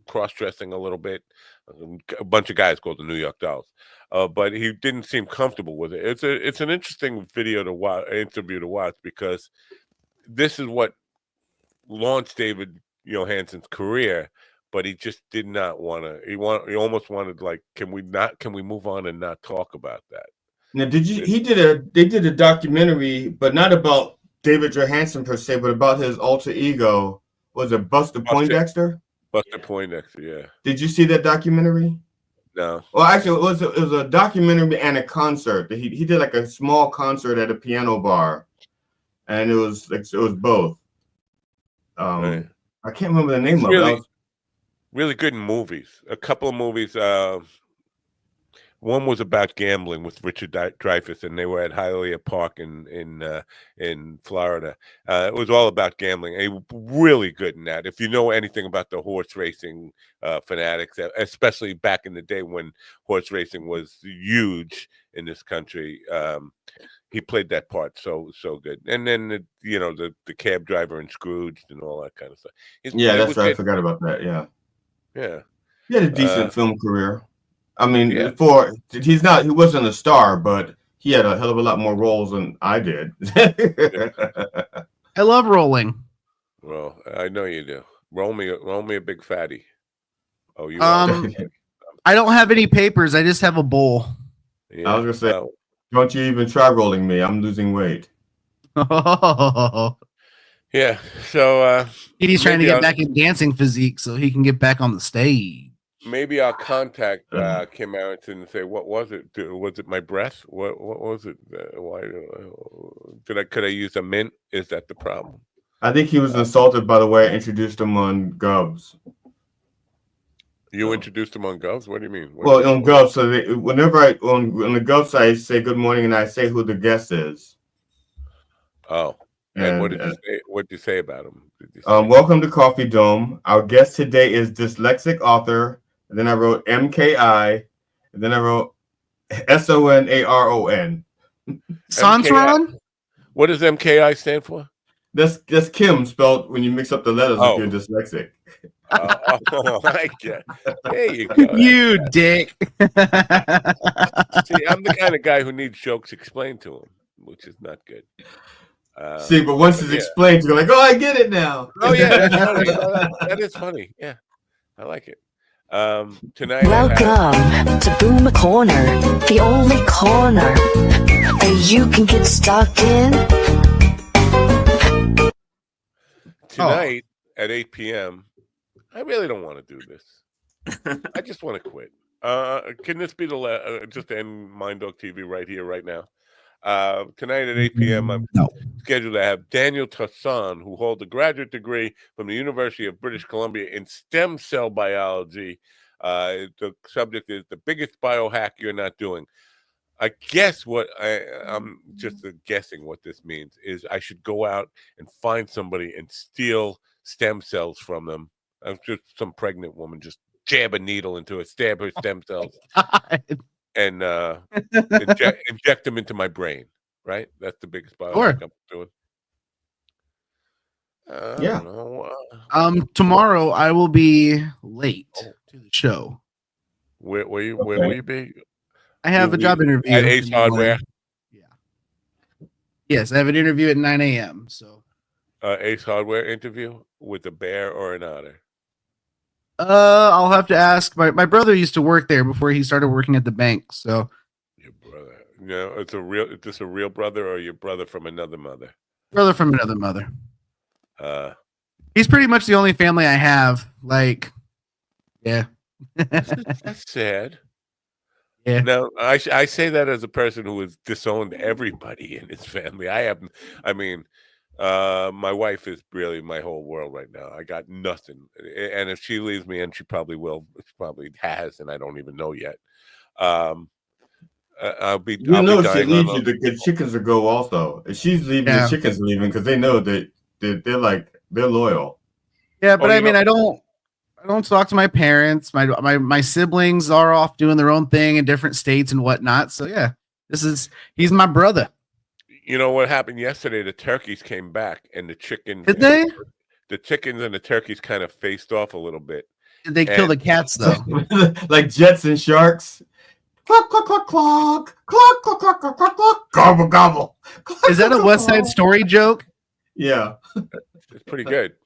cross-dressing a little bit. A bunch of guys called the New York Dolls, but he didn't seem comfortable with it. It's an interesting interview to watch because this is what launched David Johansen's career, but he just did not want to. He almost wanted can we move on and not talk about that? Now, they did a documentary, but not about David Johansen per se, but about his alter ego. Was it Buster Poindexter? Buster Poindexter, yeah. Did you see that documentary? No. Well, actually, it was a documentary and a concert. He did like a small concert at a piano bar, and it was both. Right. I can't remember the name of it. Really good movies. A couple of movies. One was about gambling with Richard Dreyfuss, and they were at Hialeah Park in Florida. It was all about gambling. And really good in that. If you know anything about the horse racing fanatics, especially back in the day when horse racing was huge in this country, he played that part so good. And then the cab driver in Scrooged and all that kind of stuff. That's right. I forgot about that. Yeah. Yeah. He had a decent film career. I mean, he wasn't a star, but he had a hell of a lot more roles than I did. I love rolling. Well, I know you do. Roll me a big fatty. Oh, you. I don't have any papers. I just have a bowl. Yeah, I was gonna say, don't you even try rolling me? I'm losing weight. Yeah. So He's trying to get back in dancing physique so he can get back on the stage. Maybe I'll contact Kim Arrington and say, "What was it? Was it my breath? What was it? Why could I use a mint? Is that the problem?" I think he was insulted by the way I introduced him on Govs. You introduced him on Govs? What do you mean? Well, on Govs, so whenever on the Govs side, I say good morning and I say who the guest is. Oh, and what did you say? What did you say about him? Welcome to Coffee Dome. Our guest today is dyslexic author. And then I wrote MKI. And then I wrote SONARON. Sansron? What does MKI stand for? That's Kim spelled when you mix up the letters if you're dyslexic. I get. There you go. You dick. See, I'm the kind of guy who needs jokes explained to him, which is not good. See, but once it's explained, you're like, oh, I get it now. Oh yeah, that's funny. That is funny. Yeah, I like it. Tonight. Welcome to Boomer Corner, the only corner that you can get stuck in. Tonight at 8 p.m. I really don't want to do this. I just want to quit. Can this be the just to end Mind Dog TV right here, right now? Tonight at 8 p.m. I'm scheduled to have Daniel Tassan, who holds a graduate degree from the University of British Columbia in stem cell biology. The subject is the biggest biohack you're not doing. I guess what I'm just guessing what this means is I should go out and find somebody and steal stem cells from them. Just some pregnant woman just jab a needle into her, stab her stem cells, and inject them into my brain. Right? That's the biggest biohack I'm doing. Yeah. I don't know. Tomorrow I will be late to the show. Where will you be? I have a job interview at Ace Hardware. Yes, I have an interview at 9 a.m. So, Ace Hardware interview with a bear or an otter? I'll have to ask. My brother used to work there before he started working at the bank. So, your brother? No, is this a real brother or your brother from another mother? Brother from another mother. He's pretty much the only family I have. Like, yeah. That's sad. Yeah. Now, I say that as a person who has disowned everybody in his family. My wife is really my whole world right now. I got nothing. And if she leaves me, and she probably will, she probably has, and I don't even know yet. I'll be she leaves you, the chickens will go also. If she's leaving, the chickens leaving because they know that they're loyal. Yeah, but I don't talk to my parents. My siblings are off doing their own thing in different states and whatnot. So yeah, he's my brother. You know what happened yesterday? The turkeys came back, and the chickens. Did they? The chickens and the turkeys kind of faced off a little bit. Did they kill the cats though? Like jets and sharks. Cluck cluck cluck cluck cluck cluck cluck cluck cluck cluck gobble gobble. Is that a West Side Story joke? Yeah, it's pretty good.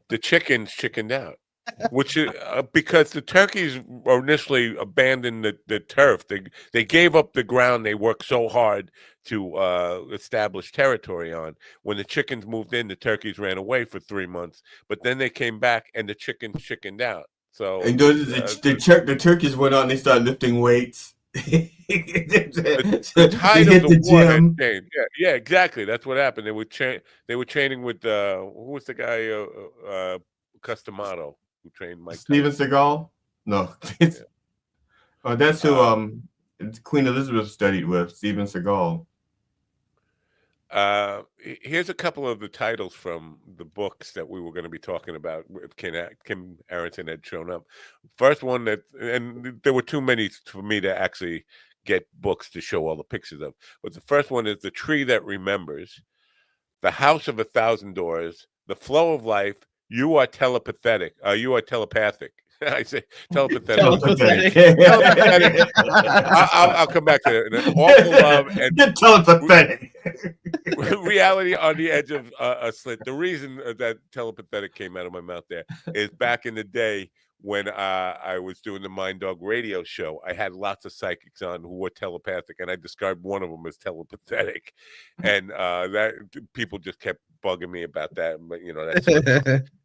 The chickens chickened out, which is because the turkeys initially abandoned the turf. They gave up the ground they worked so hard to establish territory on. When the chickens moved in, the turkeys ran away for 3 months, but then they came back and the chickens chickened out. So and the turkeys went out and they started lifting weights. the tide of the water had changed. Yeah, exactly. That's what happened. They were training with who was the guy Customato who trained Mike Steven Seagal? No. That's who Queen Elizabeth studied with, Steven Seagal. Here's a couple of the titles from the books that we were going to be talking about if Kim Arrington had shown up. First one and there were too many for me to actually get books to show all the pictures of. But the first one is The Tree That Remembers, The House of 1,000 Doors, The Flow of Life, You Are Telepathic. You Are Telepathic. I say telepathetic. Telepathetic. I'll come back to it. Awful Love and get telepathetic. Reality on the Edge of a Slit. The reason that telepathetic came out of my mouth there is back in the day when I was doing the Mind Dog radio show, I had lots of psychics on who were telepathic, and I described one of them as telepathetic, and that people just kept bugging me about that. But that's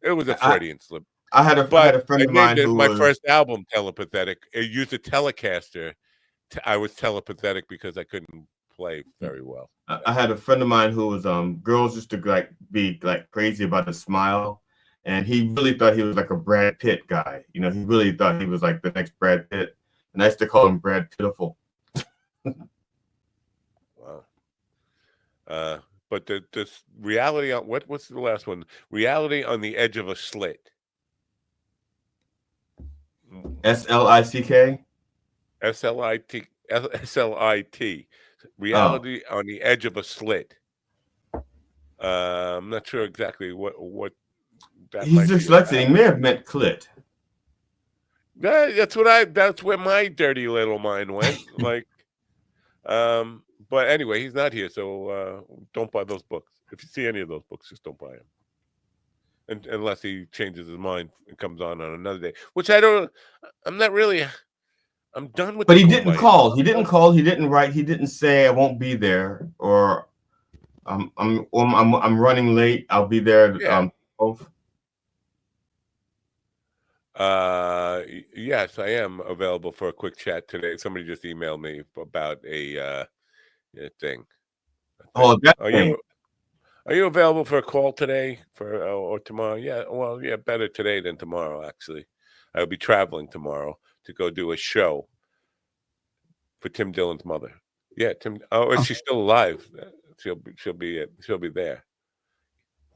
it was a Freudian slip. I had a friend of mine who my was first album telepathetic. It used a Telecaster. I was telepathetic because I couldn't play very well. I had a friend of mine who was girls used to be crazy about his smile. And he really thought he was like a Brad Pitt guy. He really thought he was like the next Brad Pitt. And I used to call him Brad Pitiful. Wow. But this reality on what's the last one? Reality on the Edge of a Slit. SLICK? SLIT. Reality on the Edge of a Slit. I'm not sure exactly what that He's might be dyslexic. about. He may have meant clit. That's where my dirty little mind went. But anyway, he's not here, so don't buy those books. If you see any of those books, just don't buy them. Unless he changes his mind and comes on another day, which I'm not really. I'm done with. But he didn't call. He didn't call. He didn't write. He didn't say I won't be there or I'm running late. I'll be there. Yeah. Yes, I am available for a quick chat today. Somebody just emailed me about a thing. Oh, that thing. Are you available for a call today or tomorrow? Yeah, well, yeah, better today than tomorrow. Actually, I'll be traveling tomorrow to go do a show for Tim Dillon's mother. Yeah, Tim. Oh, and she's still alive. She'll be there.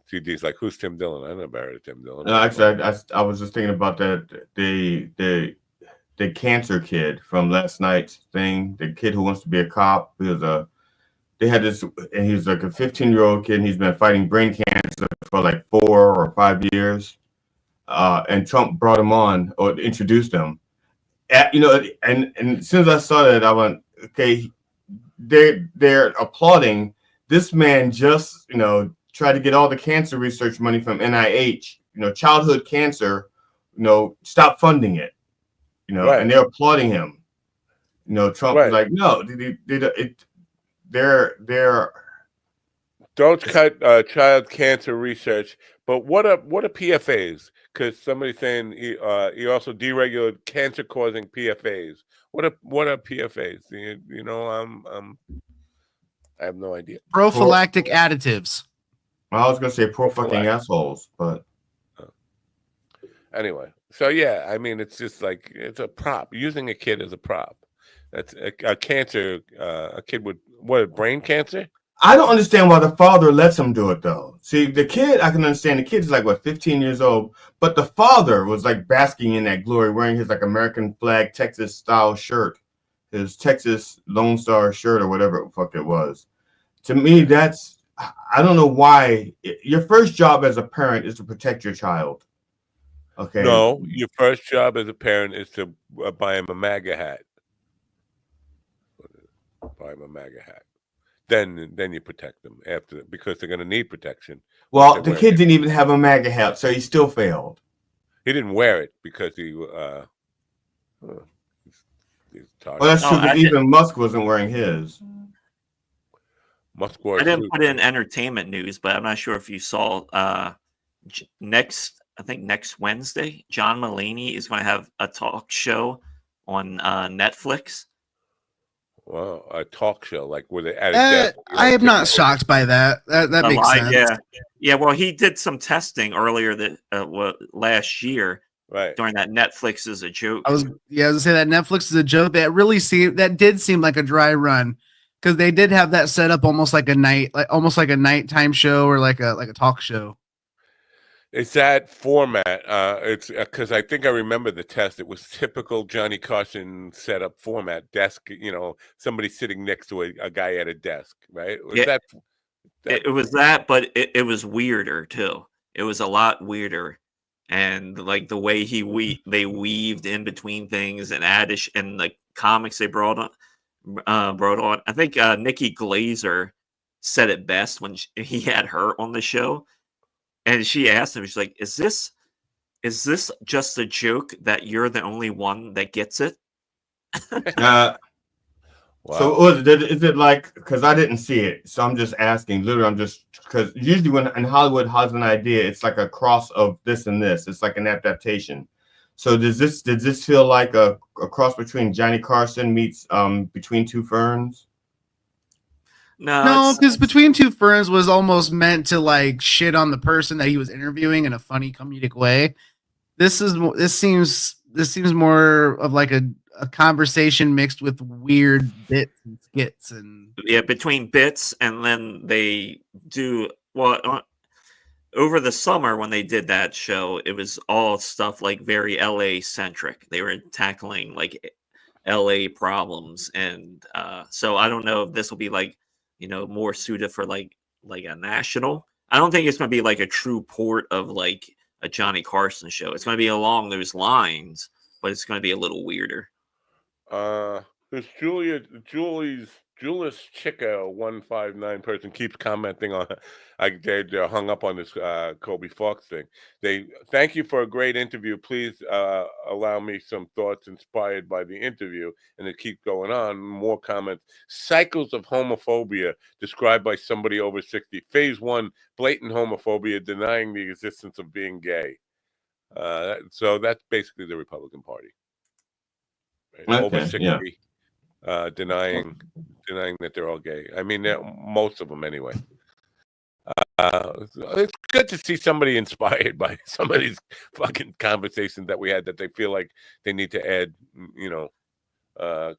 CD's like, who's Tim Dillon? I never heard of Tim Dillon. No, actually, I was just thinking about that the cancer kid from last night's thing. The kid who wants to be a cop. He was like a 15-year-old kid. And he's been fighting brain cancer for like 4 or 5 years. And Trump brought him on or introduced him. And as soon as I saw that, I went, okay, they're applauding this man. Just try to get all the cancer research money from NIH, childhood cancer, stop funding it, right. And they're applauding him. Trump was like, no, they're don't cut child cancer research. But what are PFAs? Because somebody's saying he also deregulated cancer causing PFAs. What are PFAs? I have no idea. Prophylactic additives. I was gonna say poor fucking assholes, but anyway. So yeah, I mean, it's just like it's a prop. Using a kid as a prop. That's a cancer. A kid with brain cancer. I don't understand why the father lets him do it though. See, the kid, I can understand. The kid's like 15 years old, but the father was like basking in that glory, wearing his like American flag Texas style shirt, his Texas Lone Star shirt or whatever the fuck it was. To me, I don't know why. Your first job as a parent is to protect your child. Okay. No, your first job as a parent is to buy him a MAGA hat. Buy him a MAGA hat. Then you protect them because they're going to need protection. Well, the kid didn't even have a MAGA hat, so he still failed. He didn't wear it because he. He's well, that's true. Because even Musk wasn't wearing his. Musk wore. I didn't put in entertainment news, but I'm not sure if you saw. Next Wednesday, John Mulaney is going to have a talk show on Netflix. Well, a talk show like where they added. I am not shocked by that. That makes sense. Yeah. Well, he did some testing earlier last year. Right. During that Netflix is a joke. I was gonna say that Netflix is a joke. That did seem like a dry run because they did have that set up almost like a nighttime show or like a talk show. It's that format. It's because I think I remember the test. It was typical Johnny Carson setup format. Desk, somebody sitting next to a guy at a desk, right? It was that, but it was weirder too. It was a lot weirder, and like the way they weaved in between things and addish and the comics they brought on. I think Nikki Glazer said it best when he had her on the show. And she asked him, she's like, is this Is this just a joke that you're the only one that gets it? So is it like, because I didn't see it, so I'm just asking. Literally, I'm just, because usually when in Hollywood has an idea, it's like a cross of this and this. It's like an adaptation. So did this feel like a cross between Johnny Carson meets Between Two Ferns? No, because Between Two Ferns was almost meant to like shit on the person that he was interviewing in a funny comedic way. This seems more of like a conversation mixed with weird bits and skits and between bits, and then they do over the summer when they did that show, it was all stuff like very LA centric. They were tackling like LA problems, and so I don't know if this will be like more suited for like a national. I don't think it's going to be like a true port of like a Johnny Carson show. It's going to be along those lines, but it's going to be a little weirder. This Julie's Chica 159 person keeps commenting on. They hung up on this Kobe Fox thing. They thank you for a great interview. Please allow me some thoughts inspired by the interview, and they keep going on. More comments. Cycles of homophobia described by somebody over 60. Phase 1: blatant homophobia, denying the existence of being gay. So that's basically the Republican Party. Right? Okay, Over 60, yeah. denying that they're all gay. I mean, most of them anyway. It's good to see somebody inspired by some of these fucking conversations that we had, that they feel like they need to add,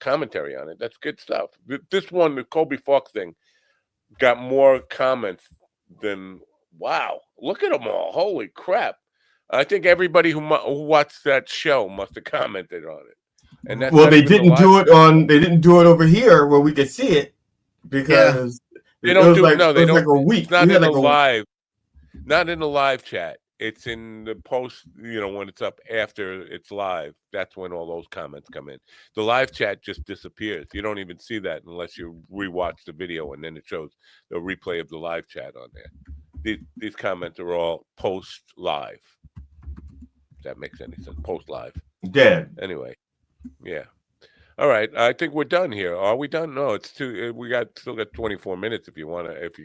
commentary on it. That's good stuff. This one, the Kobe Fox thing, got more comments than, wow, look at them all. Holy crap. I think everybody who watched that show must have commented on it. And that's well, they didn't do it over here where we could see it, because they don't do it. No, they don't. Like a week. It's not in the live. Not in the live chat. It's in the post. When it's up after it's live, that's when all those comments come in. The live chat just disappears. You don't even see that unless you rewatch the video, and then it shows the replay of the live chat on there. These comments are all post live. If that makes any sense. Post live. Dead. Anyway. Yeah. All right. I think we're done here. Are we done? No, it's too. We still got 24 minutes. If you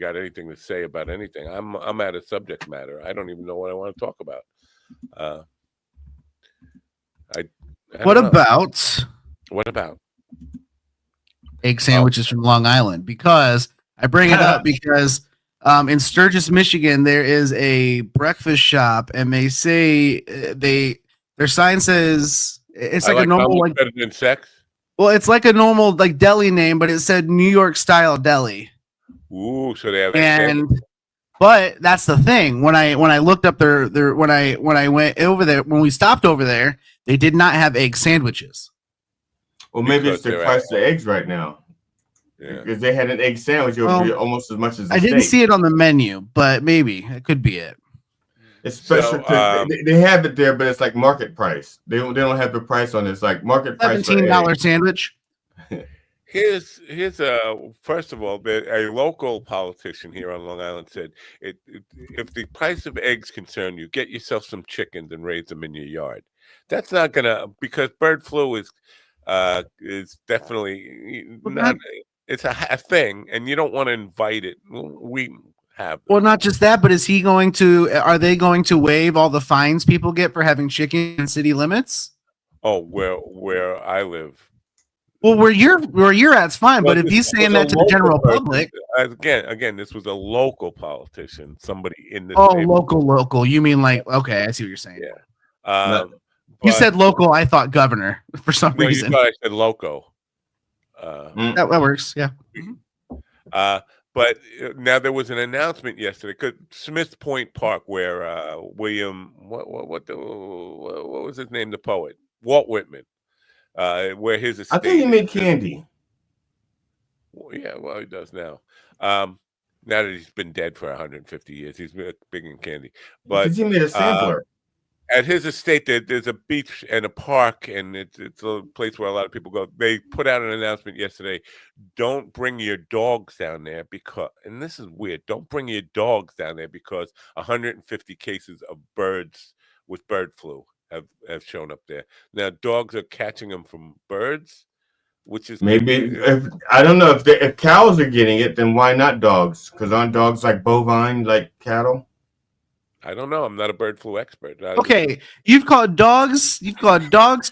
got anything to say about anything, I'm out of subject matter. I don't even know what I want to talk about. What about egg sandwiches from Long Island? Because I bring it up because in Sturgis, Michigan, there is a breakfast shop, and they say their sign says. It's like a normal better than sex. Well, it's like a normal like deli name, but it said New York style deli. Ooh, so they have. But that's the thing. When I looked up when I went over there, when we stopped over there, they did not have egg sandwiches. Well, maybe it's the price of eggs right now. Yeah. Because they had an egg sandwich, it would be almost as much as. I didn't see it on the menu, but maybe it could be it. It's special. They have it there, but it's like market price. They don't have the price on it. It's like market price. $17 sandwich. Here's first of all, a local politician here on Long Island said, if the price of eggs concern you, get yourself some chickens and raise them in your yard. That's not gonna, because bird flu is definitely not. It's a thing, and you don't want to invite it. We have. Well, not just that, but are they going to waive all the fines people get for having chicken in city limits? Oh, where I live. Well, where you're at's fine, but if he's saying that to the general public, again, this was a local politician, somebody in the local. You mean like, okay, I see what you're saying. Yeah. You said local. I thought governor for some reason. You thought I said loco. That works. Yeah. But now there was an announcement yesterday, because Smith Point Park, where William, what was his name, the poet, Walt Whitman, where his estate. I think he made candy. Well, yeah, well, he does now. Now that he's been dead for 150 years, he's been big in candy. But because he made a sampler. At his estate, there's a beach and a park, and it's a place where a lot of people go. They put out an announcement yesterday: don't bring your dogs down there because, and this is weird, don't bring your dogs down there because 150 cases of birds with bird flu have shown up there. Now dogs are catching them from birds, which is maybe I don't know if cows are getting it, then why not dogs? Because aren't dogs like bovine, like cattle? I don't know. I'm not a bird flu expert. Okay, you've called dogs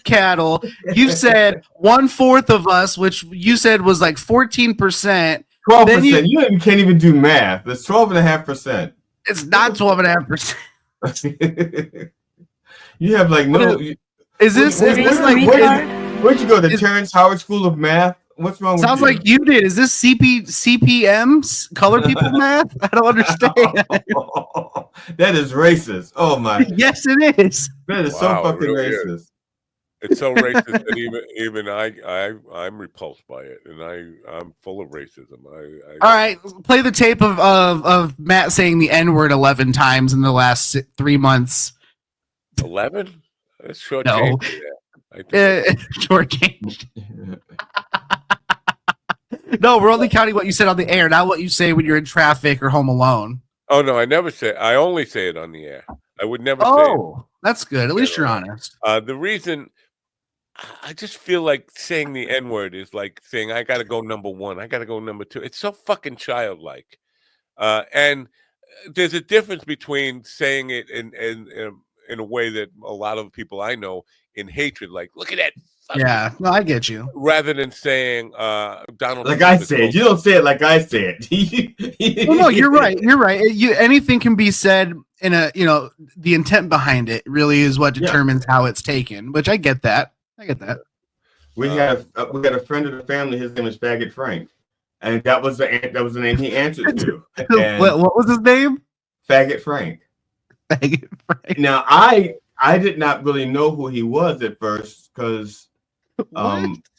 cattle. You've said 1/4 of us, which you said was like 14%. 12%. You can't even do math. It's 12.5%. It's not 12.5%. You have like no. Is this like? Where'd you go? The Terrence Howard School of Math? What's wrong with you? Sounds like you did. Is this CPM's color people math? I don't understand. That is racist. Oh my. Yes, it is. That is so fucking racist. It's so racist that even I'm repulsed by it, and I'm full of racism. All right, play the tape of Matt saying the N-word 11 times in the last 3 months. 11? That's short No. change. Yeah. Short change. No, we're only counting what you said on the air, not what you say when you're in traffic or home alone. Oh no, I never say. I only say it on the air. I would never say it. Oh, that's good. At least you're honest. The reason I just feel like saying the N-word is like saying I got to go number one. I got to go number two. It's so fucking childlike. And there's a difference between saying it in a way that a lot of people I know in hatred, like, look at that. Yeah, no, I get you. Rather than saying Donald like Trump I said, you don't say it like I said. Well, no, you're right. You're right. Anything can be said in a, the intent behind it really is what determines how it's taken, which I get that. We had a friend of the family. His name is Faggot Frank, and that was the name he answered to. What was his name? Faggot Frank. Faggot Frank. Now I did not really know who he was at first because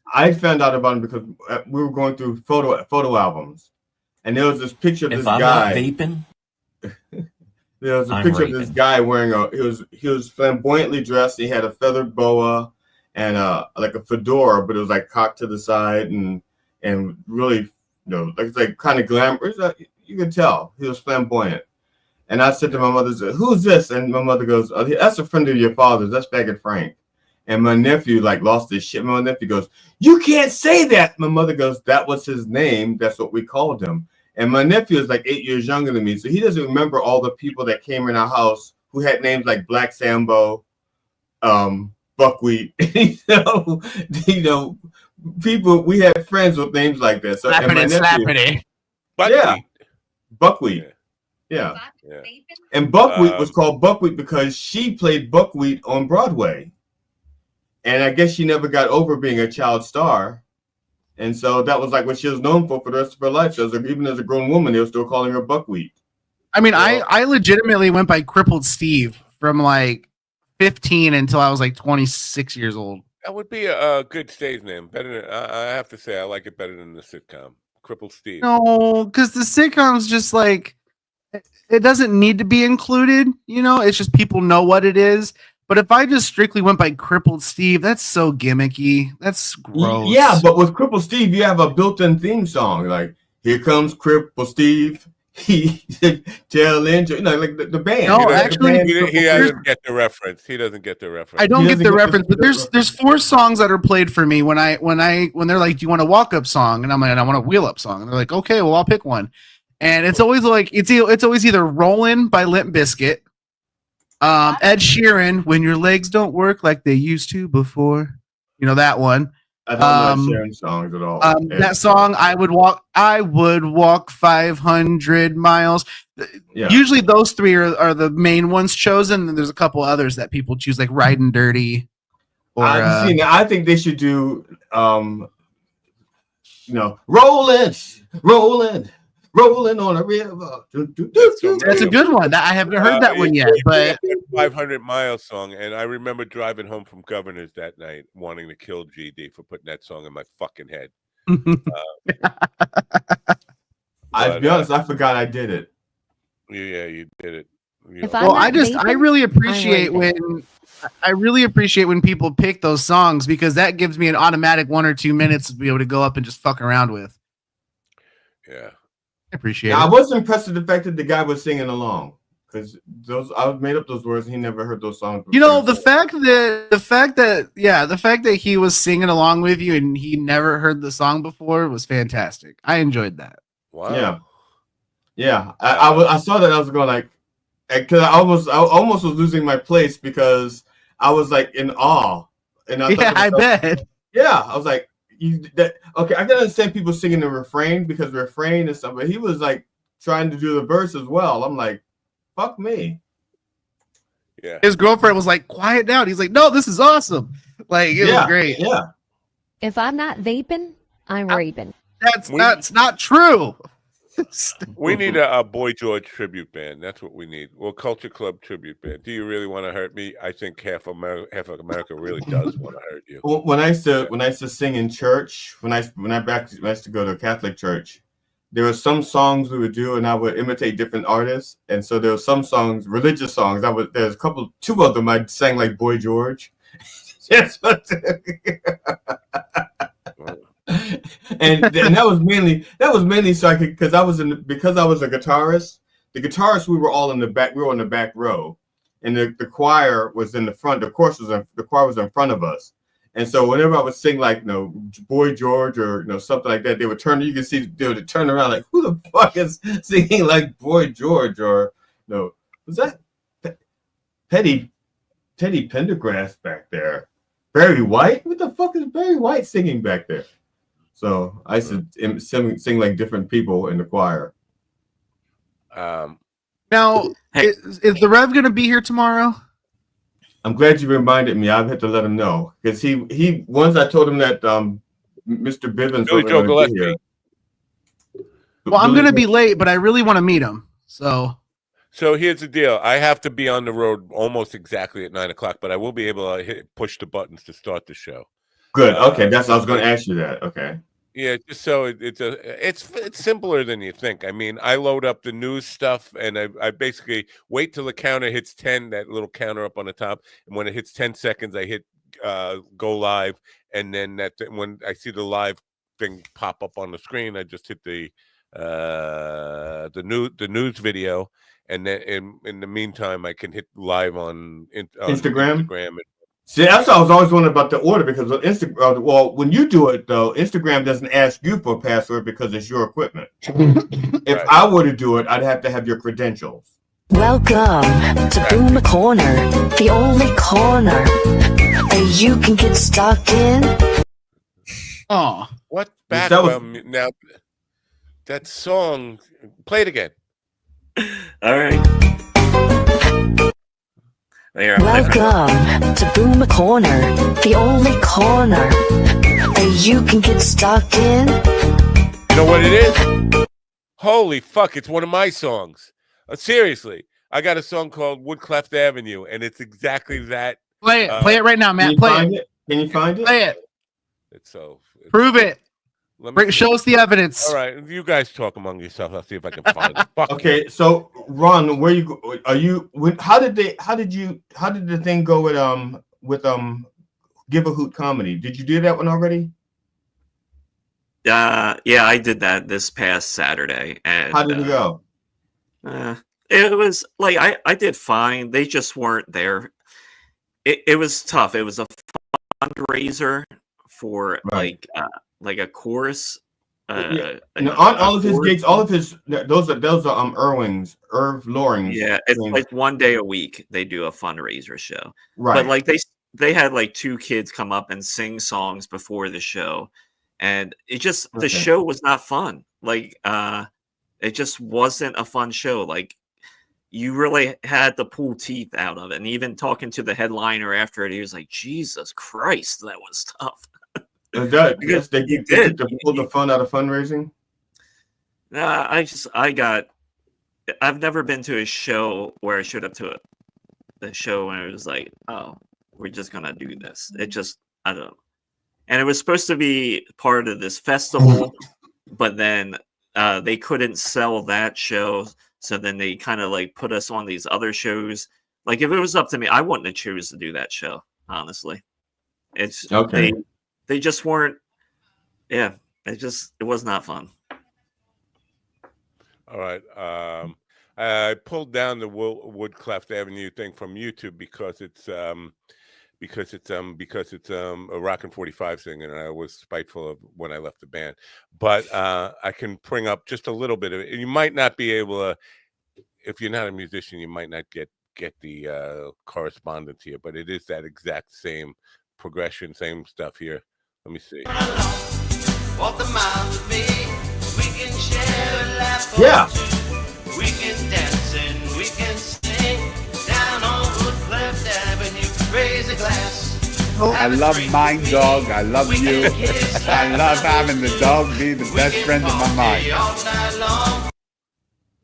I found out about him because we were going through photo albums, and there was this picture of this guy vaping. There was a picture of this guy wearing he was flamboyantly dressed. He had a feathered boa and like a fedora, but it was like cocked to the side and really, like kind of glamorous. You could tell he was flamboyant. And I said to my mother, "Who's this?" And my mother goes, "Oh, that's a friend of your father's. That's Faggot Frank." And my nephew lost his shit. My nephew goes, "You can't say that." My mother goes, "That was his name. That's what we called him." And my nephew is like 8 years younger than me, so he doesn't remember all the people that came in our house who had names like Black Sambo, Buckwheat. People. We had friends with names like that. So Slappity. Yeah, Buckwheat. Yeah. And Buckwheat was called Buckwheat because she played Buckwheat on Broadway. And I guess she never got over being a child star. And so that was like what she was known for the rest of her life. So even as a grown woman, they were still calling her Buckwheat. I mean, I legitimately went by Crippled Steve from 15 until I was 26 years old. That would be a good stage name. Better than, I have to say, I like it better than the sitcom. Crippled Steve. No, because the sitcom's just it doesn't need to be included. It's just people know what it is. But if I just strictly went by Crippled Steve, that's so gimmicky. That's gross. Yeah, but with Crippled Steve, you have a built-in theme song. Like, here comes Crippled Steve. He tell Angel, like the band. No, actually, he doesn't get the reference. He doesn't get the reference. I don't get the reference, but there's 4 songs that are played for me when they're like, "Do you want a walk-up song?" And I'm like, "I want a wheel-up song." And they're like, "Okay, well, I'll pick one." And it's always it's always either "Rollin'" by Limp Bizkit, Ed Sheeran, "When Your Legs Don't Work Like They Used to Before," that one. I don't know Sharon songs at all. That song, I would walk 500 miles. Yeah. Usually those 3 are the main ones chosen, and there's a couple others that people choose, like Riding Dirty. Or I think they should do rolling on a river. That's a good one. I haven't heard that one yet. But 500 Mile song, and I remember driving home from Governor's that night, wanting to kill GD for putting that song in my fucking head. I'll be honest, I forgot I did it. Yeah, you did it. I really appreciate when people pick those songs, because that gives me an automatic 1 or 2 minutes to be able to go up and just fuck around with. Yeah. I appreciate it. I was impressed with the fact that the guy was singing along. because those I made up those words. And he never heard those songs before. You know, the fact that he was singing along with you and he never heard the song before was fantastic. I enjoyed that. Wow. Yeah. I saw that. I was going like, because I almost was losing my place because I was like in awe. And I bet. Yeah, I was like, okay, I can understand people singing the refrain because the refrain and stuff, but he was like trying to do the verse as well. I'm like, fuck me. Yeah. His girlfriend was like, quiet down. He's like, no, this is awesome. Like, it was great. Yeah. If I'm not vaping, I'm raping. That's not true. We need a Boy George tribute band. That's what we need. Well, Culture Club tribute band. Do you really want to hurt me? I think half of America really does want to hurt you. Well, when I used to sing in church, when I used to go to a Catholic church, there were some songs we would do, and I would imitate different artists. And so there were some songs, religious songs. There's two of them I sang like Boy George. and that was mainly so I could, because I was a guitarist. The guitarists, we were all in the back. We were on the back row, and the choir was in the front. The choir was in front of us. And so whenever I would sing like Boy George or something like that, they would turn. You can see they would turn around like, who the fuck is singing like Boy George? Or was that Teddy Pendergrass back there? Barry White? What the fuck is Barry White singing back there? So I used to sing like different people in the choir. Now, is the Rev going to be here tomorrow? I'm glad you reminded me. I've had to let him know because he once I told him that Mr. Bivens was going to be here. Well, I'm going to be late, but I really want to meet him. So here's the deal. I have to be on the road almost exactly at 9:00, but I will be able to push the buttons to start the show. Good. Okay, I was going to ask you that. Okay. Yeah, just so it's simpler than you think. I mean, I load up the news stuff, and I basically wait till the counter hits 10. That little counter up on the top, and when it hits 10 seconds, I hit go live, and then when I see the live thing pop up on the screen, I just hit the news video. And then in the meantime, I can hit live on Instagram. And see, that's what I was always wondering about the order because Instagram. Well, when you do it though, Instagram doesn't ask you for a password because it's your equipment. If I were to do it, I'd have to have your credentials. Welcome to Boomer Corner, the only corner that you can get stuck in. Oh, what background now? That song. Play it again. All right. Welcome to Boomer Corner, the only corner that you can get stuck in. You know what it is? Holy fuck, it's one of my songs. Seriously, I got a song called Woodcleft Avenue, and it's exactly that. Play it right now, Matt. Play it. Can you find it? Play it. Prove it. Show us the evidence. All right, you guys talk among yourselves. I'll see if I can find it. Okay, so Ron, where you go? Are you? How did the thing go with Give a Hoot Comedy? Did you do that one already? Yeah, I did that this past Saturday. And how did it go? It was like I did fine. They just weren't there. It was tough. It was a fundraiser for like a chorus. On all of his gigs, those are Irv Loring's. Yeah, it's like one day a week they do a fundraiser show. Right. But like they had like 2 kids come up and sing songs before the show, and the show was not fun. Like it just wasn't a fun show. Like you really had to pull teeth out of it. And even talking to the headliner after it, he was like, Jesus Christ, that was tough. Because they get to pull the fun out of fundraising. I've never been to a show where I showed up to the show and it was like, oh, we're just gonna do this. It just, I don't know. And it was supposed to be part of this festival, but then they couldn't sell that show, so then they kind of like put us on these other shows. Like if it was up to me, I wouldn't have chosen to do that show. Honestly, it's okay. They just weren't. Yeah, it was not fun. All right. I pulled down the Woodcleft Avenue thing from YouTube because it's a Rockin' 45 thing, and I was spiteful of when I left the band. But I can bring up just a little bit of it. And you might not be able to, if you're not a musician, you might not get the correspondence here, but it is that exact same progression, same stuff here. Let me see. Walk the mile with me. We can share a laugh. Yeah. We can dance and we can sing down on Woodcleft Avenue. Raise a glass. I love my dog. I love you. I love having the dog be the best friend of my mind.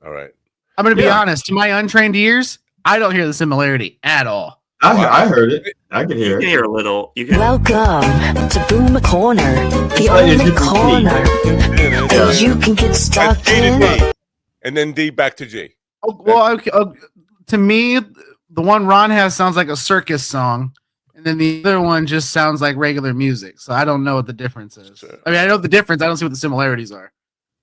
All right. I'm going to be honest. To my untrained ears, I don't hear the similarity at all. I heard it. I could hear it. You can hear a little. Welcome to Boomer Corner, the only corner that you can get stuck in. And then D back to G. Oh, well, okay. To me, the one Ron has sounds like a circus song, and then the other one just sounds like regular music. So I don't know what the difference is. I mean, I know the difference. I don't see what the similarities are.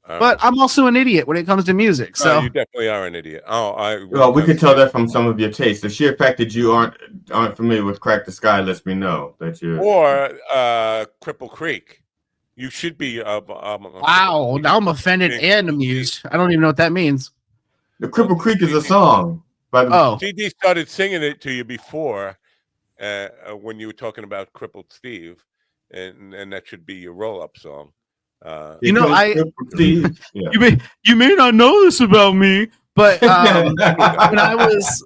But I'm also an idiot when it comes to music. So you definitely are an idiot. Well, we could tell that from some of your tastes. The sheer fact that you aren't familiar with Crack the Sky lets me know that you're. Or Cripple Creek. You should be. Wow, now I'm offended and amused. I don't even know what that means. The Cripple Creek is a song. CD started singing it to you before when you were talking about Crippled Steve, and that should be your roll-up song. You know, you may not know this about me, but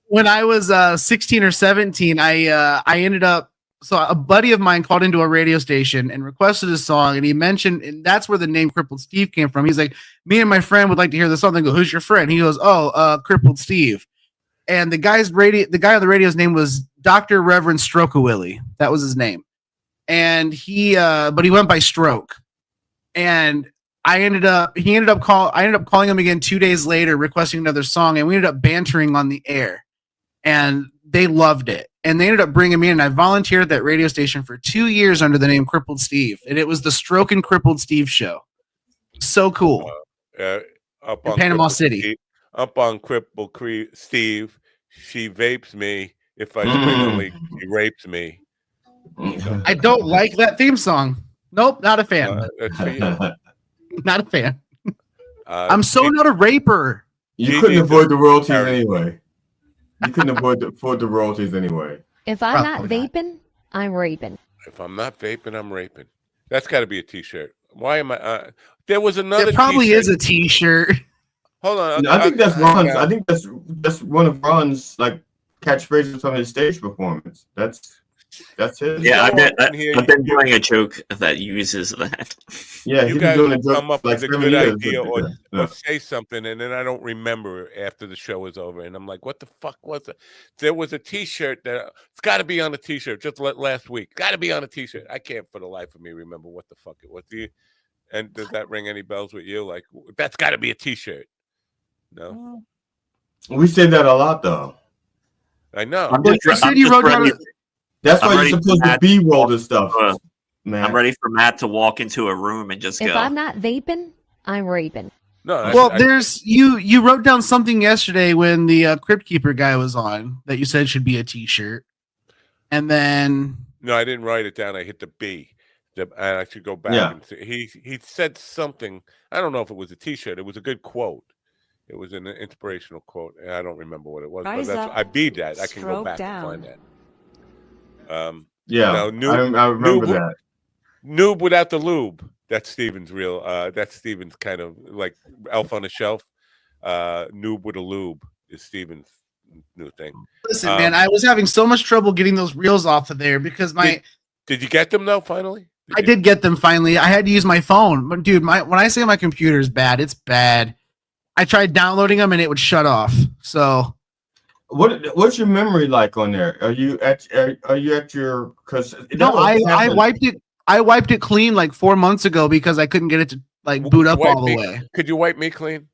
when I was 16 or 17, I ended up. So a buddy of mine called into a radio station and requested a song, and he mentioned, and that's where the name Crippled Steve came from. He's like, me and my friend would like to hear the song. I go, who's your friend? He goes, Crippled Steve. And the guy on the radio's name was Dr. Reverend Strokawilly. That was his name. And but he went by Stroke. And I ended up calling him again 2 days later, requesting another song, and we ended up bantering on the air. And they loved it. And they ended up bringing me in, and I volunteered at that radio station for 2 years under the name Crippled Steve. And it was the Stroke and Crippled Steve show. So cool. Up in on Panama City. Up on Crippled Steve, she vapes me. If I spring a leak, she rapes me. I don't like that theme song. Nope, not a fan. That's for you. Not a fan. I'm so not a raper. You couldn't avoid the royalties anyway. You couldn't avoid the royalties anyway. If I'm not vaping, I'm raping. If I'm not vaping, I'm raping. That's got to be a T-shirt. Why am I? There was another. There probably t-shirt. is a T-shirt. Hold on. I think that's Ron's. I think that's one of Ron's like catchphrases from his stage performance. That's it. Yeah, I've been doing a joke that uses that. Yeah, you guys come up with a good idea or say something, and then I don't remember after the show is over, and I'm like, "What the fuck was it?" There was a T-shirt that it's got to be on a T-shirt. Just last week, got to be on a T-shirt. I can't for the life of me remember what the fuck it was. And does that ring any bells with you? Like that's got to be a T-shirt. No, we say that a lot though. I know. You said you wrote down. That's why you're supposed to B-roll this stuff, man. I'm ready for Matt to walk into a room and just go. If I'm not vaping, I'm raping. No. Well, you wrote down something yesterday when the Crypt Keeper guy was on that you said should be a T-shirt, and then. No, I didn't write it down. I hit the B. I should go back and see. He said something. I don't know if it was a T-shirt. It was a good quote. It was an inspirational quote. And I don't remember what it was. But I beat that. I can go back and find that. I remember that. Noob without the lube. That's Steven's real. That's Steven's kind of like Elf on the Shelf. Noob with a lube is Steven's new thing. Listen, man, I was having so much trouble getting those reels off of there because Did you get them though? Finally, I did get them finally. I had to use my phone, but dude, when I say my computer is bad, it's bad. I tried downloading them and it would shut off. So. What's your memory like on there? Are you at your? Because no, I wiped it. I wiped it clean like 4 months ago because I couldn't get it to like boot up all the way. Could you wipe me clean?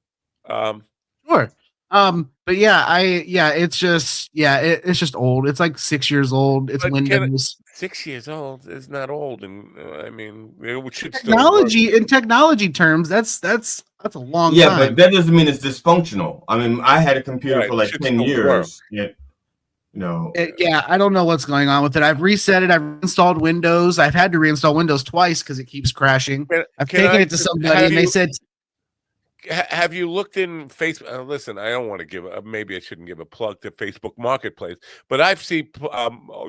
Sure. But it's just it's just old. It's like 6 years old. It's But Windows. 6 years old is not old, and I mean, it should still work. Technology terms, that's a long Yeah, time. but that doesn't mean it's dysfunctional. I mean, I had a computer Right, for it like should 10 still years. work. Yet, I don't know what's going on with it. I've reset it. I've installed Windows. I've had to reinstall Windows twice because it keeps crashing. I've taken it to somebody and they said, have you looked in Facebook? Listen, I don't want to give maybe I shouldn't give a plug to Facebook Marketplace, but I've seen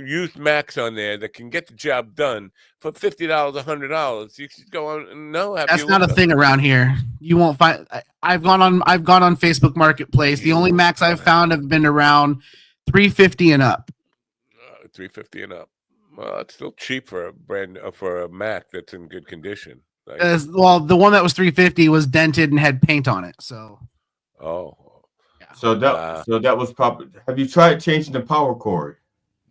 used Macs on there that can get the job done for $50, $100. You should go on. No, that's not a thing around here. You won't find. I've gone on Facebook Marketplace. The only Macs I've found have been around $350 and up. $350 and up. Well, it's still cheap for for a Mac that's in good condition. Like, well, the one that was $350 was dented and had paint on it. So, so that was probably. Have you tried changing the power cord?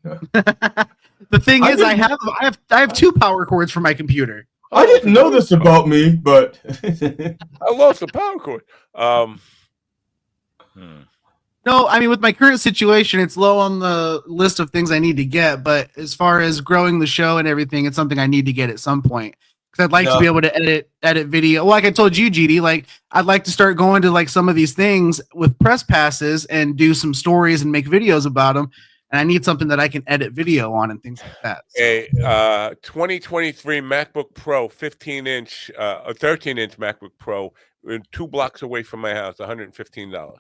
The thing is, I have 2 power cords for my computer. I didn't know this about me, but I lost the power cord. No, I mean, with my current situation, it's low on the list of things I need to get. But as far as growing the show and everything, it's something I need to get at some point. Because I'd like to be able to edit video. Well, like I told you, GD, like I'd like to start going to like some of these things with press passes and do some stories and make videos about them. And I need something that I can edit video on and things like that. So. A 2023 MacBook Pro, 15-inch, a 13-inch MacBook Pro, 2 blocks away from my house, $115.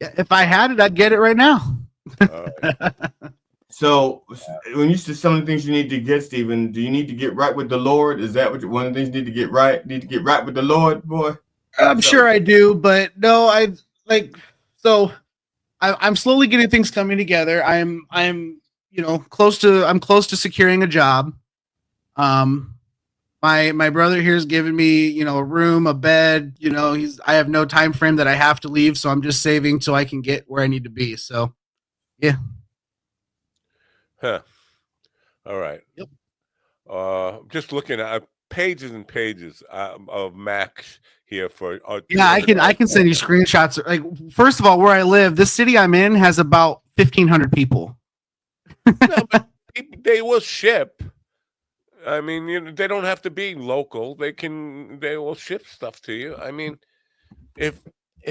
Yeah, if I had it, I'd get it right now. So, when you said some of the things you need to get, Stephen, do you need to get right with the Lord? Is that one of the things you need to get right? Need to get right with the Lord, boy? I'm sure I do, but no, I'm slowly getting things coming together. I'm close to securing a job. My brother here has given me, a room, a bed, I have no time frame that I have to leave, so I'm just saving so I can get where I need to be. So, yeah. Huh. All right. Yep. Just looking at pages and pages of Macs here for. I can send you screenshots. Like, first of all, where I live, this city I'm in has about 1,500 people. No, but they will ship. I mean, they don't have to be local. They will ship stuff to you. I mean, if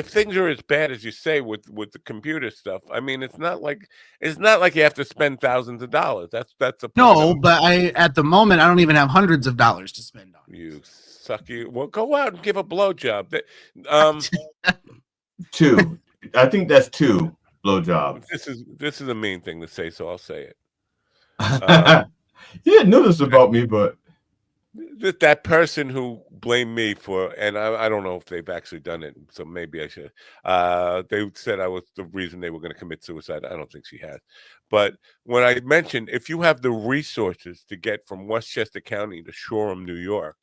things are as bad as you say with the computer stuff, I mean, it's not like you have to spend thousands of dollars. That's a but at the moment I don't even have hundreds of dollars to spend on. You sucky. Well, go out and give a blowjob. 2. I think that's 2 blowjobs. This is a mean thing to say, so I'll say it. You didn't know this about me, but that person who blamed me for, and I don't know if they've actually done it, so maybe I should. They said I was the reason they were going to commit suicide. I don't think she has. But when I mentioned, if you have the resources to get from Westchester County to Shoreham, New York,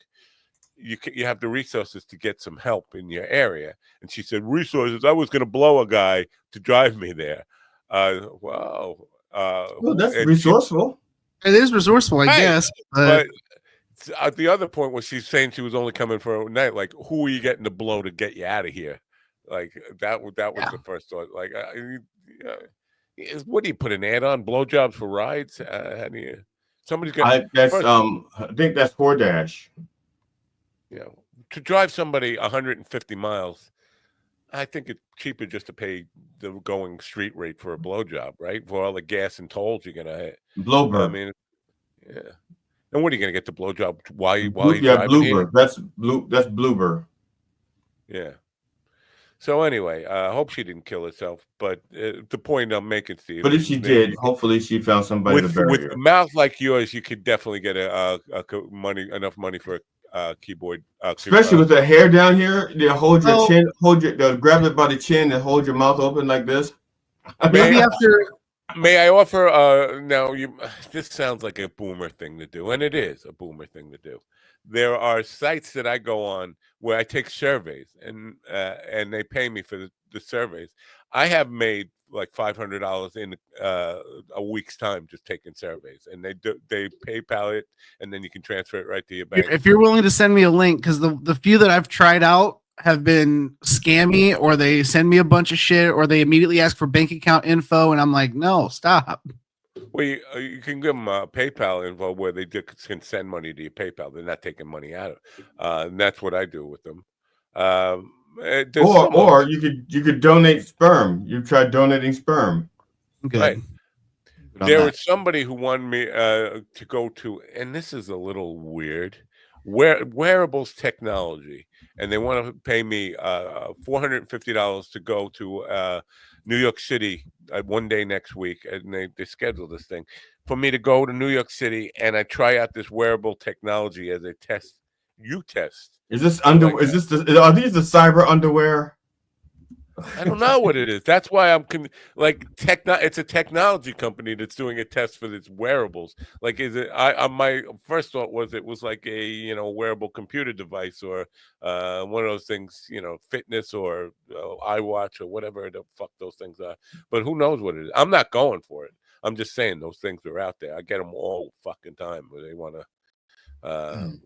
you have the resources to get some help in your area. And she said, resources? I was going to blow a guy to drive me there. Wow. Well, that's resourceful. It is resourceful, I guess. But the other point was she's saying she was only coming for a night. Like, who are you getting to blow to get you out of here? Like that was the first thought. Like, what do you put an ad on? Blowjobs for rides? How do you? Somebody's got. I think that's DoorDash. To drive somebody 150 miles, I think it's cheaper just to pay the going street rate for a blowjob, right? For all the gas and tolls you're gonna hit. Blowbird. I mean, yeah. And what are you gonna get the blowjob while you driving Bluebird. here? That's Bluebird. Yeah. So anyway, I hope she didn't kill herself. But the point I'm making, Steve. But if she did, hopefully she found somebody to bury her. With a mouth like yours, you could definitely get enough money for a keyboard. Especially with the hair down here, they hold your chin, they'll grab it by the chin and hold your mouth open like this. May I offer? Now, this sounds like a boomer thing to do, and it is a boomer thing to do. There are sites that I go on where I take surveys, and they pay me for the surveys. I have made like $500 in a week's time just taking surveys, and they PayPal it, and then you can transfer it right to your bank. If you're willing to send me a link, because the few that I've tried out have been scammy, or they send me a bunch of shit, or they immediately ask for bank account info, and I'm like, no, stop. Well, you can give them PayPal info where they can send money to your PayPal. They're not taking money out of, and that's what I do with them. Or you could donate sperm. You tried donating sperm. Good. Right. There was somebody who wanted me to go to, and this is a little weird, wearables technology, and they want to pay me $450 to go to New York City one day next week, and they scheduled this thing for me to go to New York City, and I try out this wearable technology as a test. You test. Is this are these the cyber underwear? I don't know what it is. That's why I'm it's a technology company that's doing a test for its wearables. Like, is it? My first thought was it was like a wearable computer device or one of those things, fitness or iWatch or whatever the fuck those things are. But who knows what it is? I'm not going for it. I'm just saying those things are out there. I get them all fucking time where they want to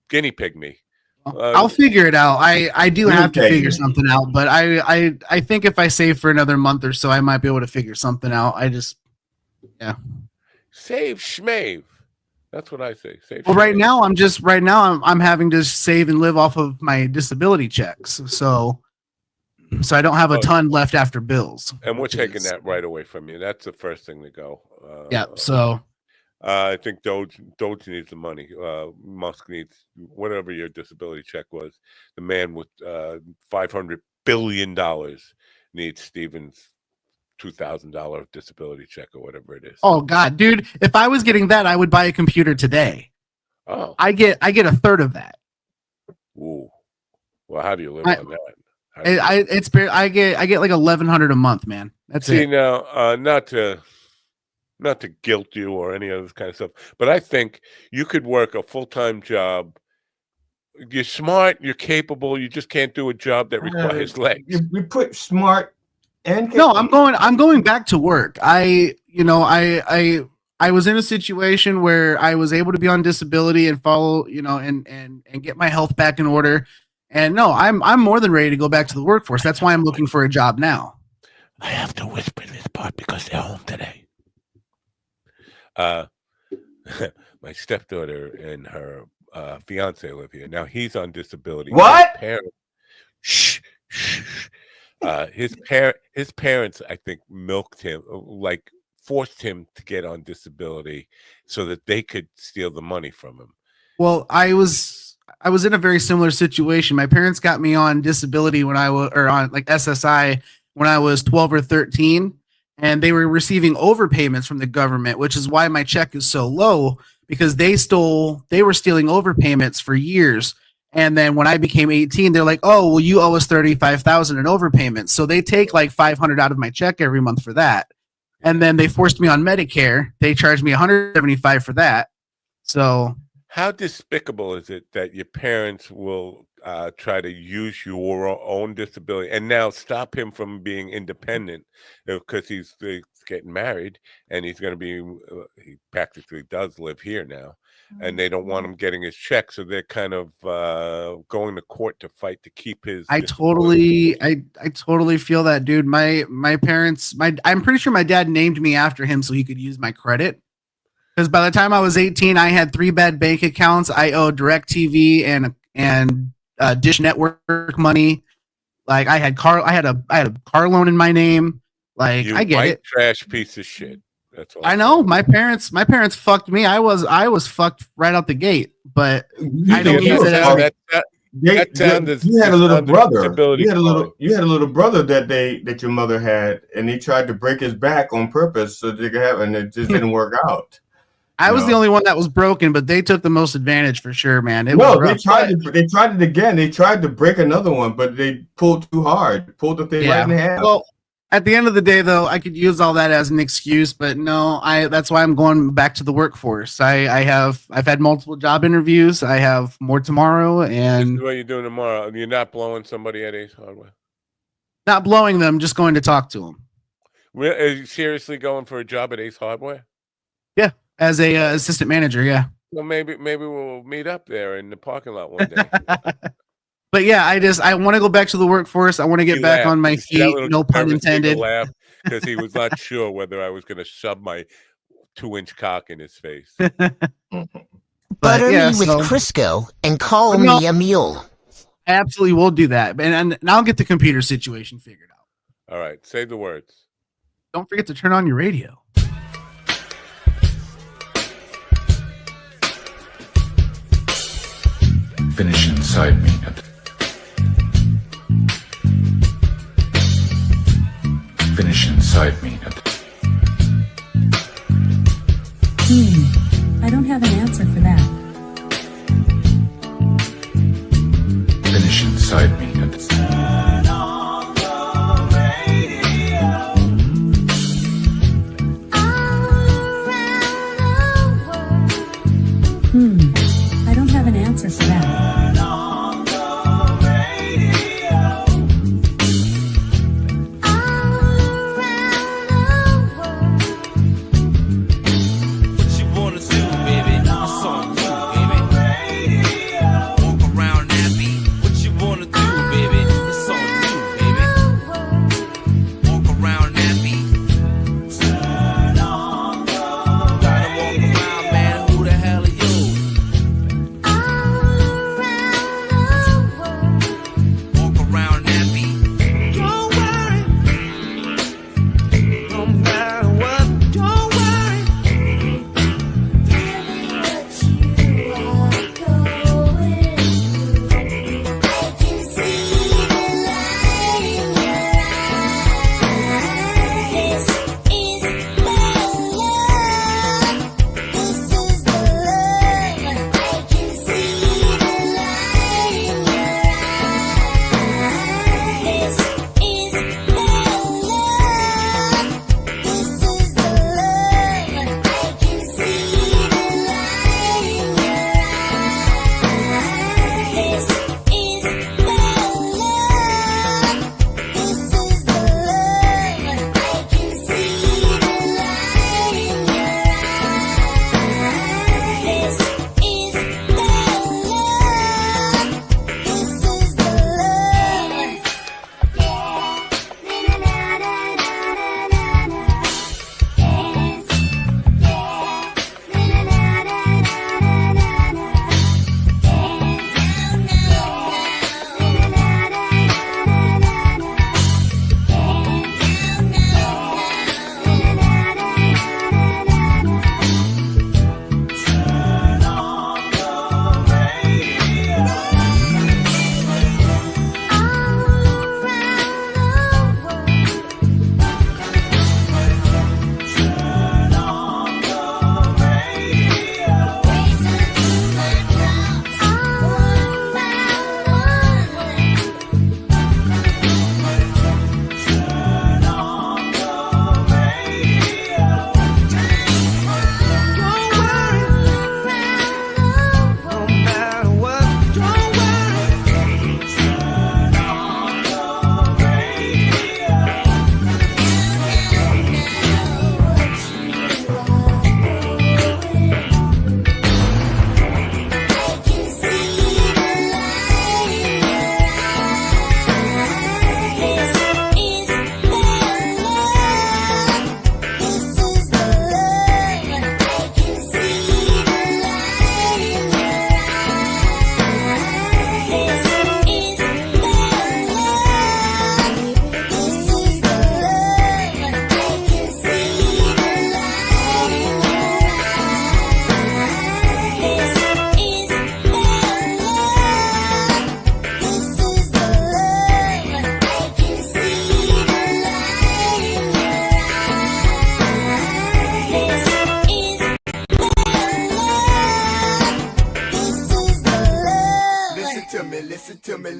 guinea pig me. I'll figure it out. I do have to figure something out, but I think if I save for another month or so, I might be able to figure something out. Save schmave. That's what I say. Save. Well, right now I'm having to save and live off of my disability checks, so I don't have a ton left after bills. And we're taking that right away from you. That's the first thing to go. Yeah. So. I think Doge needs the money. Musk needs whatever your disability check was. The man with $500 billion needs Stephen's $2,000 disability check or whatever it is. Oh God, dude! If I was getting that, I would buy a computer today. Oh, I get a third of that. Ooh. Well, how do you live on that? I get like $1,100 a month, man. That's it. See now, not to guilt you or any of this kind of stuff, but I think you could work a full-time job. You're smart, you're capable, you just can't do a job that requires legs. You put smart and capable. No, I'm going back to work. I was in a situation where I was able to be on disability and follow, and get my health back in order. And no, I'm more than ready to go back to the workforce. That's why I'm looking for a job now. I have to whisper this part because they're home today. My stepdaughter and her fiance live here. Now he's on disability. What? His parents, I think, milked him, like forced him to get on disability so that they could steal the money from him. Well, I was in a very similar situation. My parents got me on disability when I was, or on like SSI when I was 12 or 13. And they were receiving overpayments from the government, which is why my check is so low, because they were stealing overpayments for years. And then when I became 18, they're like, oh, well, you owe us $35,000 in overpayments. So they take like $500 out of my check every month for that. And then they forced me on Medicare. They charged me $175 for that. So how despicable is it that your parents will try to use your own disability and now stop him from being independent because he's getting married and he's going to be he practically does live here now, and they don't want him getting his check, so they're kind of going to court to fight to keep his I totally feel that, dude. My parents, I'm pretty sure my dad named me after him so he could use my credit. Because by the time I was 18, I had 3 bad bank accounts. I owed DirecTV and Dish Network money. Like I had a car loan in my name. Like you I get it. Trash piece of shit. That's all I know. My parents fucked me. I was fucked right out the gate. But I don't use it as you had a little brother. You had a little brother that your mother had, and he tried to break his back on purpose so they could have, and it just didn't work out. I was the only one that was broken, but they took the most advantage for sure, man. They tried it again. They tried to break another one, but they pulled too hard. Pulled the thing right in half. Well, at the end of the day, though, I could use all that as an excuse, but no, that's why I'm going back to the workforce. I've had multiple job interviews. I have more tomorrow, and this is what you're doing tomorrow. You're not blowing somebody at Ace Hardware. Not blowing them, just going to talk to them. Are you seriously going for a job at Ace Hardware? Yeah. As a assistant manager, yeah. Well, maybe we'll meet up there in the parking lot one day. But yeah, I want to go back to the workforce. I want to get back on my feet. No pun intended. Because he was not sure whether I was going to shove my 2-inch cock in his face. Butter me with Crisco and call me a mule. I absolutely will do that. And I'll get the computer situation figured out. All right. Say the words. Don't forget to turn on your radio. Finish inside me. Finish inside me. I don't have an answer for that. Finish inside me. I don't have an answer for that.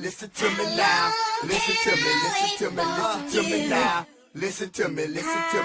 listen to me now. Listen to me, listen to me, listen to me now. Listen to me, listen to me.